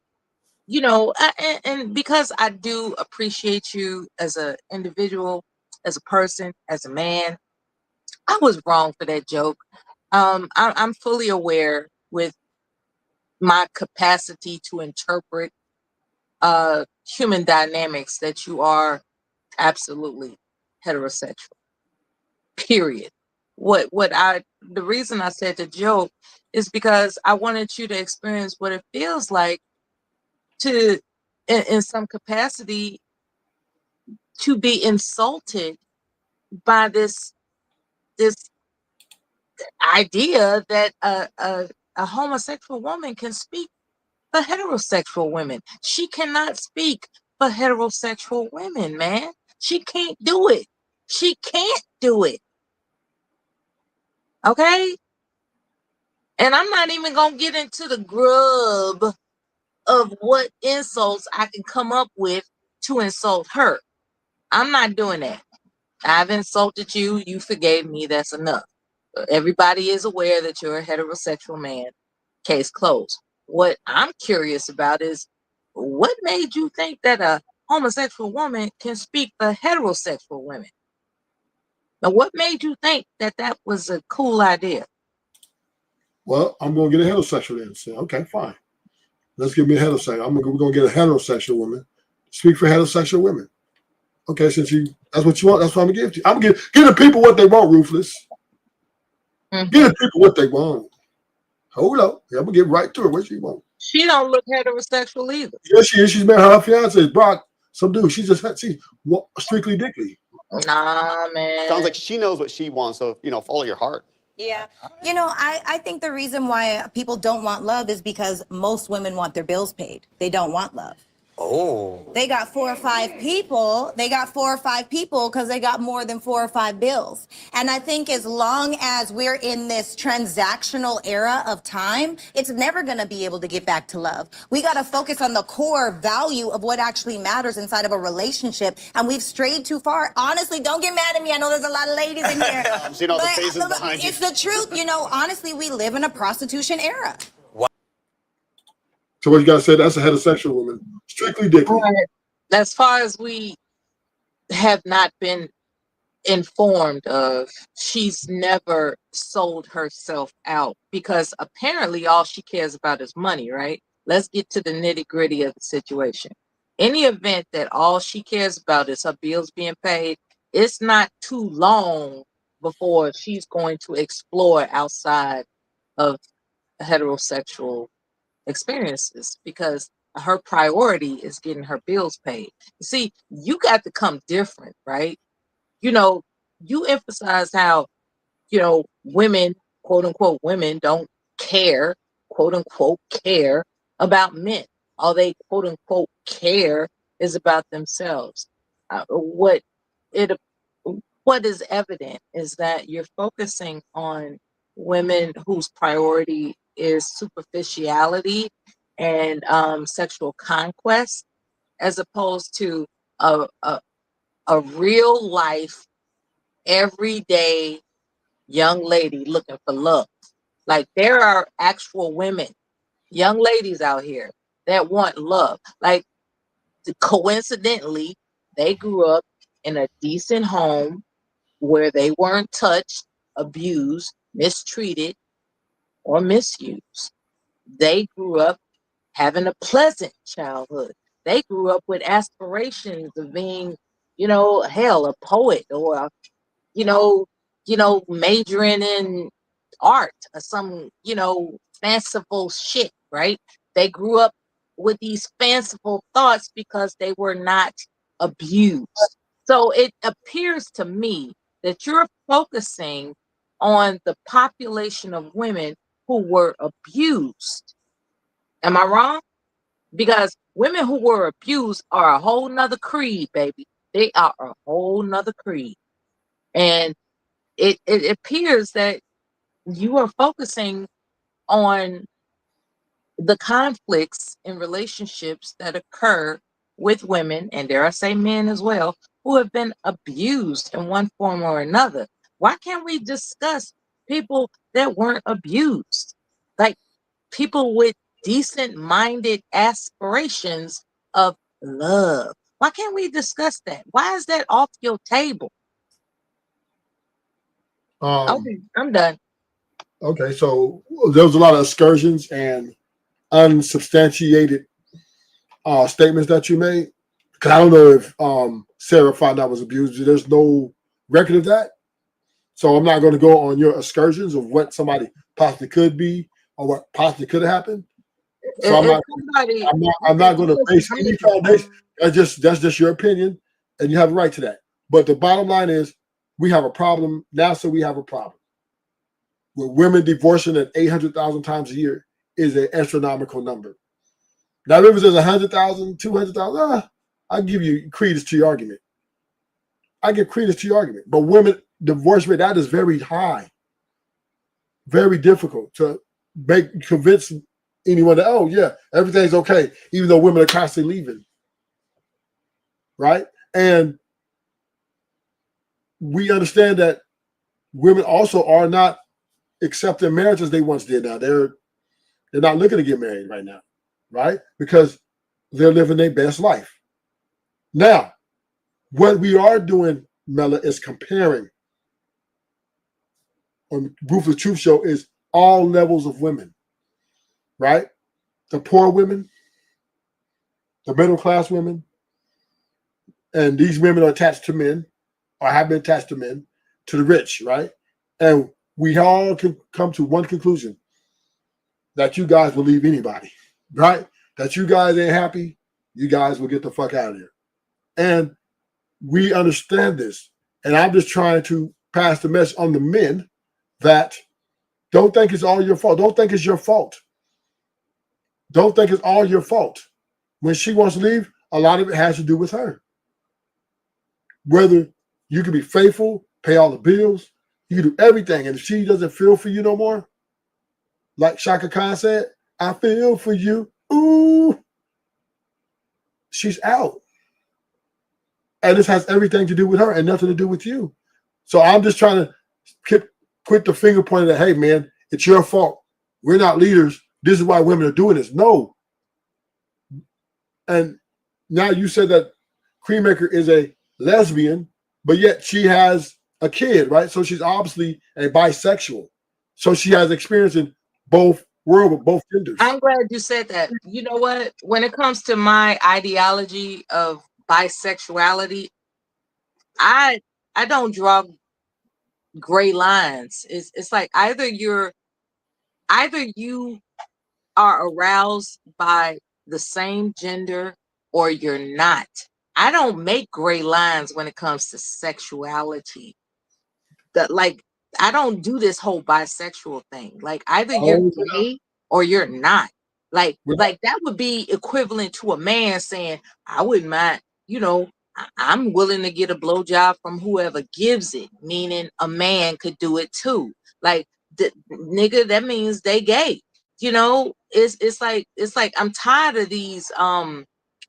and because I do appreciate you as an individual, as a person, as a man, I was wrong for that joke. I'm fully aware with my capacity to interpret human dynamics that you are absolutely heterosexual. Period. The reason I said the joke is because I wanted you to experience what it feels like to, in some capacity, to be insulted by this idea that a homosexual woman can speak for heterosexual women. She cannot speak for heterosexual women, man. She can't do it. She can't do it. Okay? And I'm not even going to get into the grub of what insults I can come up with to insult her. I'm not doing that. I've insulted you. You forgave me. That's enough. Everybody is aware that you're a heterosexual man. Case closed. What I'm curious about is what made you think that a homosexual woman can speak for heterosexual women? Now, what made you think that that was a cool idea? Well, I'm going to get a heterosexual then. Say, okay, fine. Let's give me a heterosexual. We're going to get a heterosexual woman. Speak for heterosexual women. Okay, that's what you want. That's what I'm going to give to you. I'm going to give the people what they want, Ruthless. Mm-hmm. Give the people what they want. Hold up. I'm going to get right to her. What she want. She don't look heterosexual either. Yes, she is. She's married. Her fiance is Brock. Some dude. She's strictly dickly. Nah, man. Sounds like she knows what she wants. So, follow your heart. Yeah. I think the reason why people don't want love is because most women want their bills paid. They don't want love. Oh. They got 4 or 5 people. They got 4 or 5 people because they got more than 4 or 5 bills. And I think as long as we're in this transactional era of time, it's never going to be able to get back to love. We got to focus on the core value of what actually matters inside of a relationship. And we've strayed too far. Honestly, don't get mad at me. I know there's a lot of ladies in here. I'm seeing all the faces behind you. It's the truth. Honestly, we live in a prostitution era. So what you got to say? That's a heterosexual woman. Strictly dickly. As far as we have not been informed of, she's never sold herself out because apparently all she cares about is money, right? Let's get to the nitty-gritty of the situation. Any event that all she cares about is her bills being paid, it's not too long before she's going to explore outside of heterosexual experiences because her priority is getting her bills paid. See, you got to come different, right? You emphasize how, women, quote unquote, women don't care, quote unquote, care about men. All they, quote unquote, care is about themselves. What is evident is that you're focusing on women whose priority is superficiality and sexual conquest, as opposed to a real life, everyday young lady looking for love. Like there are actual women, young ladies out here that want love. Like coincidentally, they grew up in a decent home where they weren't touched, abused, mistreated, or misused. They grew up having a pleasant childhood. They grew up with aspirations of being, hell, a poet or, you know, majoring in art or some, fanciful shit, right? They grew up with these fanciful thoughts because they were not abused. So it appears to me that you're focusing on the population of women who were abused. Am I wrong? Because women who were abused are a whole nother creed, baby. They are a whole nother creed. And it appears that you are focusing on the conflicts in relationships that occur with women, and dare I say men as well, who have been abused in one form or another. Why can't we discuss people that weren't abused? Like people with decent minded aspirations of love. Why can't we discuss that? Why is that off your table? Okay, I'm done. Okay, so there was a lot of excursions and unsubstantiated statements that you made. Because I don't know if Sarah found out was abused. There's no record of that. So I'm not going to go on your excursions of what somebody possibly could be or what possibly could have happened. So I'm not going to base any foundation. That's just your opinion, and you have a right to that. But the bottom line is, we have a problem now. So we have a problem. With women divorcing at 800,000 times a year is an astronomical number. Now, if it says 100,000, 200,000, I give you credence to your argument. I give credence to your argument. But women divorce rate, that is very high. Very difficult to convince anyone that, oh, yeah, everything's okay, even though women are constantly leaving. Right? And we understand that women also are not accepting marriage as they once did. Now they're not looking to get married right now, right? Because they're living their best life. Now, what we are doing, Mela, is comparing on Ruthless Truth Show is all levels of women, right? The poor women, the middle class women, and these women are attached to men or have been attached to men, to the rich, right? And we all can come to one conclusion, that you guys will leave anybody, right? That you guys ain't happy, you guys will get the fuck out of here. And we understand this. And I'm just trying to pass the message on the men that don't think it's all your fault. Don't think it's your fault. Don't think it's all your fault. When she wants to leave, a lot of it has to do with her. Whether you can be faithful, pay all the bills, you can do everything. And if she doesn't feel for you no more, like Shaka Khan said, I feel for you. Ooh, she's out. And this has everything to do with her and nothing to do with you. So I'm just trying to quit the finger pointing that, hey, man, it's your fault. We're not leaders. This is why women are doing this. No. And now you said that Queenmaker is a lesbian, but yet she has a kid, right? So she's obviously a bisexual. So she has experience in both worlds with both genders. I'm glad you said that. You know what? When it comes to my ideology of bisexuality, I don't draw gray lines. It's like either you are aroused by the same gender or you're not. I don't make gray lines when it comes to sexuality. I don't do this whole bisexual thing. Like either you're gay or you're not. Like that would be equivalent to a man saying, I wouldn't mind, I'm willing to get a blowjob from whoever gives it, meaning a man could do it too. Like nigga, that means they gay. It's like I'm tired of these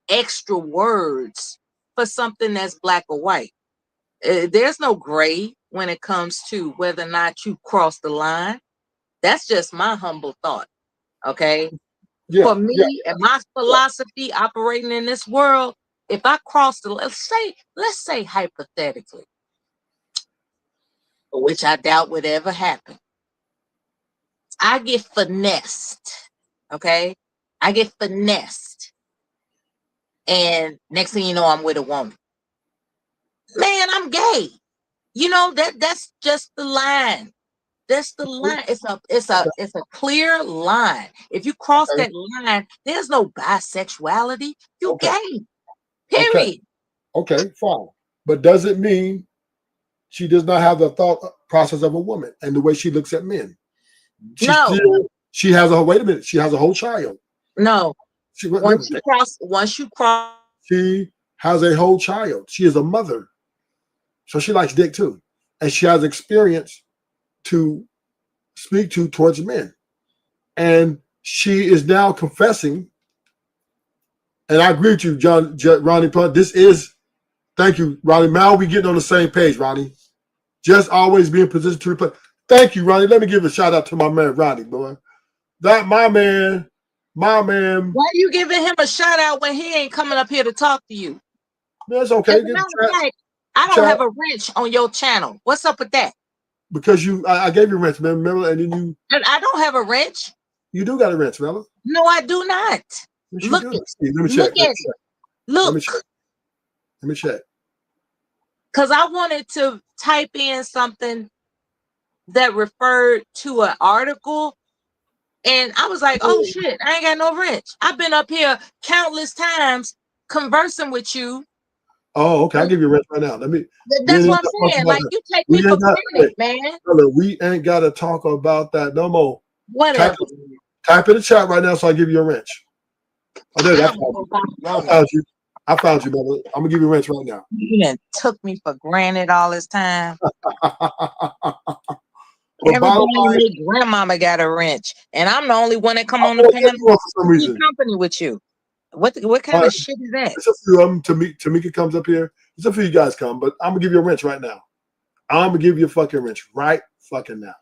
extra words for something that's black or white. There's no gray when it comes to whether or not you cross the line. That's just my humble thought. Okay. Yeah, for me and my philosophy operating in this world, if I cross the, let's say hypothetically, which I doubt would ever happen, I get finessed. Okay. I get finessed. And next thing you know, I'm with a woman. Man, I'm gay. That's just the line. That's the line. It's a clear line. If you cross that line, there's no bisexuality. You gay. Period. Okay, fine. But does it mean she does not have the thought process of a woman and the way she looks at men? She has a wait a minute. She has a whole child. No. She Once you cross. She has a whole child. She is a mother. So she likes dick too. And she has experience to speak to towards men. And she is now confessing. And I agree with you, Ronnie Punt. Thank you, Ronnie. Now we getting on the same page, Ronnie. Just always be in position to reply. Thank you, Ronnie. Let me give a shout out to my man, Ronnie, boy. That my man. Why are you giving him a shout out when he ain't coming up here to talk to you? That's okay. As a matter of fact, I don't have a wrench on your channel. What's up with that? Because I gave you a wrench, man. Remember? And then you. And I don't have a wrench. You do got a wrench, Mella. No, I do not. Look at it. Look. Let me check. Because I wanted to type in something that referred to an article. And I was like, oh shit, I ain't got no wrench. I've been up here countless times conversing with you. Oh, okay. I'll give you a wrench right now. That's what I'm saying. Like, you take me for granted, man. Brother, we ain't got to talk about that no more. Whatever. Type in the chat right now so I give you a wrench. Oh, there, I found you, brother. I'm going to give you a wrench right now. You done took me for granted all this time. Everybody, grandmama got a wrench, and I'm the only one that come on the panel for some reason. company with you. What kind of shit is that? It's a few of them. Tamika comes up here. It's a few you guys come, but I'm gonna give you a wrench right now. I'm gonna give you a fucking wrench right fucking now.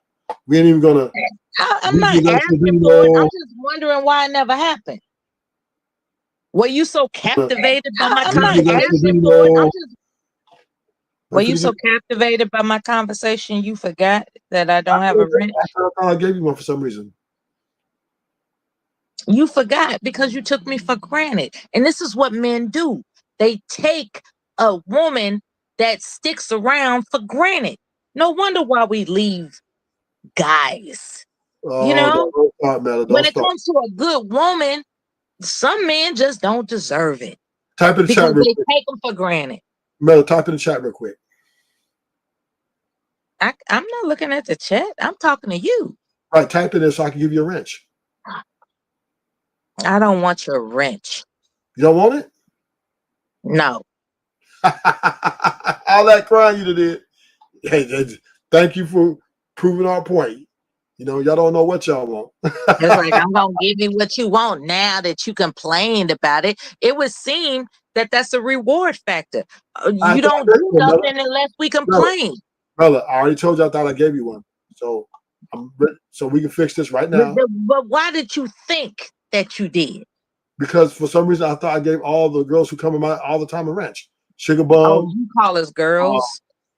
We ain't even gonna. I'm not asking for it. I'm just wondering why it never happened. Were you so captivated by my conversation? Were you so captivated by my conversation you forgot that I don't have a wrench? I gave you one for some reason. You forgot because you took me for granted. And this is what men do. They take a woman that sticks around for granted. No wonder why we leave guys. You know, when it comes to a good woman, some men just don't deserve it. Type in the chat real quick. They take them for granted. Mel, type in the chat real quick. I'm not looking at the chat. I'm talking to you. All right, type in there so I can give you a wrench. I don't want your wrench. You don't want it? No. All that crying you did. Hey, thank you for proving our point. You know, y'all don't know what y'all want. It's like, I'm going to give you what you want now that you complained about it. It would seem that that's a reward factor. You don't do nothing unless we complain. Brother, I already told you I thought I gave you one. So we can fix this right now. But why did you think that you did? Because for some reason I thought I gave all the girls who come in all the time a wrench. Sugar bum. Oh, you call us girls.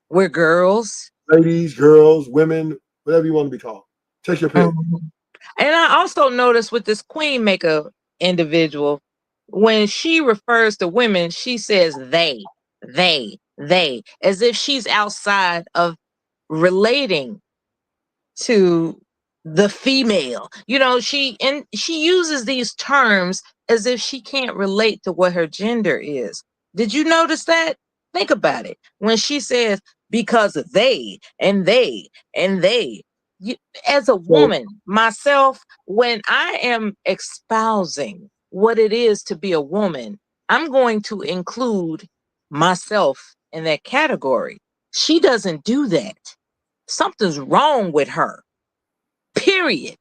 We're girls. Ladies, girls, women, whatever you want to be called. Take your pick. And I also noticed with this Queenmaker individual, when she refers to women, she says they, as if she's outside of relating to the female. You know, she uses these terms as if she can't relate to what her gender is. Did you notice that? Think about it. When she says, because they and they and they, as a woman, myself, when I am espousing what it is to be a woman, I'm going to include myself in that category. She doesn't do that. Something's wrong with her. Period.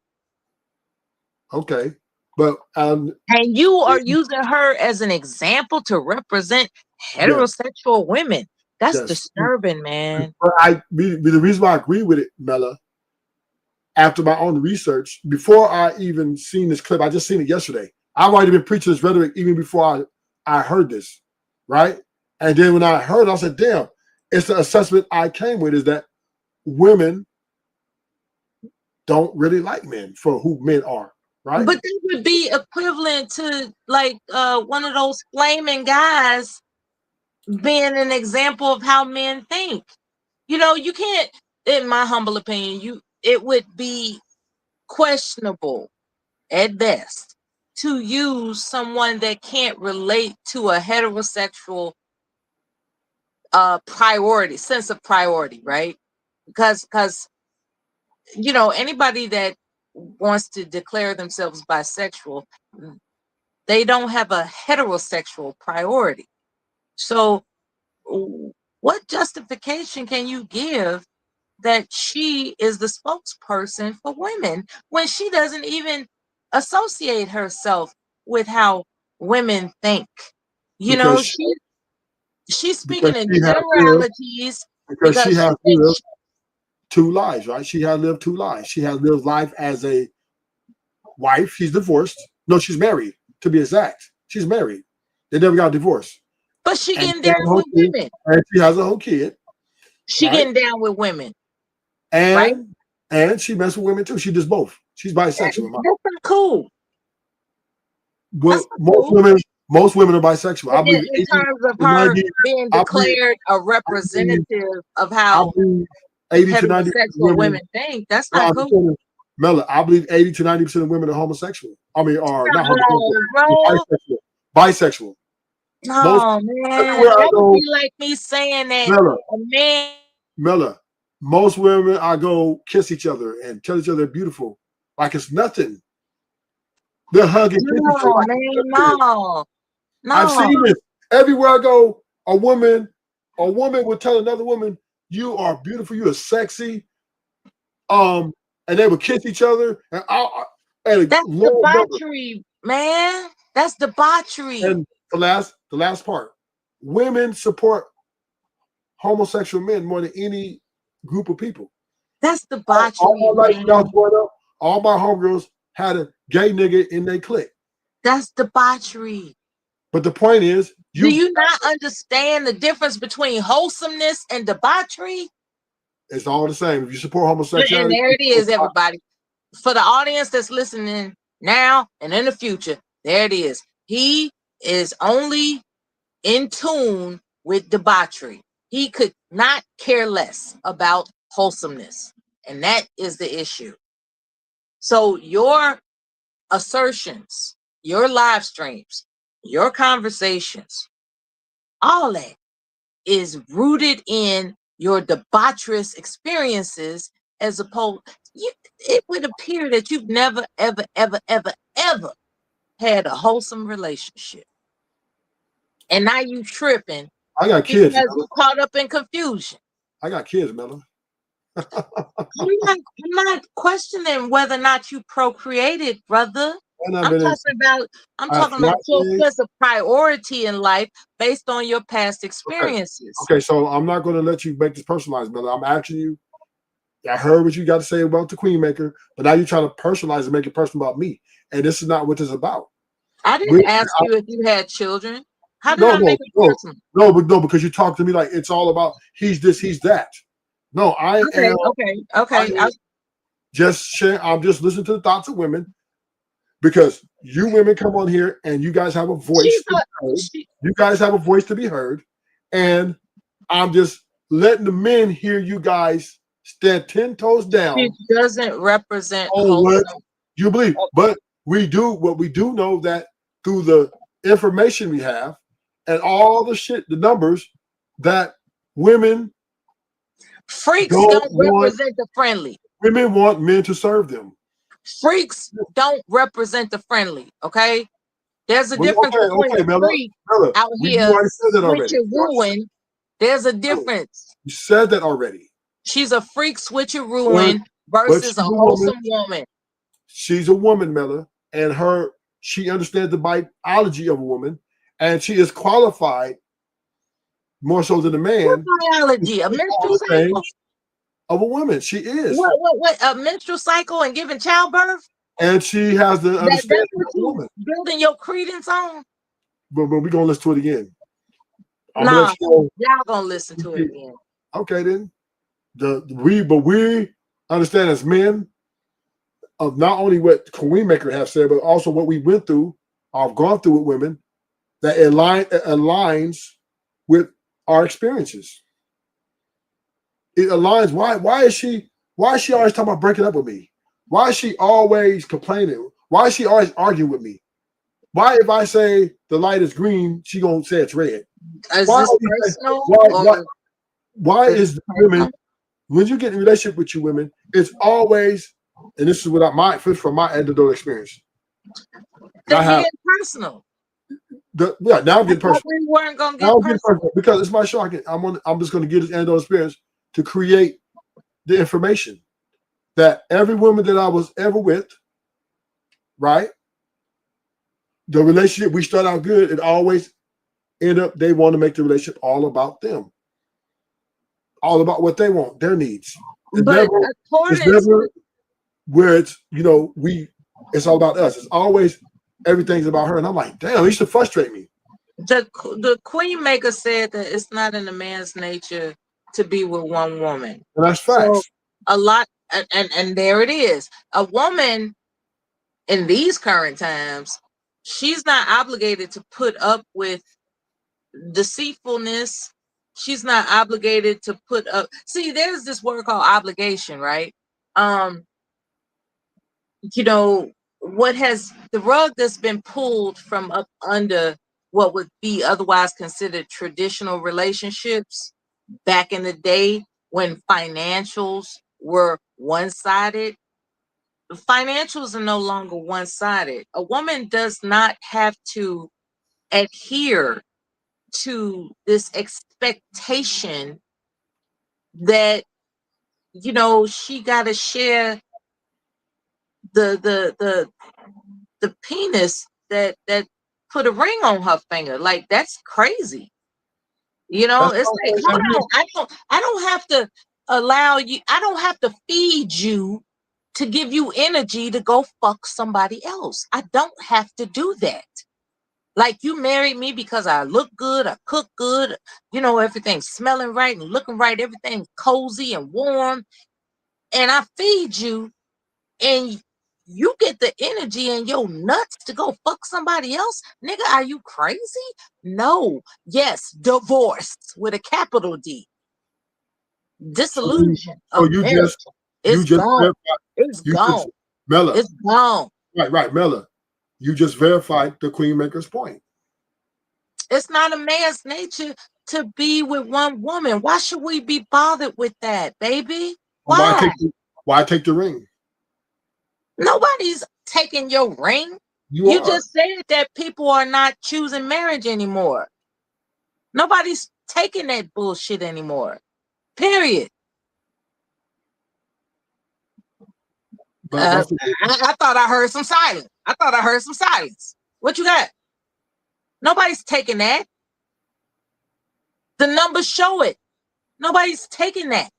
Okay. But and you are using her as an example to represent heterosexual women. That's disturbing, man. But the reason why I agree with it, Mella, after my own research, before I even seen this clip, I just seen it yesterday. I've already been preaching this rhetoric even before I heard this, right? And then when I heard it, I said, damn, it's the assessment I came with is that women don't really like men for who men are, right? But that would be equivalent to like one of those flaming guys being an example of how men think. You know, you can't, in my humble opinion, it would be questionable at best to use someone that can't relate to a heterosexual priority, sense of priority, right? Because anybody that wants to declare themselves bisexual, they don't have a heterosexual priority. So what justification can you give that she is the spokesperson for women when she doesn't even associate herself with how women think? Because She's speaking because in she has lived, generalities because she because she has thinks lived 2 lives, right? She has lived 2 lives. She has lived life as a wife. She's divorced. No, she's married, to be exact. She's married. They never got divorced. but she And getting she has down a whole with kid, women. and she has a whole kid, She right? getting down with women, right? And she messes with women too. She does both. She's bisexual. That's not cool. Well, That's not cool. most women are bisexual. I believe In 80 terms of to her 90. being I believe declared a representative of I how believe 80 to 90 heterosexual women. women think, that's No, not I'm cool. telling you, Mela, I believe 80 to 90% of women are homosexual. I mean, are not homosexual, No, bisexual. Bisexual. Most no, man. everywhere I That would go, be like me saying that Mela, a man. Mela, most women I go kiss each other and tell each other they're beautiful, like it's nothing. They're hugging, kiss each other No, like man, it's nothing. no. I've seen this everywhere I go. A woman would tell another woman, "You are beautiful. You are sexy." And they would kiss each other. And That's Lord number. debauchery, man. That's debauchery. And the last part, women support homosexual men more than any group of people. That's All debauchery, my life, when I was man. growing up, all my homegirls had a gay nigga in their clique. That's debauchery. But the point is, Do you not understand the difference between wholesomeness and debauchery? it's all the same. If you support And homosexuality, there it is, everybody. For the audience that's listening now and in the future, there it is. He is only in tune with debauchery. He could not care less about wholesomeness. And that is the issue. So your assertions, your live streams, your conversations, all that is rooted in your debaucherous experiences as opposed it would appear that you've never ever had a wholesome relationship, and now you tripping I got because kids. you caught up in confusion. I got kids, Mela. I'm not questioning whether or not you procreated, brother. And I'm talking about your sense of priority in life based on your past experiences. Okay, so I'm not going to let you make this personalized, Mela. I'm asking you. I heard what you got to say about the Queenmaker, but now you're trying to personalize and make it personal about me. And this is not what this is about. I didn't ask you if you had children. How did I make it personal? No, because you talk to me like it's all about he's this, he's that. No, I am. Okay. I'm just listening to the thoughts of women because you women come on here and you guys have a voice. You guys have a voice to be heard, and I'm just letting the men hear you guys stand 10 toes down. It doesn't represent what you believe, but we do what we do know that through the information we have and all the shit, the numbers that women. Freaks don't represent the friendly. Women want men to serve them. Freaks don't represent the friendly, okay? There's a difference between a freak out here switcherooing. There's a difference. You said that already. She's a freak switcherooing versus a wholesome woman. She's a woman, Mela, and she understands the biology of a woman, and she is qualified more so than a man. What biology? A menstrual cycle? Of a woman. She is. What? A menstrual cycle and giving childbirth? And she has the understanding of a woman. Building your credence on? But we're going to listen to it again. Nah, y'all going to listen to it again. Okay, then. We understand as men of not only what Queenmaker have said, but also what we went through, or gone through with women, that aligns with our experiences. It aligns. Why is she always talking about breaking up with me? Why is she always complaining? Why is she always arguing with me? Why if I say the light is green, she gonna say it's red? Is Why, this are we- personal? why is the women, when you get in a relationship with you women, it's always, and this is what from my end of the experience. Then we get personal. Now I'm getting personal. We weren't gonna Now get I'm getting personal. personal because it's my show. I'm just going to get this end of experience to create the information that every woman that I was ever with, right? The relationship, we start out good, it always end up, they want to make the relationship all about them. All about what they want, their needs. It's never where it's, it's all about us. It's always everything's about her. And I'm like, damn, it used to frustrate me. The Queenmaker said that it's not in a man's nature to be with one woman. And that's facts. So a lot, and there it is. A woman in these current times, she's not obligated to put up with deceitfulness. She's not obligated to put up. See, there's this word called obligation, right? What has the rug that's been pulled from up under what would be otherwise considered traditional relationships back in the day when financials were one-sided. Financials are no longer one-sided. A woman does not have to adhere to this expectation that she got to share the penis that put a ring on her finger. Like, that's crazy. It's like, hold on, I don't have to allow you, I don't have to feed you to give you energy to go fuck somebody else. I don't have to do that. Like, you married me because I look good, I cook good, everything's smelling right and looking right, everything's cozy and warm, and I feed you, and you get the energy in your nuts to go fuck somebody else? Nigga, are you crazy? No. Yes, divorce with a capital D. Dissolution of marriage. It's gone. It's gone. Mela. It's gone. Right, Mela. You just verified the Queenmaker's point. It's not a man's nature to be with one woman. Why should we be bothered with that, baby? Why? Why take the ring? Nobody's taking your ring. You just said that people are not choosing marriage anymore. Nobody's taking that bullshit anymore. Period. I thought I heard some silence. What you got? Nobody's taking that. The numbers show it. Nobody's taking that.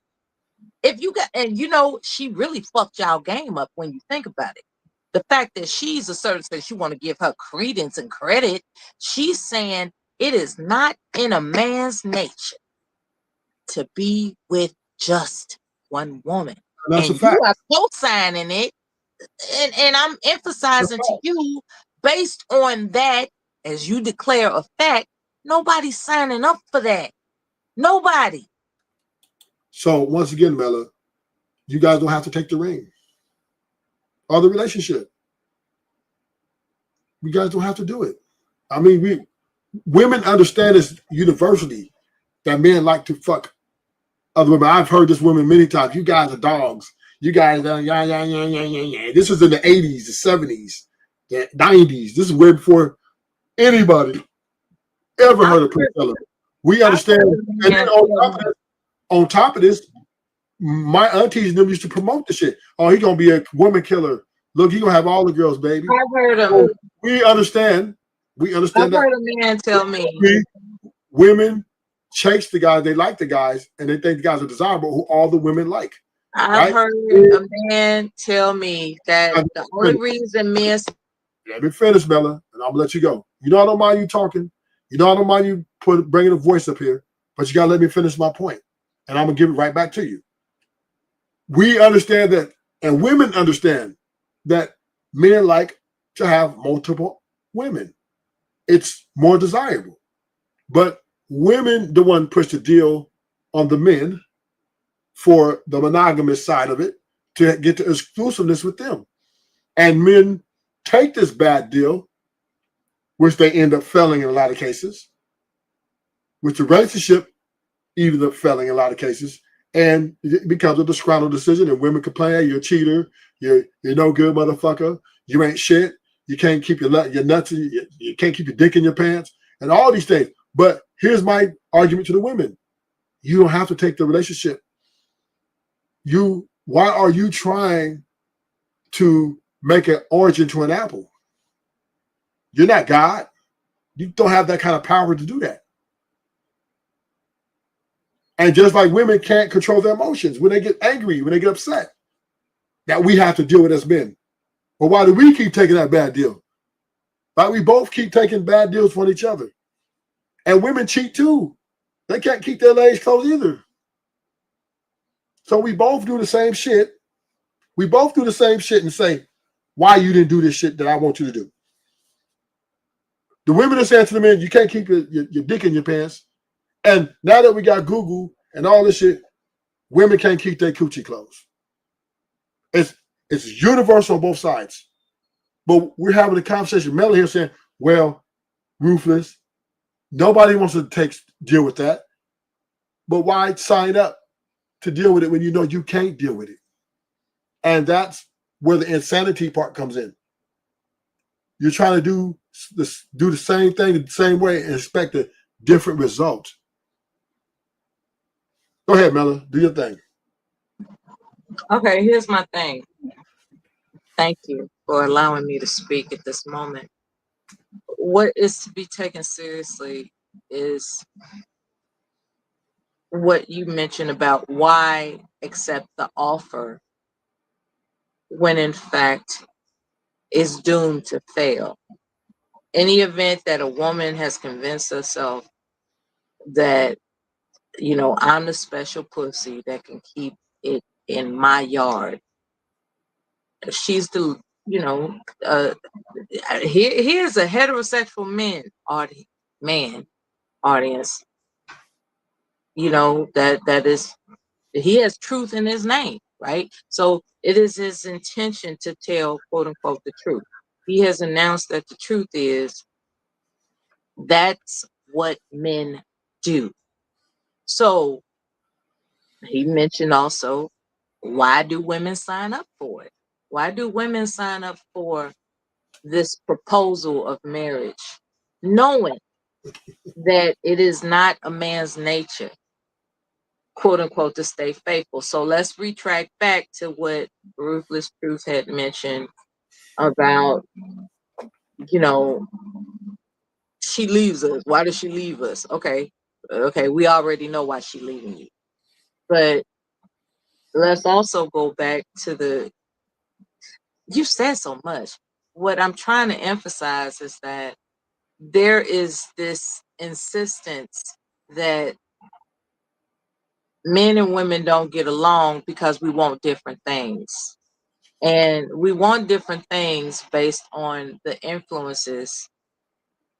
If you got, and she really fucked y'all game up when you think about it. The fact that she's asserting that you want to give her credence and credit, she's saying it is not in a man's nature to be with just one woman. That's and a fact. You are co-signing it, and I'm emphasizing to you, based on that, as you declare a fact, nobody's signing up for that. Nobody. So once again, Mela, you guys don't have to take the ring or the relationship. You guys don't have to do it. I mean, women understand this universally that men like to fuck other women. I've heard this woman many times. You guys are dogs. You guys are yeah. This was in the 80s, the 70s, the 90s. This is way before anybody ever heard of Princella. We understand. And then on top of this, my aunties and them used to promote the shit. Oh, he's gonna be a woman killer. Look, he's gonna have all the girls, baby. I've heard of so we understand. I've heard a man tell me women chase the guys, they like the guys, and they think the guys are desirable who all the women like. I've heard a man tell me that the only reason men. Let me finish, Bella, and I'm gonna let you go. You know I don't mind you talking. You know I don't mind you bringing a voice up here, but you gotta let me finish my point, and I'm gonna give it right back to you. We understand that, and women understand that men like to have multiple women. It's more desirable, but women the one push the deal on the men for the monogamous side of it to get the exclusiveness with them, and men take this bad deal, which they end up failing in a lot of cases, which the relationship even up failing in a lot of cases, and it becomes a disgruntled decision. And women complain, hey, you're a cheater, you're no good, motherfucker, you ain't shit, you can't keep your nuts, you can't keep your dick in your pants, and all these things. But here's my argument to the women: you don't have to take the relationship. Why are you trying to make an origin to an apple? You're not God. You don't have that kind of power to do that. And just like women can't control their emotions when they get angry, when they get upset, that we have to deal with as men. But why do we keep taking that bad deal? Why we both keep taking bad deals from each other? And women cheat too. They can't keep their legs closed either. So we both do the same shit. We both do the same shit and say, why you didn't do this shit that I want you to do? The women are saying to the men, you can't keep your dick in your pants. And now that we got Google and all this shit, women can't keep their coochie closed. It's universal on both sides. But we're having a conversation. Melanie here saying, well, Ruthless, nobody wants to deal with that. But why sign up to deal with it when you know you can't deal with it? And that's where the insanity part comes in. You're trying to do the same thing the same way and expect a different result. Go ahead, Mella. Do your thing. Okay, here's my thing. Thank you for allowing me to speak at this moment. What is to be taken seriously is what you mentioned about why accept the offer when in fact it's doomed to fail. Any event that a woman has convinced herself that, I'm the special pussy that can keep it in my yard. She's the, here's a heterosexual man audience, that is, he has truth in his name, right? So it is his intention to tell, quote unquote, the truth. He has announced that the truth is that's what men do. So he mentioned also, why do women sign up for it? Why do women sign up for this proposal of marriage, knowing that it is not a man's nature, quote unquote, to stay faithful? So let's retract back to what Ruthless Truth had mentioned about, she leaves us. Why does she leave us? Okay, we already know why she's leaving you. But let's also go back to you said so much. What I'm trying to emphasize is that there is this insistence that men and women don't get along because we want different things. And we want different things based on the influences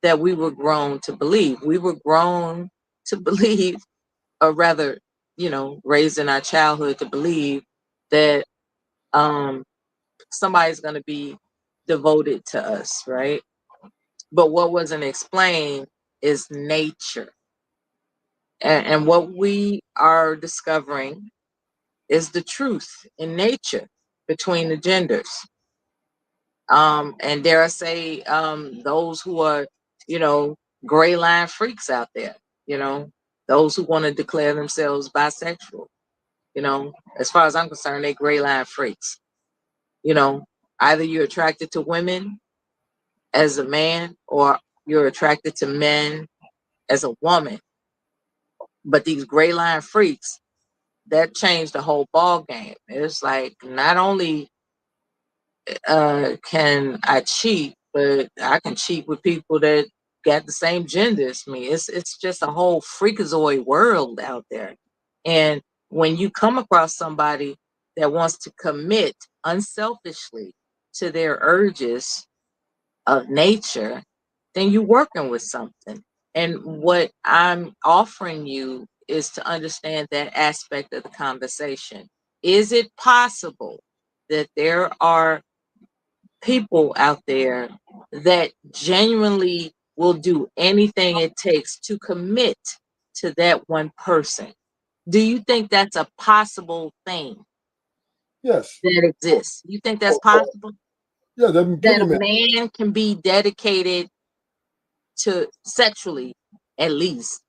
that we were grown to believe. We were grown to believe, or rather, raised in our childhood to believe that somebody's going to be devoted to us, right? But what wasn't explained is nature. And what we are discovering is the truth in nature between the genders. And dare I say, those who are, gray line freaks out there, those who want to declare themselves bisexual, as far as I'm concerned, they gray line freaks. Either you're attracted to women as a man or you're attracted to men as a woman. But these gray line freaks, that changed the whole ball game. It's like, not only can I cheat, but I can cheat with people that got the same gender as me. It's just a whole freakazoid world out there. And when you come across somebody that wants to commit unselfishly to their urges of nature, then you're working with something. And what I'm offering you is to understand that aspect of the conversation. Is it possible that there are people out there that genuinely will do anything it takes to commit to that one person. Do you think that's a possible thing Yes. that exists? You think that's possible? Yeah, there have been That plenty of a men. man can be dedicated to sexually, at least.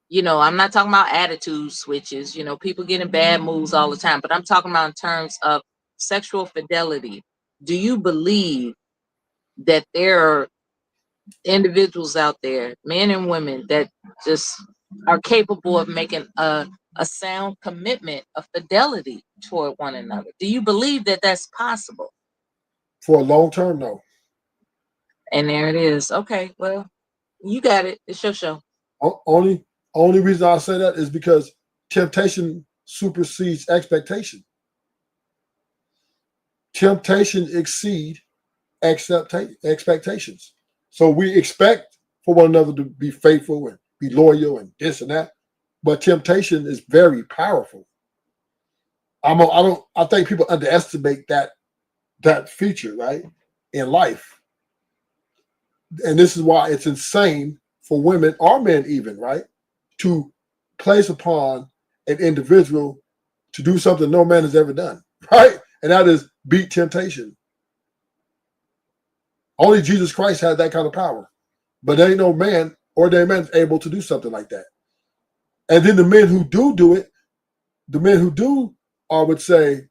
You know, I'm not talking about attitude switches. You know, people get in bad moods all the time, but I'm talking about in terms of sexual fidelity. Do you believe that there are individuals out there, men and women, that just are capable of making a sound commitment of fidelity toward one another? Do you believe that that's possible? For a long term, no. And there it is. Okay, well, you got it. It's your show. Only reason I say that is because temptation supersedes expectation. Temptation exceed expectations. So we expect for one another to be faithful and be loyal and this and that, but temptation is very powerful. I think people underestimate that feature, right, in life. And this is why it's insane for women or men even, right, to place upon an individual to do something no man has ever done, right? And that is beat temptation. Only Jesus Christ had that kind of power. But there ain't no man or their man able to do something like that. And then the men who do it, the men who do, I would say,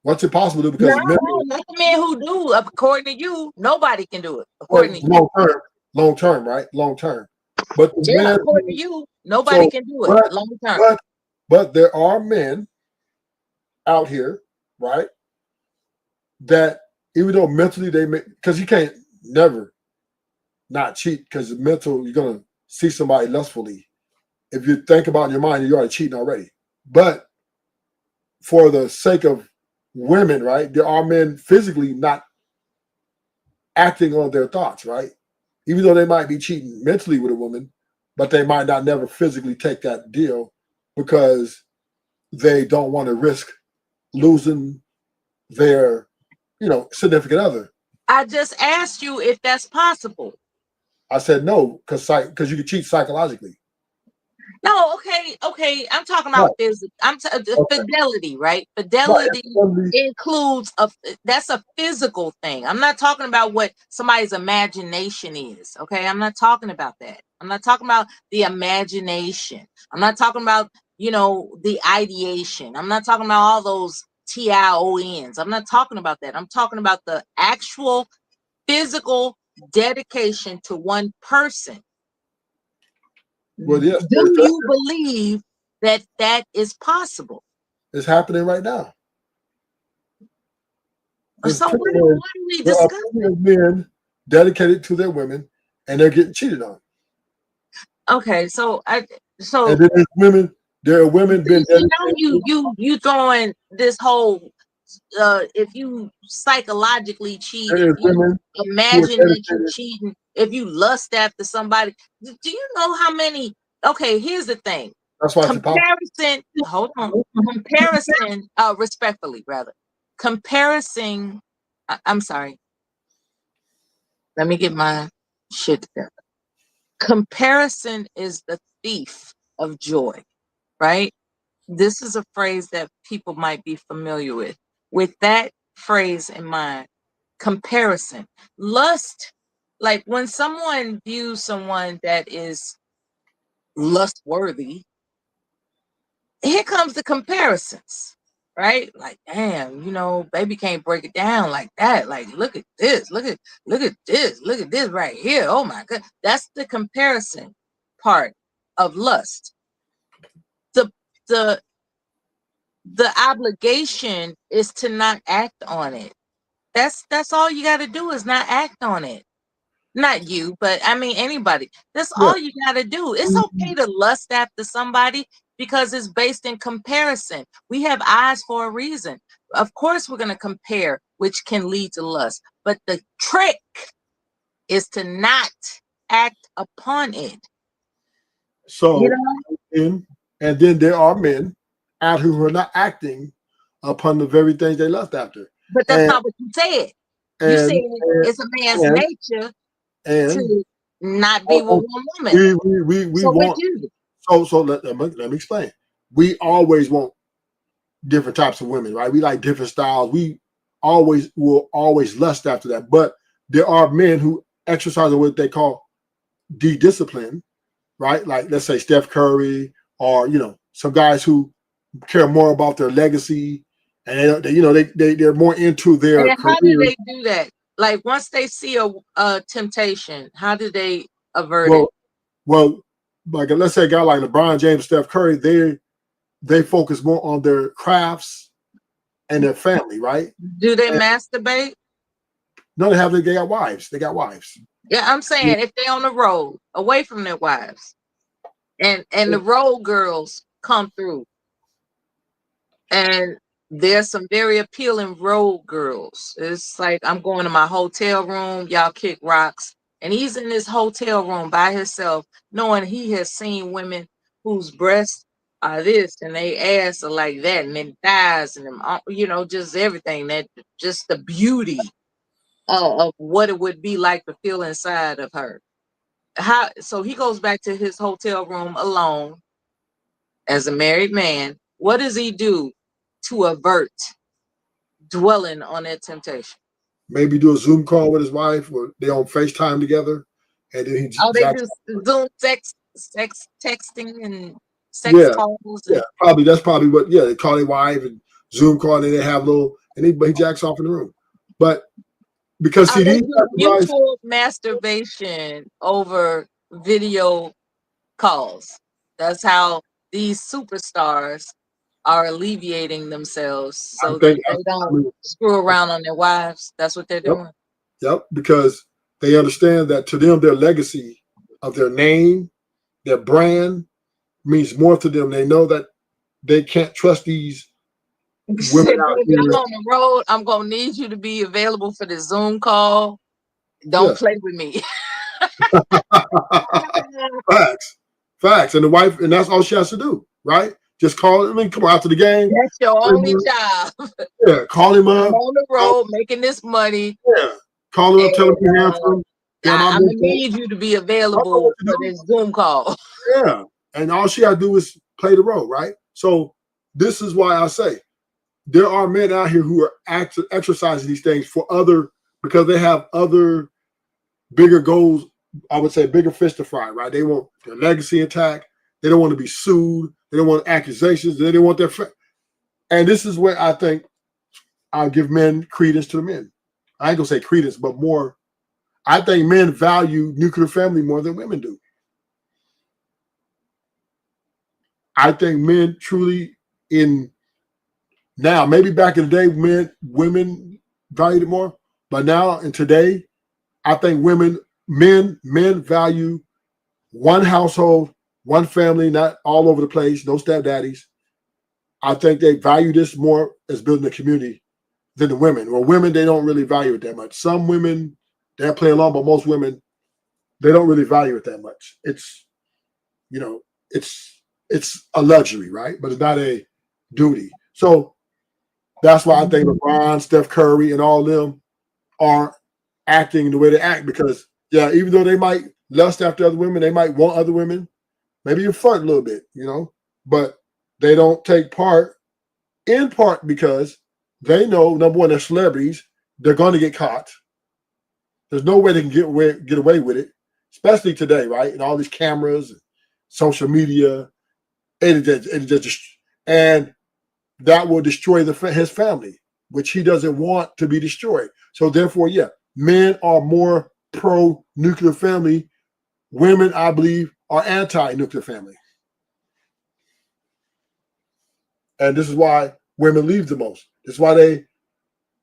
what's it possible to do? Because No, not the men who do. According to you, nobody can do it. According to you. long term, right? Long term. But the Yeah, men, according to you, nobody can do it long term. But there are men out here, right, that even though mentally they may, because you can't never not cheat, because mental, you're gonna see somebody lustfully. If you think about it in your mind, you're already cheating already. But for the sake of women, right, there are men physically not acting on their thoughts, right? Even though they might be cheating mentally with a woman, but they might not never physically take that deal because they don't want to risk losing their, significant other. I just asked you if that's possible. I said no, because you can cheat psychologically. No, okay. I'm talking about fidelity, right? Fidelity includes that's a physical thing. I'm not talking about what somebody's imagination is. Okay, I'm not talking about that. I'm not talking about the imagination. I'm not talking about the ideation. I'm not talking about all those TIONs. I'm not talking about that. I'm talking about the actual physical dedication to one person. Well, yes, do you believe that is possible? It's happening right now. So what are we discussing? There are men dedicated to their women, and they're getting cheated on. Okay, so and then there's women. There are women being dedicated. You throwing this whole if you psychologically cheat, if you imagine that you're cheating, if you lust after somebody, do you know how many? Okay, here's the thing. That's why comparison. Hold on. Comparison. Respectfully, rather. Comparison. I'm sorry. Let me get my shit together. Comparison is the thief of joy, right? This is a phrase that people might be familiar with. With that phrase in mind, comparison. Lust, like when someone views someone that is lust-worthy, here comes the comparisons, right? Like, damn, baby can't break it down like that. Like, look at this, look at this, look at this right here. Oh my God. That's the comparison part of lust. The obligation is to not act on it. That's all you got to do is not act on it. Not you, but I mean anybody. That's all you got to do. It's okay to lust after somebody because it's based in comparison. We have eyes for a reason. Of course, we're going to compare, which can lead to lust. But the trick is to not act upon it. So, and then there are men out who are not acting upon the very things they lust after. But that's not what you said. You said it's a man's nature to not be with one woman. We want So let me explain. We always want different types of women, right? We like different styles. We will always lust after that. But there are men who exercise what they call de-discipline, right? Like let's say Steph Curry, or some guys who care more about their legacy, and they're more into their And how do career. they do that? Like once they see a temptation, how do they avert it? Well, like let's say a guy like LeBron James, Steph Curry, they focus more on their crafts and their family, right? Do they And masturbate? no, they got wives. They got wives. Yeah, I'm saying if they on the road, away from their wives, and the road girls come through, and there's some very appealing road girls. It's like I'm going to my hotel room, y'all kick rocks, and he's in this hotel room by himself, knowing he has seen women whose breasts are this and they ass are like that, and then thighs and them, just everything, that just the beauty of what it would be like to feel inside of her. So he goes back to his hotel room alone as a married man. What does he do to avert dwelling on that temptation? Maybe do a Zoom call with his wife, or they on FaceTime together, and then They do Zoom sex texting and sex yeah, calls. yeah, probably that's probably what. Yeah, they call their wife and Zoom call, and they have little, and he jacks off in the room. But because see, They these do guys, mutual masturbation over video calls. That's how these superstars are alleviating themselves so that they don't screw around on their wives. That's what they're doing. Yep, because they understand that to them, their legacy of their name, their brand means more to them. They know that they can't trust these women out Baby, here. I'm on the road. I'm gonna need you to be available for the Zoom call. Don't play with me. Facts. And the wife, and that's all she has to do, right? Just call him. I mean, come on, after the game. That's your only job. Yeah, call him up. I'm on the road making this money. Yeah, call him up, tell him you're handsome. I'm gonna need you to be available for this Zoom call. Yeah, and all she got to do is play the role, right? So this is why I say there are men out here who are exercising these things because they have other bigger goals. I would say bigger fish to fry, right? They want their legacy intact. They don't want to be sued. They don't want accusations. They don't want their. And this is where I think I'll give men credence to the men. I ain't gonna say credence, but more. I think men value nuclear family more than women do. I think men truly now, maybe back in the day, women valued it more, but now and today, I think men value one household, one family, not all over the place, no stepdaddies. I think they value this more as building a community than the women. Well, women, they don't really value it that much. Some women, they're playing along, but most women, they don't really value it that much. It's a luxury, right? But it's not a duty. So that's why I think LeBron, Steph Curry, and all of them are acting the way they act, because even though they might lust after other women, they might want other women, maybe you flirt a little bit, but they don't take part, in part because they know, number one, they're celebrities, they're going to get caught. There's no way they can get away with it, especially today, right? And all these cameras, and social media, and that will destroy his family, which he doesn't want to be destroyed. So therefore, men are more pro-nuclear family. Women, I believe, are anti-nuclear family. And this is why women leave the most. This is why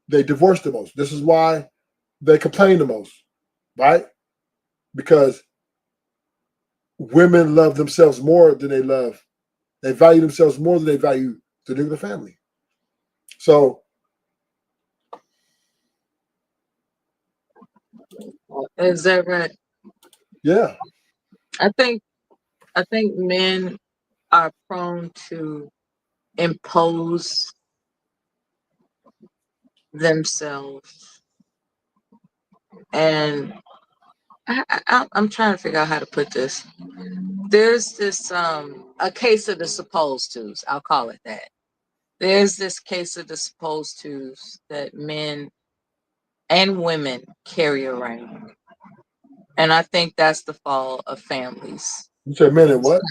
they divorce the most. This is why they complain the most, right? Because women love themselves more than they value themselves more than they value the nuclear family. So Is that right? Yeah. I think men are prone to impose themselves, and I'm trying to figure out how to put this. there's this a case of the supposed tos. I'll call it that. There's this case of the supposed tos that men and women carry around. And I think that's the fall of families. You said men and what?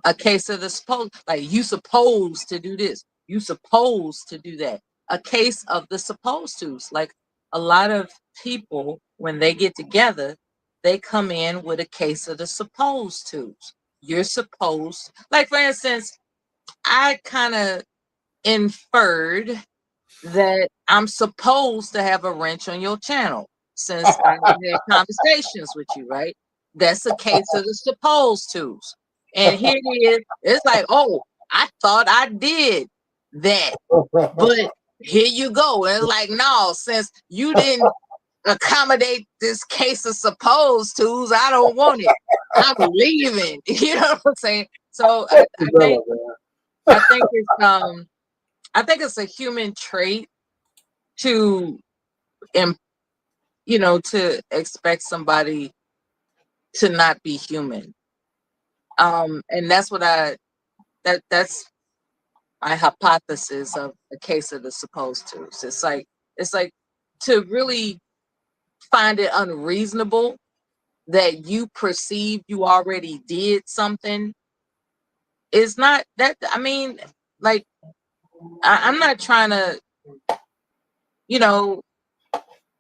A case of the supposed, like you supposed to do this, you supposed to do that. A case of the supposed tos. Like a lot of people, when they get together, they come in with a case of the supposed tos. You're supposed, like for instance, I kind of inferred that I'm supposed to have a wrench on your channel since I had conversations with you, right? That's a case of the supposed tos. And here it is. It's like, oh, I thought I did that. But here you go. And it's like, no, since you didn't accommodate this case of supposed tos, I don't want it. I'm leaving. You know what I'm saying? So I think it's a human trait to to expect somebody to not be human. And that's what that's my hypothesis of a case of the supposed to. So it's like to really find it unreasonable that you perceive you already did something is not that. I mean, like I'm not trying to,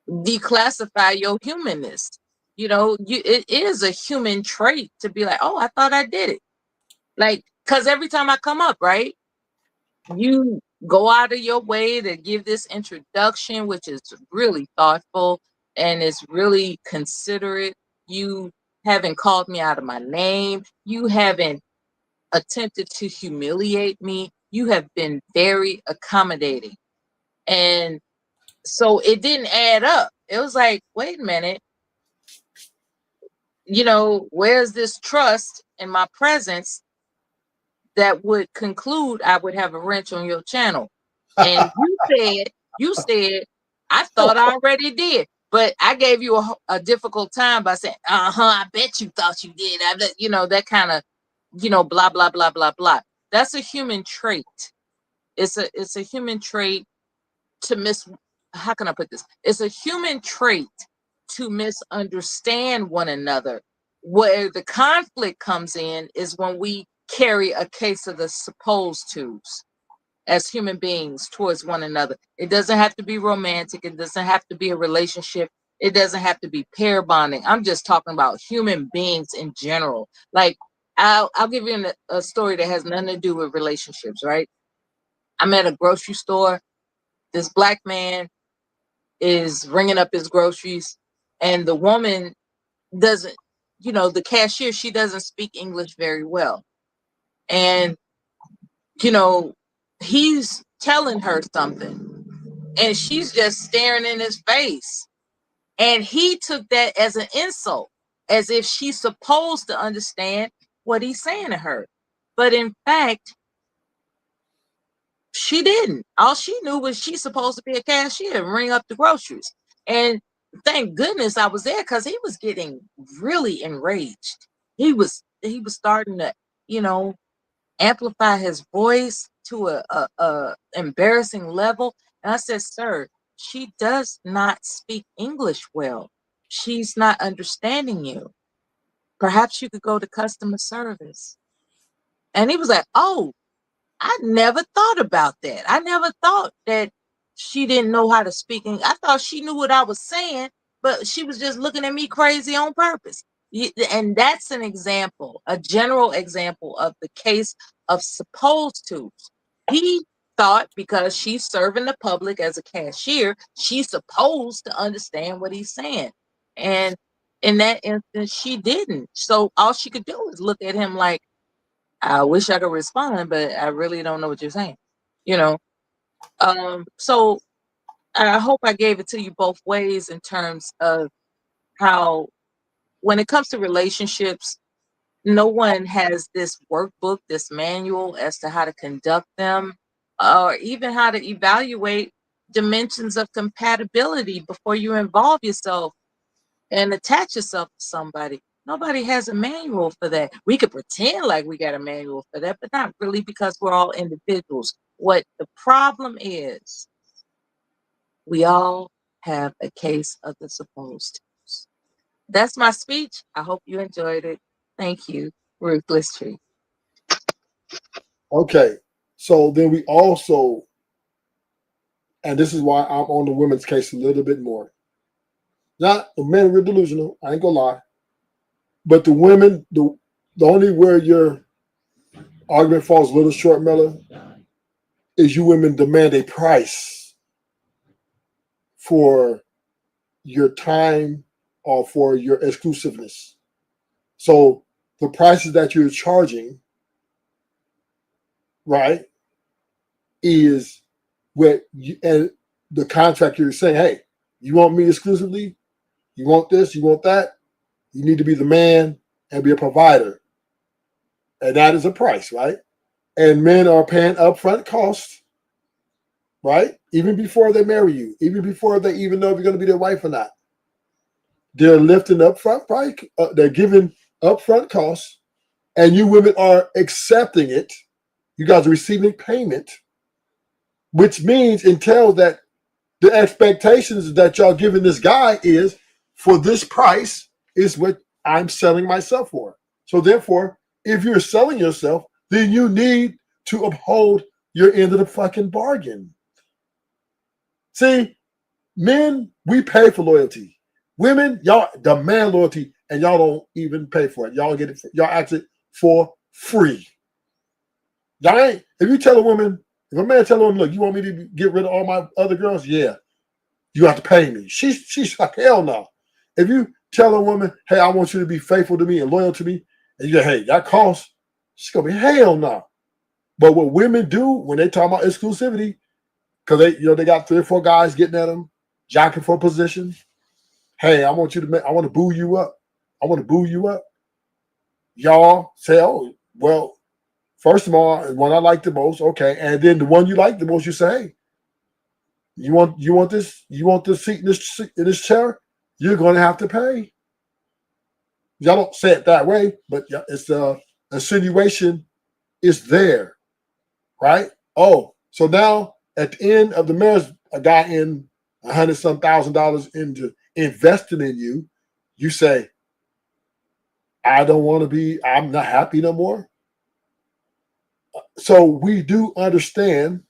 declassify your humanness. It is a human trait to be like, oh, I thought I did it. Like, because every time I come up, right, you go out of your way to give this introduction, which is really thoughtful and is really considerate. You haven't called me out of my name. You haven't attempted to humiliate me. You have been very accommodating. And so it didn't add up. It was like, wait a minute, where's this trust in my presence that would conclude I would have a wrench on your channel? And you said, I thought I already did, but I gave you a difficult time by saying, I bet you thought you did. That kind of, blah, blah, blah, blah, blah. That's a human trait. It's a human trait to how can I put this? It's a human trait to misunderstand one another. Where the conflict comes in is when we carry a case of the supposed tos as human beings towards one another. It doesn't have to be romantic. It doesn't have to be a relationship. It doesn't have to be pair bonding. I'm just talking about human beings in general. Like, I'll give you a story that has nothing to do with relationships, right? I'm at a grocery store. This black man is ringing up his groceries, and the woman doesn't, the cashier, she doesn't speak English very well. And, he's telling her something, and she's just staring in his face. And he took that as an insult, as if she's supposed to understand what he's saying to her. But in fact, she didn't. All she knew was she's supposed to be a cashier and ring up the groceries. And thank goodness I was there, because he was getting really enraged. He was starting to, amplify his voice to a embarrassing level. And I said, sir, she does not speak English well. She's not understanding you. Perhaps you could go to customer service. And he was like, oh, I never thought about that. I never thought that she didn't know how to speak. I thought she knew what I was saying, but she was just looking at me crazy on purpose. And that's an example, a general example of the case of supposed to. He thought because she's serving the public as a cashier, she's supposed to understand what he's saying. And in that instance, she didn't. So all she could do is look at him like, I wish I could respond, but I really don't know what you're saying. So I hope I gave it to you both ways in terms of how, when it comes to relationships, no one has this workbook, this manual as to how to conduct them, or even how to evaluate dimensions of compatibility before you involve yourself and attach yourself to somebody. Nobody has a manual for that. We could pretend like we got a manual for that, but not really because we're all individuals. What the problem is, we all have a case of the supposed twos. That's my speech. I hope you enjoyed it. Thank you, Ruthless Tree. Okay, so then we also, and this is why I'm on the women's case a little bit more. Not the men are delusional, I ain't gonna lie. But the women, the only where your argument falls a little short, Mella, is you women demand a price for your time or for your exclusiveness. So the prices that you're charging, right, is what you, and the contract you're saying, hey, you want me exclusively? You want this? You want that? You need to be the man and be a provider. And that is a price, right? And men are paying upfront costs, right? Even before they marry you, even before they even know if you're going to be their wife or not. They're lifting upfront price. They're giving upfront costs, and you women are accepting it. You guys are receiving payment, which means entails that the expectations that y'all giving this guy is for this price is what I'm selling myself for. So therefore, if you're selling yourself, then you need to uphold your end of the fucking bargain. See, men, we pay for loyalty. Women, y'all demand loyalty and y'all don't even pay for it. Y'all get it, y'all ask it for free. Y'all ain't, if you tell a woman, if a man tell a woman, look, you want me to get rid of all my other girls? Yeah. You have to pay me. She's like, hell no. If you tell a woman, hey, I want you to be faithful to me and loyal to me, and you say, hey, that costs, she's gonna be hell no. But what women do when they talk about exclusivity, because they got 3 or 4 guys getting at them, jocking for position. Hey, I want to boo you up. I want to boo you up. Y'all say, oh, well, first of all, the one I like the most, okay. And then the one you like the most, you say, hey, you want this seat in this chair? You're going to have to pay. Y'all don't say it that way, but it's the insinuation is there, right? Oh, so now at the end of the marriage, a guy in $100-some thousand into investing in you, you say, I'm not happy no more. So we do understand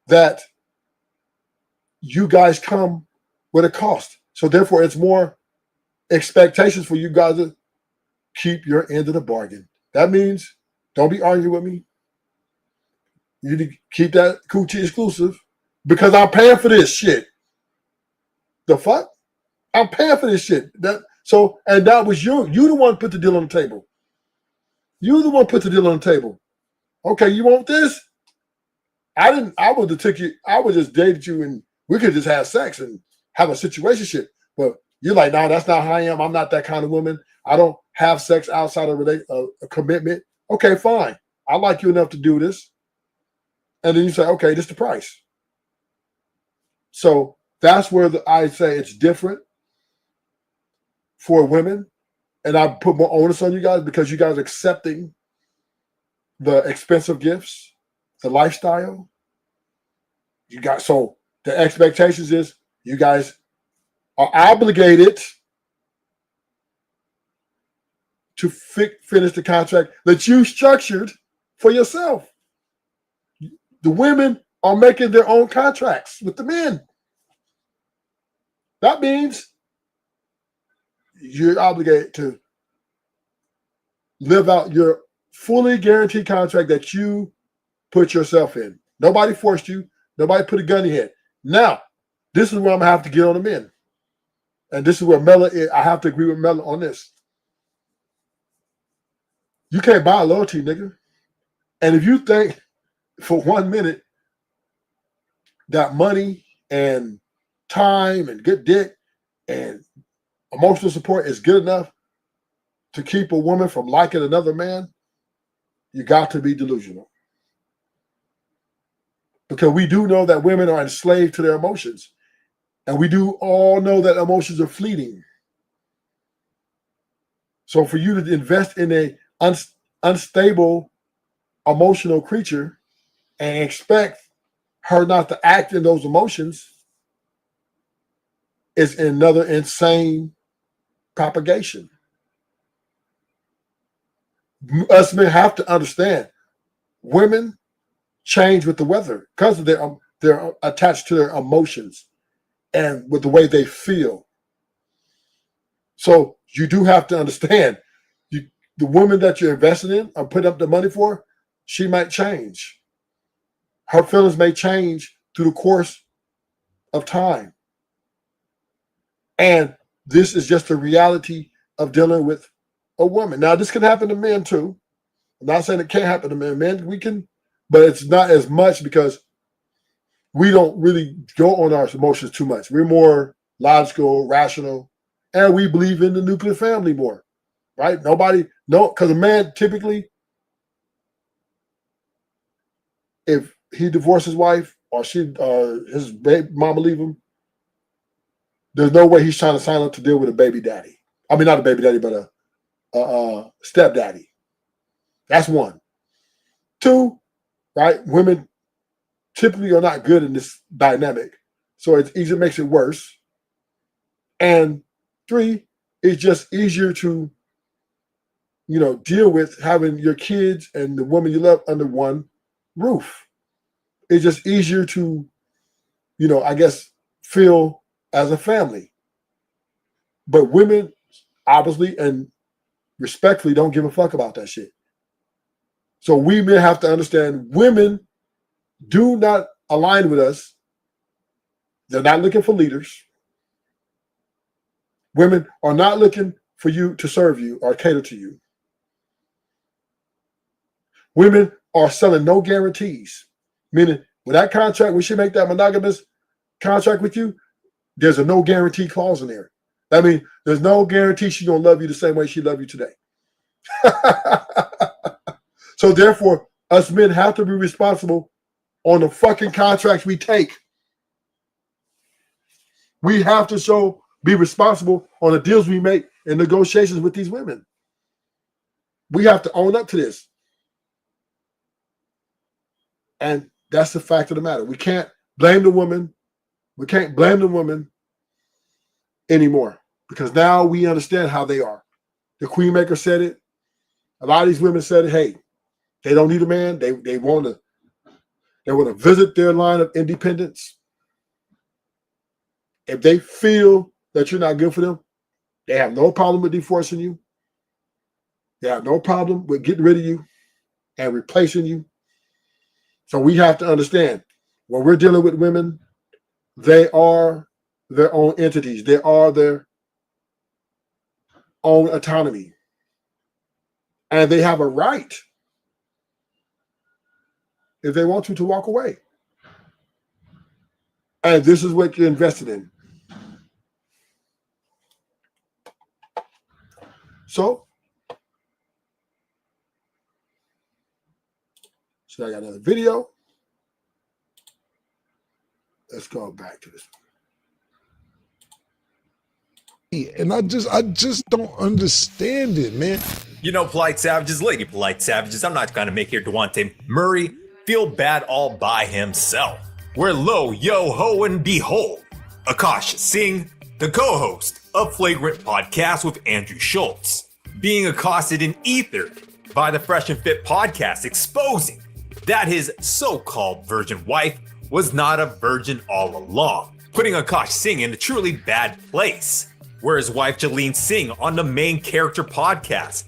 that you guys come with a cost. So therefore, it's more expectations for you guys to keep your end of the bargain. That means don't be arguing with me. You need to keep that coochie exclusive because I'm paying for this shit. The fuck? I'm paying for this shit. And that was you. You the one put the deal on the table. You the one put the deal on the table. Okay, you want this? I would have took you. I would just dated you, and we could just have sex and have a situationship. But you're like, no, that's not how I am. I'm not that kind of woman. I don't have sex outside of a commitment. Okay, fine. I like you enough to do this. And then you say, okay, this is the price. So that's where I say it's different for women. And I put more onus on you guys because you guys are accepting the expensive gifts, the lifestyle. So the expectations is you guys are obligated to finish the contract that you structured for yourself. The women are making their own contracts with the men. That means you're obligated to live out your fully guaranteed contract that you put yourself in. Nobody forced you. Nobody put a gun in your head. Now, this is where I'm going to have to get on the men. And this is where Mella is. I have to agree with Mella on this. You can't buy loyalty, nigga. And if you think for 1 minute that money and time and good dick and emotional support is good enough to keep a woman from liking another man, you got to be delusional. Because we do know that women are enslaved to their emotions. And we do all know that emotions are fleeting. So for you to invest in a unstable emotional creature and expect her not to act in those emotions is another insane propagation. Us men have to understand women change with the weather because of they're attached to their emotions and with the way they feel. So you do have to understand the woman that you're investing in or putting up the money for, she might change. Her feelings may change through the course of time. And this is just the reality of dealing with a woman. Now, this can happen to men too. I'm not saying it can't happen to men. Men, we can, but it's not as much because we don't really go on our emotions too much. We're more logical, rational, and we believe in the nuclear family more, right? Because a man typically, if he divorced his wife or his baby mama leave him, there's no way he's trying to sign up to deal with a baby daddy. I mean, not a baby daddy, but a stepdaddy. That's one. Two, right? Women typically are not good in this dynamic. So it makes it worse. And three, it's just easier to, deal with having your kids and the woman you love under one roof. It's just easier to, I guess, feel as a family. But women, obviously and respectfully, don't give a fuck about that shit. So we men have to understand women do not align with us. They're not looking for leaders. Women are not looking for you to serve you or cater to you. Women are selling no guarantees. Meaning, with that contract, when she make that monogamous contract with you, there's a no guarantee clause in there. That means there's no guarantee she's going to love you the same way she loved you today. So therefore, us men have to be responsible on the fucking contracts we take. We have to be responsible on the deals we make in negotiations with these women. We have to own up to this. And that's the fact of the matter. We can't blame the woman. We can't blame the woman anymore because now we understand how they are. The Queenmaker said it. A lot of these women said, hey, they don't need a man. They want to visit their line of independence. If they feel that you're not good for them, they have no problem with divorcing you. They have no problem with getting rid of you and replacing you. So we have to understand when we're dealing with women, they are their own entities. They are their own autonomy. And they have a right, if they want to walk away. And this is what you're invested in. So I got another video. Let's go back to this. And I just don't understand it, man. Polite savages, lady polite savages, I'm not going to make your Devontae Murray feel bad all by himself. Where lo, yo, ho, and behold, Akash Singh, the co-host of Flagrant Podcast with Andrew Schultz, being accosted in ether by the Fresh and Fit podcast, exposing that his so-called virgin wife was not a virgin all along, putting Akash Singh in a truly bad place, where his wife Jalene Singh on the Main Character podcast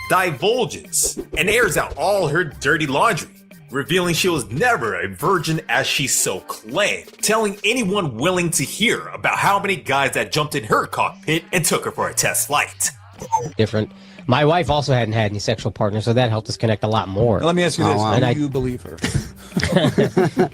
divulges and airs out all her dirty laundry, revealing she was never a virgin as she so claimed, telling anyone willing to hear about how many guys that jumped in her cockpit and took her for a test flight. Different. My wife also hadn't had any sexual partners, so that helped us connect a lot more. Now, let me ask you this: do you believe her?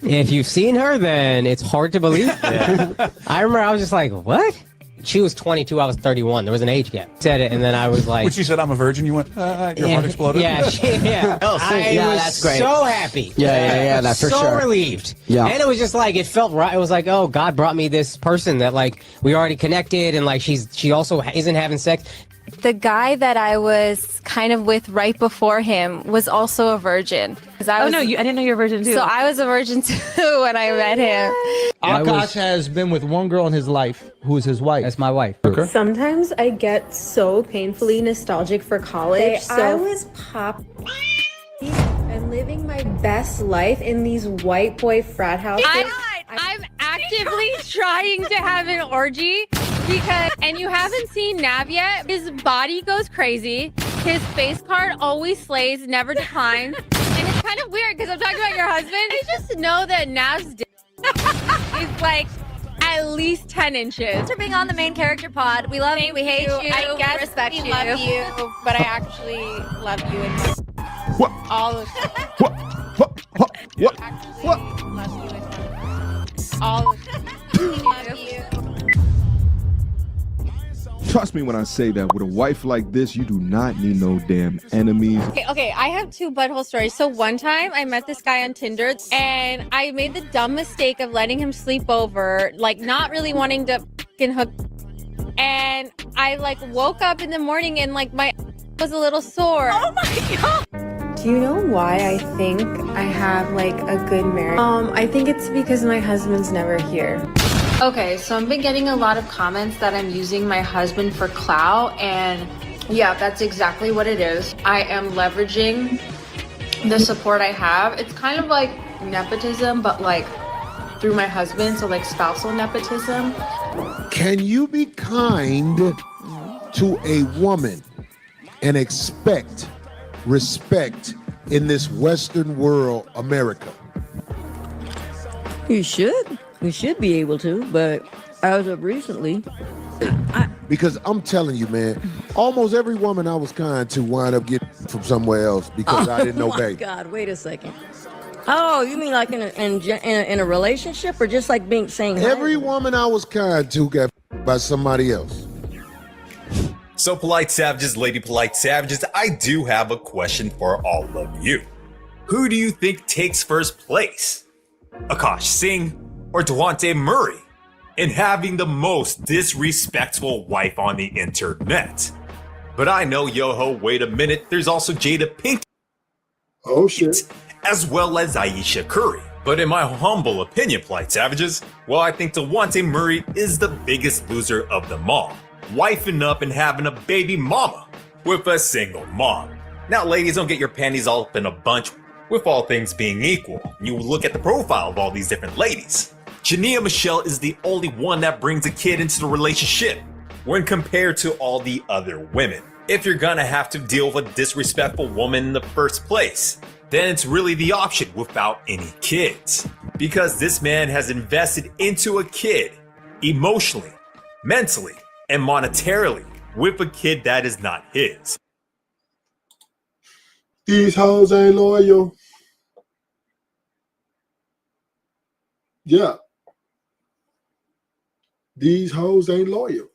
If you've seen her, then it's hard to believe. Yeah. I remember I was just like, "What?" She was 22, I was 31. There was an age gap. Said it, and then I was like, when she said, "I'm a virgin," you went, your heart exploded. Yeah, yeah. That's great. So happy. Yeah, that's for so sure. relieved. Yeah. And it was just like, it felt right. It was like, oh, God brought me this person that like we already connected, and like she also isn't having sex. The guy that I was kind of with right before him was also a virgin. I didn't know you were a virgin too. So I was a virgin too when I met him. Akash has been with one girl in his life who is his wife. That's my wife. Sometimes I get so painfully nostalgic for college. I was I'm living my best life in these white boy frat houses. I'm actively trying to have an orgy because, and you haven't seen Nav yet. His body goes crazy. His face card always slays, never declines. And it's kind of weird because I'm talking about your husband. I just know that Nav's dick is like at least 10 inches. Thanks for being on the main character pod. We love you. We hate you. I guess we respect we you. love you, but I actually love you in my all of all of you. Trust me when I say that with a wife like this, you do not need no damn enemies. Okay, I have two butthole stories. So one time I met this guy on Tinder and I made the dumb mistake of letting him sleep over, like not really wanting to fucking hook. And I like woke up in the morning and like my was a little sore. Oh my God. Do you know why I think I have like a good marriage? I think it's because my husband's never here. Okay, so I've been getting a lot of comments that I'm using my husband for clout, and yeah, that's exactly what it is. I am leveraging the support I have. It's kind of like nepotism, but like through my husband, so like spousal nepotism. Can you be kind to a woman and expect respect in this Western world, America? You should. We should be able to, but as of recently, Because I'm telling you, man, almost every woman I was kind to wind up getting from somewhere else because I didn't oh my obey. God, wait a second. Oh, you mean like in a relationship, or just like saying hi? Every woman I was kind to got by somebody else. So, polite savages, lady polite savages, I do have a question for all of you. Who do you think takes first place? Akash Singh or Devontae Murray in having the most disrespectful wife on the internet? But I know, yo-ho, wait a minute, there's also Jada Pinkett. Oh shit. As well as Aisha Curry. But in my humble opinion, polite savages, well, I think Devontae Murray is the biggest loser of them all. Wifing up and having a baby mama with a single mom. Now, ladies, don't get your panties all up in a bunch with all things being equal. You look at the profile of all these different ladies. Jania Michelle is the only one that brings a kid into the relationship when compared to all the other women. If you're gonna have to deal with a disrespectful woman in the first place, then it's really the option without any kids. Because this man has invested into a kid emotionally, mentally, and monetarily with a kid that is not his. These hoes ain't loyal. Yeah. These hoes ain't loyal.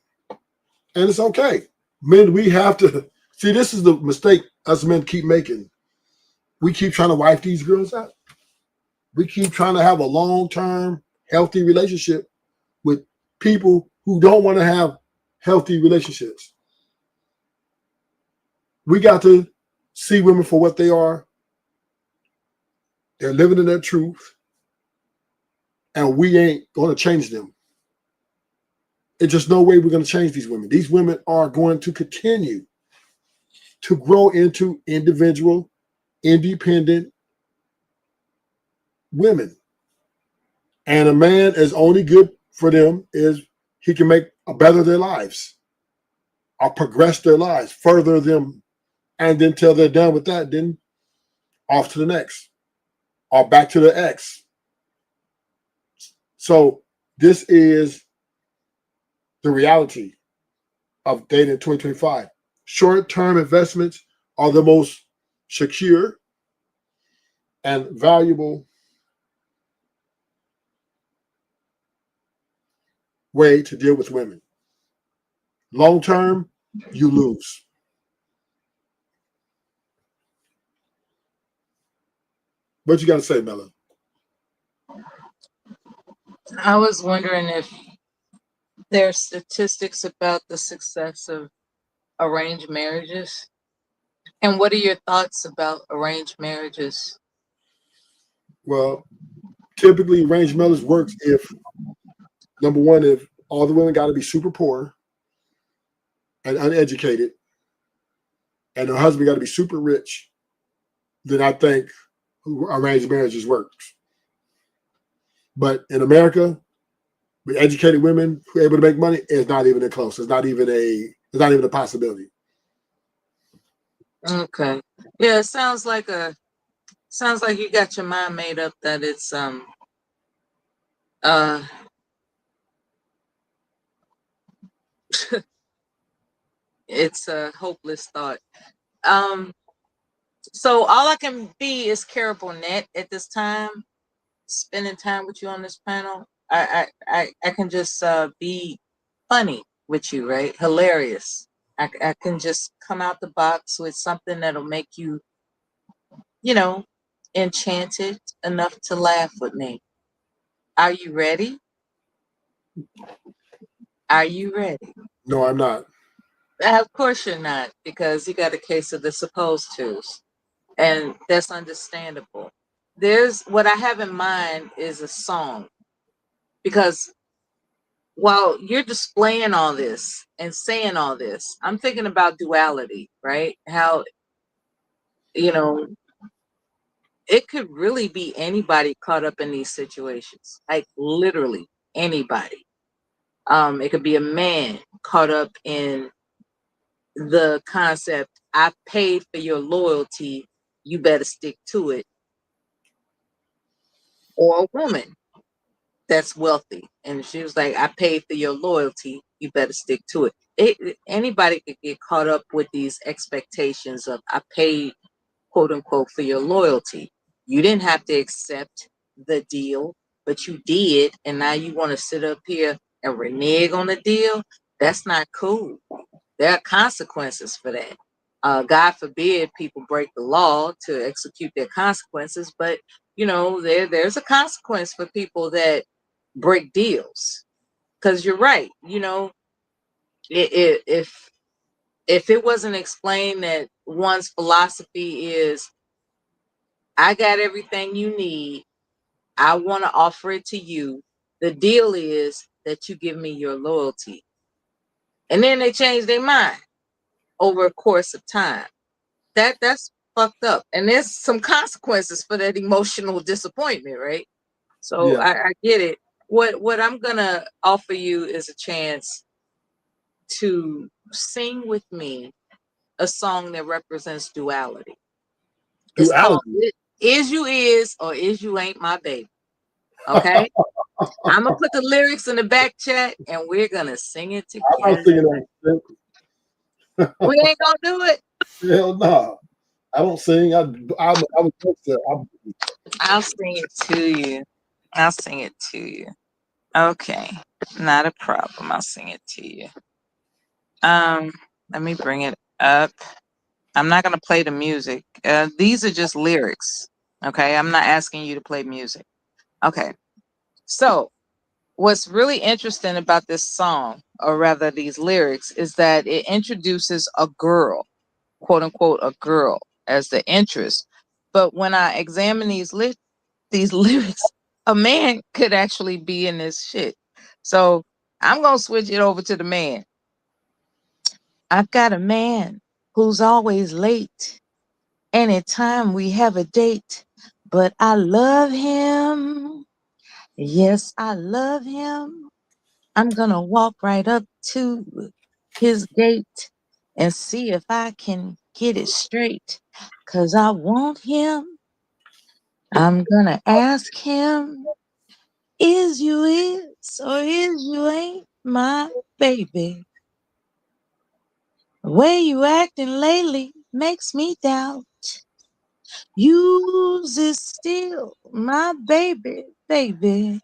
And it's okay. Men, we have to see, this is the mistake us men keep making. We keep trying to wipe these girls out. We keep trying to have a long-term, healthy relationship with people who don't want to have healthy relationships. We got to see women for what they are. They're living in their truth. And we ain't going to change them. It's just no way we're going to change these women. These women are going to continue to grow into individual, independent women. And a man is only good for them is he can make a better their lives or progress their lives, further them, and then till they're done with that, then off to the next or back to the ex. So this is the reality of dating in 2025. Short-term investments are the most secure and valuable way to deal with women. Long-term, you lose. What you got to say, Mella? I was wondering if there are statistics about the success of arranged marriages? And what are your thoughts about arranged marriages? Well, typically arranged marriage works if, number one, if all the women got to be super poor and uneducated, and the husband got to be super rich, then I think arranged marriages works. But in America, with educated women who are able to make money, it's not even close. It's not even a possibility. Okay. Yeah, it sounds like you got your mind made up that it's a hopeless thought. So all I can be is careful net at this time, spending time with you on this panel. I can just be funny with you, right? Hilarious. I can just come out the box with something that'll make you, enchanted enough to laugh with me. Are you ready? Are you ready? No, I'm not. Of course you're not, because you got a case of the supposed tos, and that's understandable. What I have in mind is a song, because while you're displaying all this and saying all this, I'm thinking about duality, right? How, it could really be anybody caught up in these situations, like literally anybody. It could be a man caught up in the concept, I paid for your loyalty, you better stick to it. Or a woman that's wealthy and she was like, I paid for your loyalty, you better stick to it. Anybody could get caught up with these expectations of, I paid, quote unquote, for your loyalty. You didn't have to accept the deal, but you did, and now you want to sit up here and renege on the deal. That's not cool. There are consequences for that. God forbid people break the law to execute their consequences, but there's a consequence for people that break deals. Because you're right, if it wasn't explained that one's philosophy is, I got everything you need, I want to offer it to you. The deal is that you give me your loyalty. And then they change their mind over a course of time. That's fucked up. And there's some consequences for that emotional disappointment, right? So Yeah. I get it. What I'm gonna offer you is a chance to sing with me a song that represents duality. It's called Is You Is or Is You Ain't My Baby. Okay? I'm gonna put the lyrics in the back chat and we're gonna sing it together. We ain't gonna do it. Hell no. I don't sing. I'll sing it to you. I'll sing it to you. Okay. Not a problem. I'll sing it to you. Let me bring it up. I'm not gonna play the music. These are just lyrics. Okay. I'm not asking you to play music. Okay. So what's really interesting about this song, or rather these lyrics, is that it introduces a girl, quote unquote, a girl as the interest. But when I examine these lyrics, a man could actually be in this shit. So I'm gonna switch it over to the man. I've got a man who's always late. Anytime we have a date, but I love him. Yes, I love him. I'm gonna walk right up to his gate and see if I can get it straight. 'Cause I want him. I'm gonna ask him, is you is or is you ain't my baby? The way you acting lately makes me doubt. Yours is still my baby, baby.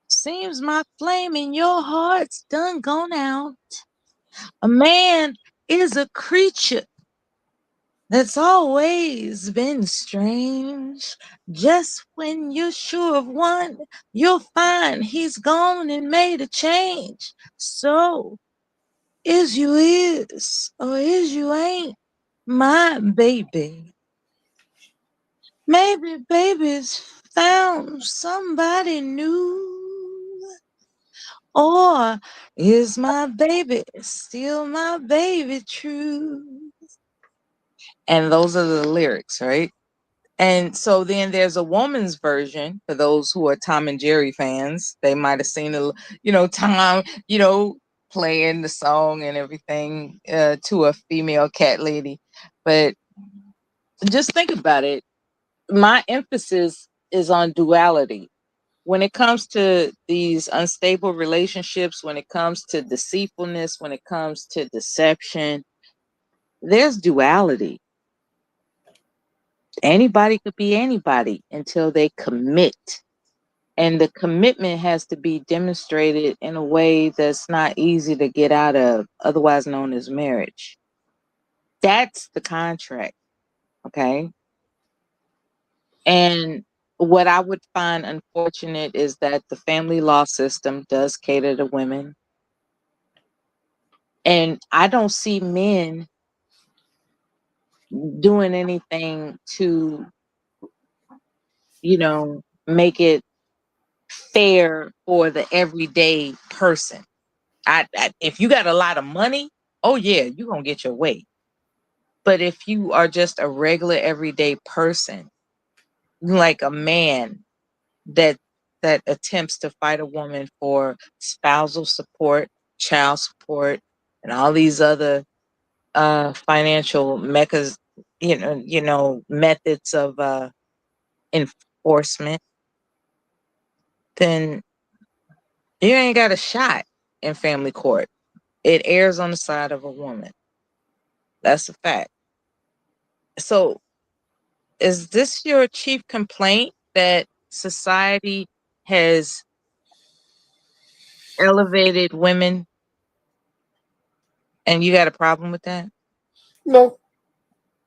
Seems my flame in your heart's done gone out. A man is a creature that's always been strange. Just when you're sure of one, you'll find he's gone and made a change. So Is you is or is you ain't my baby. Maybe baby's found somebody new. Or is my baby still my baby true? And those are the lyrics, right? And so then there's a woman's version for those who are Tom and Jerry fans. They might have seen Tom, playing the song and everything to a female cat lady. But just think about it. My emphasis is on duality. When it comes to these unstable relationships, when it comes to deceitfulness, when it comes to deception, there's duality. Anybody could be anybody until they commit. And the commitment has to be demonstrated in a way that's not easy to get out of, otherwise known as marriage. That's the contract. Okay. And what I would find unfortunate is that the family law system does cater to women. And I don't see men doing anything to, make it fair for the everyday person. If you got a lot of money, oh yeah, you're gonna get your way. But if you are just a regular everyday person, like a man that attempts to fight a woman for spousal support, child support, and all these other financial methods of enforcement, then you ain't got a shot in family court. It errs on the side of a woman. That's a fact. So, is this your chief complaint, that society has elevated women and you got a problem with that? No.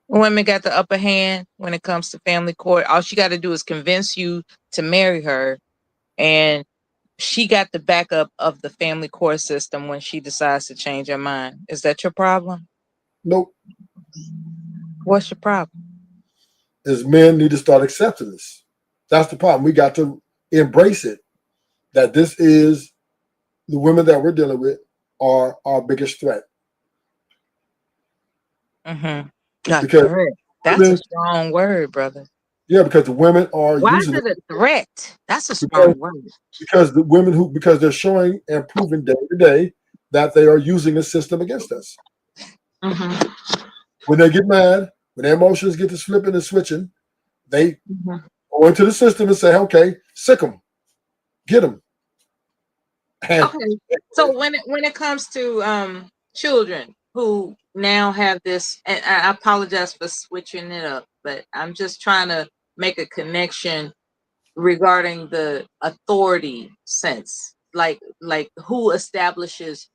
Women got the upper hand when it comes to family court. All she got to do is convince you to marry her, and she got the backup of the family court system when she decides to change her mind. Is that your problem? Nope. What's your problem? Is men need to start accepting this. That's the problem. We got to embrace it. That this is the women that we're dealing with are our biggest threat. Mm-hmm. Because that's a strong word, brother. Yeah, because the women are Why using is it a threat? That's a strong word. Because the women because they're showing and proving day to day that they are using the system against us. Mm-hmm. When they get mad, when their emotions get to flipping and switching, they go into the system and say, "Okay, sick them, get them." Okay, so when it comes to children who now have this, and I apologize for switching it up, but I'm just trying to make a connection regarding the authority sense, like who establishes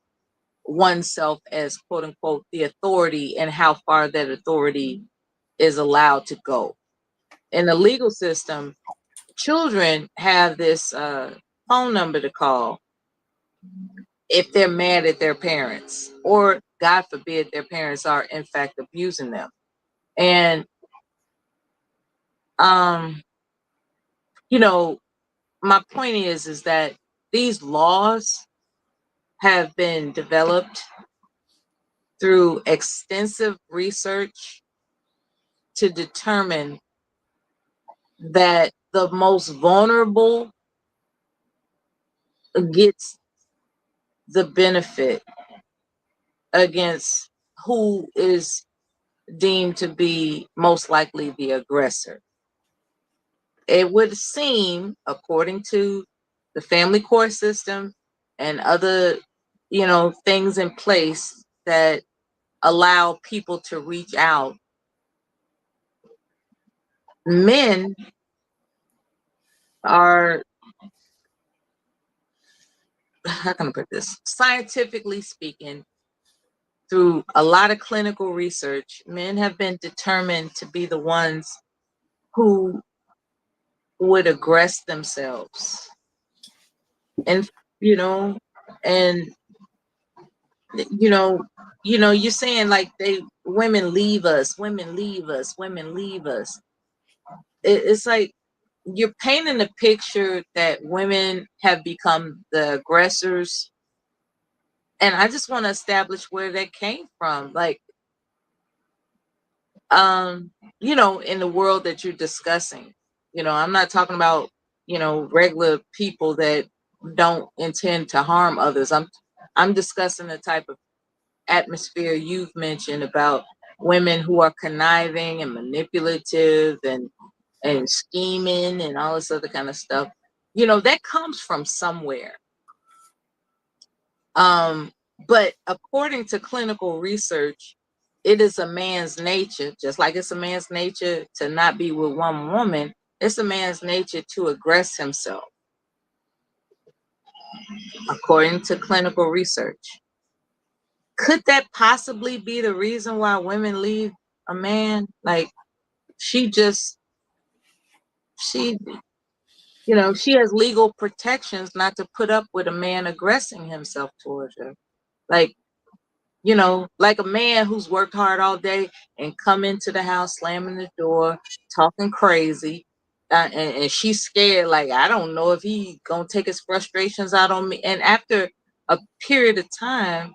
oneself as quote unquote the authority, and how far that authority is allowed to go. In the legal system, children have this phone number to call if they're mad at their parents, or God forbid their parents are in fact abusing them. And my point is that these laws have been developed through extensive research to determine that the most vulnerable gets the benefit against who is deemed to be most likely the aggressor. It would seem, according to the family court system and other, things in place that allow people to reach out, men are, how can I put this? Scientifically speaking, through a lot of clinical research, men have been determined to be the ones who would aggress themselves. And, and you know, you're saying like women leave us, women leave us, women leave us. It's like you're painting a picture that women have become the aggressors. And I just want to establish where that came from. Like, in the world that you're discussing, I'm not talking about, regular people that don't intend to harm others. I'm discussing the type of atmosphere you've mentioned about women who are conniving and manipulative and scheming and all this other kind of stuff. That comes from somewhere. But according to clinical research, it is a man's nature, just like it's a man's nature to not be with one woman, it's a man's nature to aggress himself. According to clinical research. Could that possibly be the reason why women leave a man? Like she has legal protections not to put up with a man aggressing himself towards her. Like a man who's worked hard all day and come into the house, slamming the door, talking crazy. And she's scared, like, I don't know if he gonna take his frustrations out on me. And after a period of time,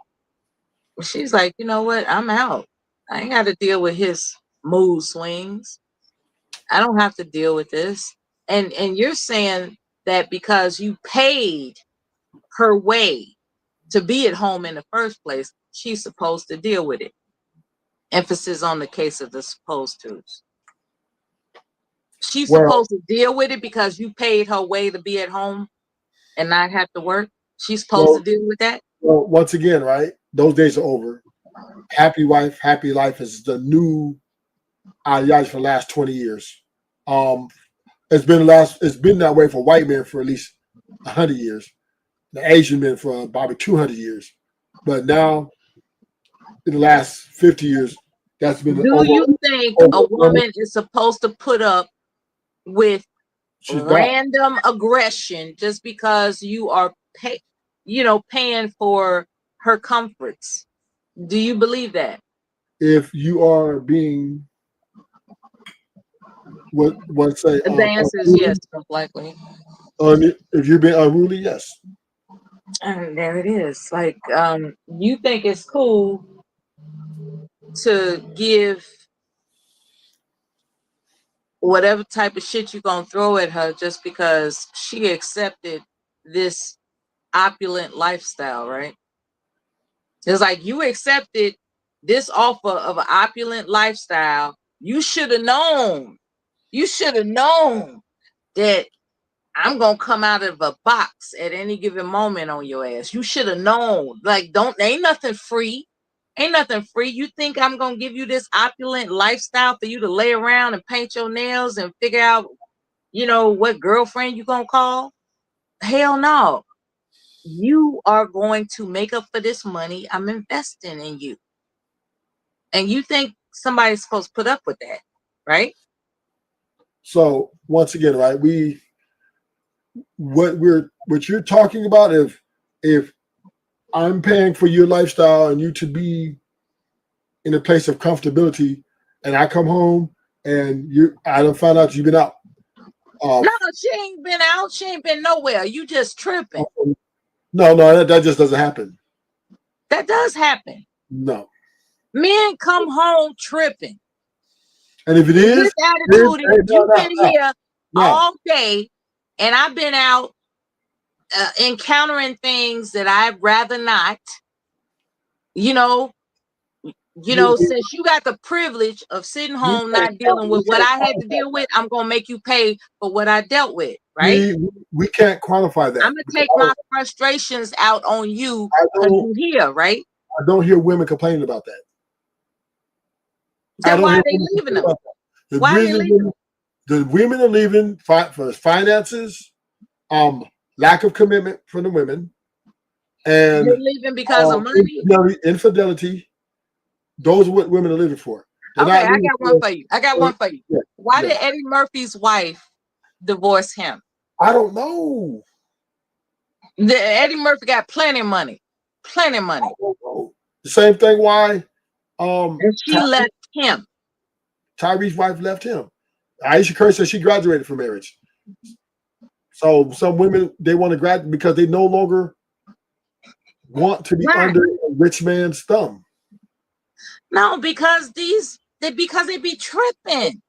she's like, you know what? I'm out. I ain't got to deal with his mood swings. I don't have to deal with this. And you're saying that because you paid her way to be at home in the first place, she's supposed to deal with it. Emphasis on the case of the supposed to's. She's supposed to deal with it because you paid her way to be at home and not have to work. She's supposed to deal with that. Well, once again, right? Those days are over. Happy wife, happy life is the new ideology for the last 20 years. It's been that way for white men for at least 100 years. The Asian men for probably 200 years. But now, in the last 50 years, that's been. Do you think a woman is supposed to put up with random aggression just because you are paying for her comforts? Do you believe that? If you are being say the answer is yes, most likely. If you're being unruly, yes. And there it is. Like, you think it's cool to give whatever type of shit you're gonna throw at her just because she accepted this opulent lifestyle, right? It's like you accepted this offer of an opulent lifestyle. You should have known. You should have known that I'm gonna come out of a box at any given moment on your ass. You should have known. Like, ain't nothing free. Ain't nothing free. You think I'm gonna give you this opulent lifestyle for you to lay around and paint your nails and figure out, what girlfriend you gonna call? Hell no. You are going to make up for this money I'm investing in you. And you think somebody's supposed to put up with that, right? So once again, right, what you're talking about, if I'm paying for your lifestyle and you to be in a place of comfortability, and I come home and I don't find out you've been out. No, she ain't been out. She ain't been nowhere. You just tripping. No, that just doesn't happen. That does happen. No. Men come home tripping. And if it is, this attitude, you've been here all day, and I've been out encountering things that I'd rather not. Since you got the privilege of sitting home not dealing with what I had to deal with, I'm gonna make you pay for what I dealt with, right? We can't quantify that. I'm gonna take my frustrations out on you because you're here, right? I don't hear women complaining about that. Then why are they leaving them? Why are they leaving? The women are leaving for finances, lack of commitment from the women, and they're leaving because of money, infidelity. Those are what women are living for. Okay, I got one for you. Yeah. Why did Eddie Murphy's wife divorce him? I don't know. Eddie Murphy got plenty of money. Plenty of money. The same thing why and she left him. And she left him. Tyrese's wife left him. Aisha Curry said she graduated from marriage. So some women, they want to graduate because they no longer want to be under a rich man's thumb. No, because they be tripping.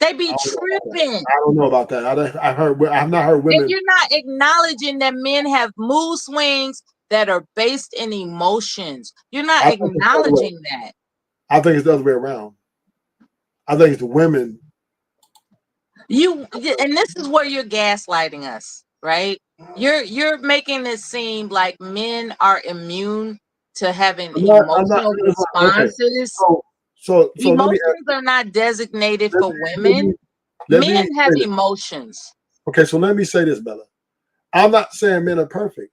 They be tripping. I don't know about that. I've not heard women. And you're not acknowledging that men have mood swings that are based in emotions. You're not acknowledging that. I think it's the other way around. I think it's the women. And this is where you're gaslighting us, right? You're making it seem like men are immune to having emotional responses. Okay. So emotions are not designated for women. Men have emotions. Okay, so let me say this, Bella. I'm not saying men are perfect.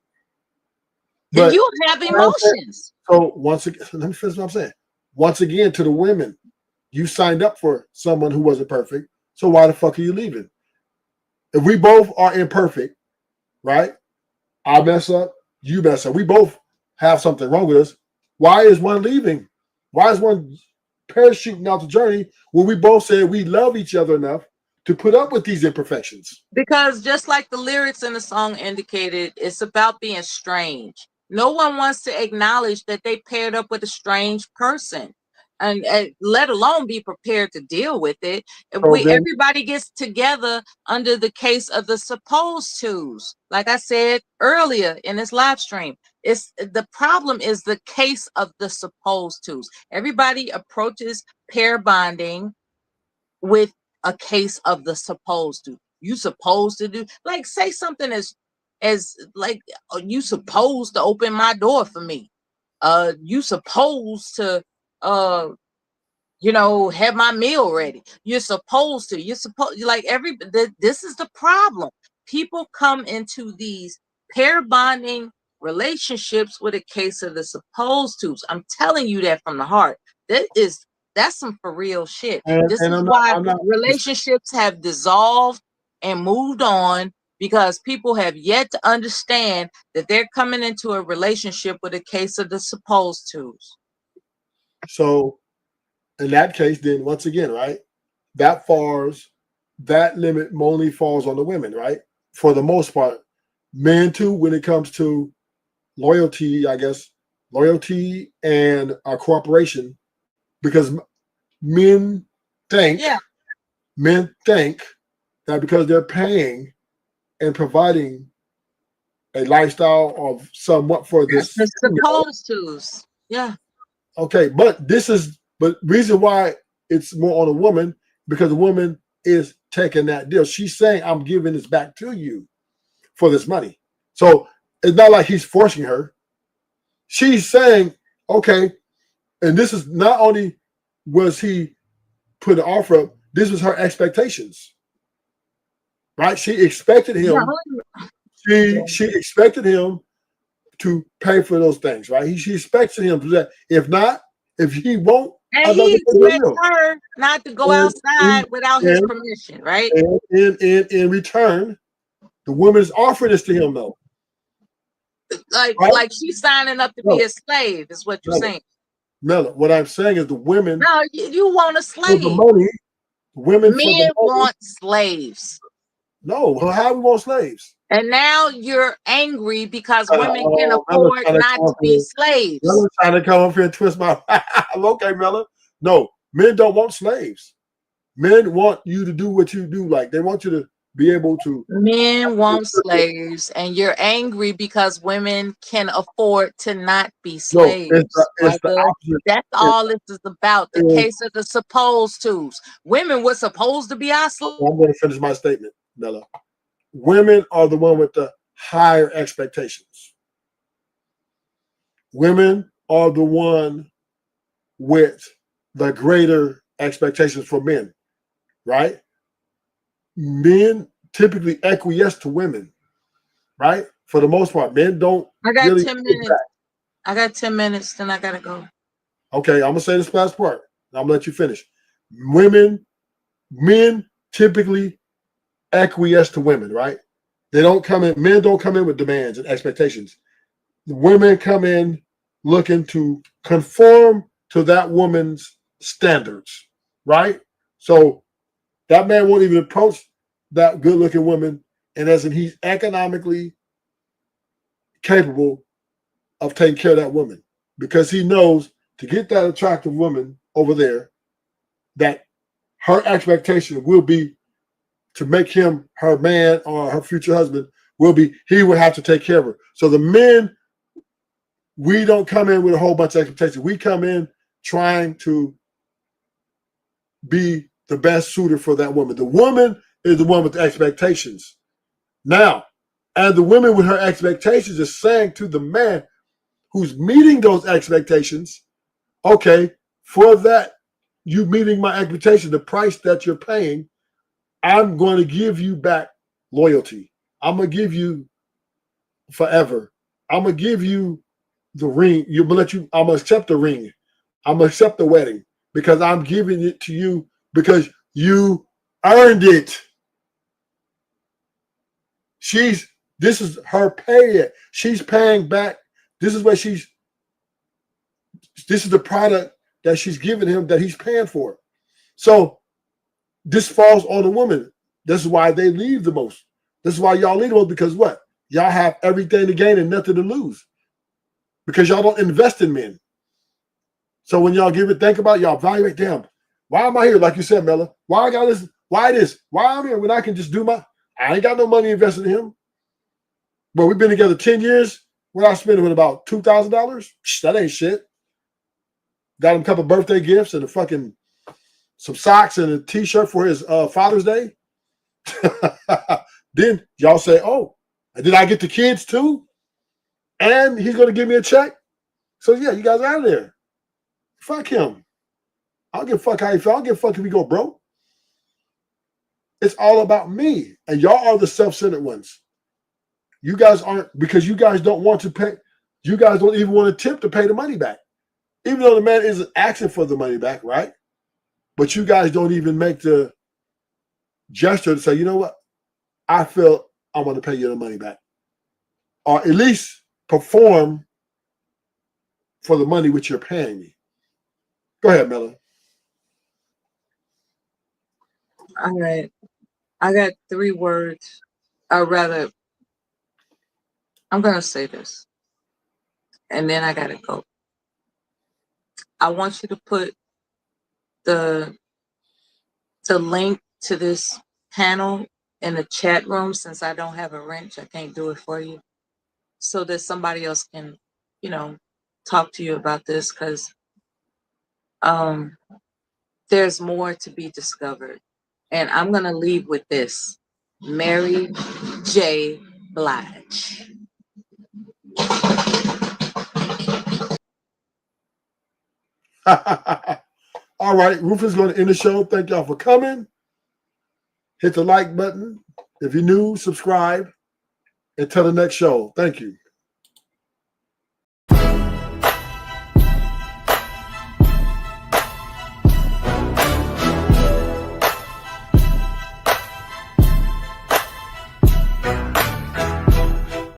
But you have emotions. So once again, let me finish what I'm saying. Once again, to the women, you signed up for someone who wasn't perfect. So why the fuck are you leaving? If we both are imperfect, right? I mess up, you mess up. We both have something wrong with us. Why is one leaving? Why is one parachuting out the journey when we both said we love each other enough to put up with these imperfections? Because just like the lyrics in the song indicated, it's about being strange. No one wants to acknowledge that they paired up with a strange person, and let alone be prepared to deal with it. Everybody gets together under the case of the supposed twos. Like I said earlier in this live stream, the problem is the case of the supposed twos. Everybody approaches pair bonding with a case of the supposed to. You supposed to do, like, say something as like, you supposed to open my door for me. You supposed to have my meal ready. You're supposed to. This is the problem. People come into these pair bonding relationships with a case of the supposed tos. I'm telling you that from the heart. That's some for real shit. This is why relationships have dissolved and moved on, because people have yet to understand that they're coming into a relationship with a case of the supposed tos. So in that case, then once again, right, that limit only falls on the women, right? For the most part. Men too, when it comes to loyalty, I guess, loyalty and cooperation, because men think that because they're paying and providing a lifestyle of somewhat for this, supposed tos. Yeah. Okay, but reason why it's more on a woman, because the woman is taking that deal. She's saying, I'm giving this back to you for this money. So it's not like he's forcing her. She's saying, okay, and this is not only was he put an offer up, this was her expectations. Right? She expected him. She expected him to pay for those things, right? She expected him to do that. If he won't, and he expects her not to go outside without his permission, right? And in return, the woman is offering this to him, though. Like she's signing up to be a slave, is what you're saying. Mela, what I'm saying is the women. No, you want a slave. For the money, women. Men want slaves. No, how we want slaves? And now you're angry because women can afford not to be slaves. Mela's trying to come up here and twist my. Okay, Mela. No, men don't want slaves. Men want you to do what you do. Like, they want you to be able to. Men want slaves, and you're angry because women can afford to not be slaves. No, it's the opposite. That's all this is about. The case of the supposed tos. Women were supposed to be our slaves. I'm going to finish my statement, Mela. Women are the one with the higher expectations. Women are the one with the greater expectations for men, right? Men typically acquiesce to women, right? For the most part, men don't. I got 10 minutes. I got 10 minutes, then I gotta go. Okay, I'm gonna say this last part. I'm gonna let you finish. Men typically acquiesce to women, right? They don't come in. Men don't come in with demands and expectations. The women come in looking to conform to that woman's standards, right? So that man won't even approach that good-looking woman, and as in he's economically capable of taking care of that woman because he knows to get that attractive woman over there, that her expectation will be to make him her man or her future husband will be he will have to take care of her. So the men, we don't come in with a whole bunch of expectations. We come in trying to be the best suitor for that woman. The woman is the one with the expectations. Now, and the woman with her expectations is saying to the man who's meeting those expectations, okay, for that, you meeting my expectation, the price that you're paying, I'm going to give you back loyalty. I'm going to give you forever. I'm going to give you the ring. I'm going to accept the ring. I'm going to accept the wedding because I'm giving it to you because you earned it. This is her pay. She's paying back. This is the product that she's giving him that he's paying for. So this falls on the woman. This is why they leave the most. This is why y'all leave the most, because what? Y'all have everything to gain and nothing to lose. Because y'all don't invest in men. So when y'all think about it, y'all evaluate, damn, why am I here? Like you said, Mella, why I got this? Why this? Why I'm here when I can just do I ain't got no money invested in him. But we've been together 10 years. What I spent with about $2,000? That ain't shit. Got him a couple birthday gifts and some socks and a t-shirt for his Father's Day. Then y'all say, oh, did I get the kids too? And he's going to give me a check? So yeah, you guys are out of there. Fuck him. I don't give a fuck how you feel. I don't give a fuck if we go broke. It's all about me. And y'all are the self-centered ones. You guys aren't, because you guys don't want to pay. You guys don't even want to tip to pay the money back. Even though the man isn't asking for the money back, right? But you guys don't even make the gesture to say, you know what? I feel I want to pay you the money back. Or at least perform for the money which you're paying me. Go ahead, Mella. All right. I got 3 words. Or rather, I'm going to say this. And then I got to go. I want you to put the link to this panel in the chat room, since I don't have a wrench. I can't do it for you. So that somebody else can, talk to you about this, because there's more to be discovered. And I'm going to leave with this. Mary J. Blige. All right, Rufus is going to end the show. Thank y'all for coming. Hit the like button. If you're new, subscribe. Until the next show. Thank you.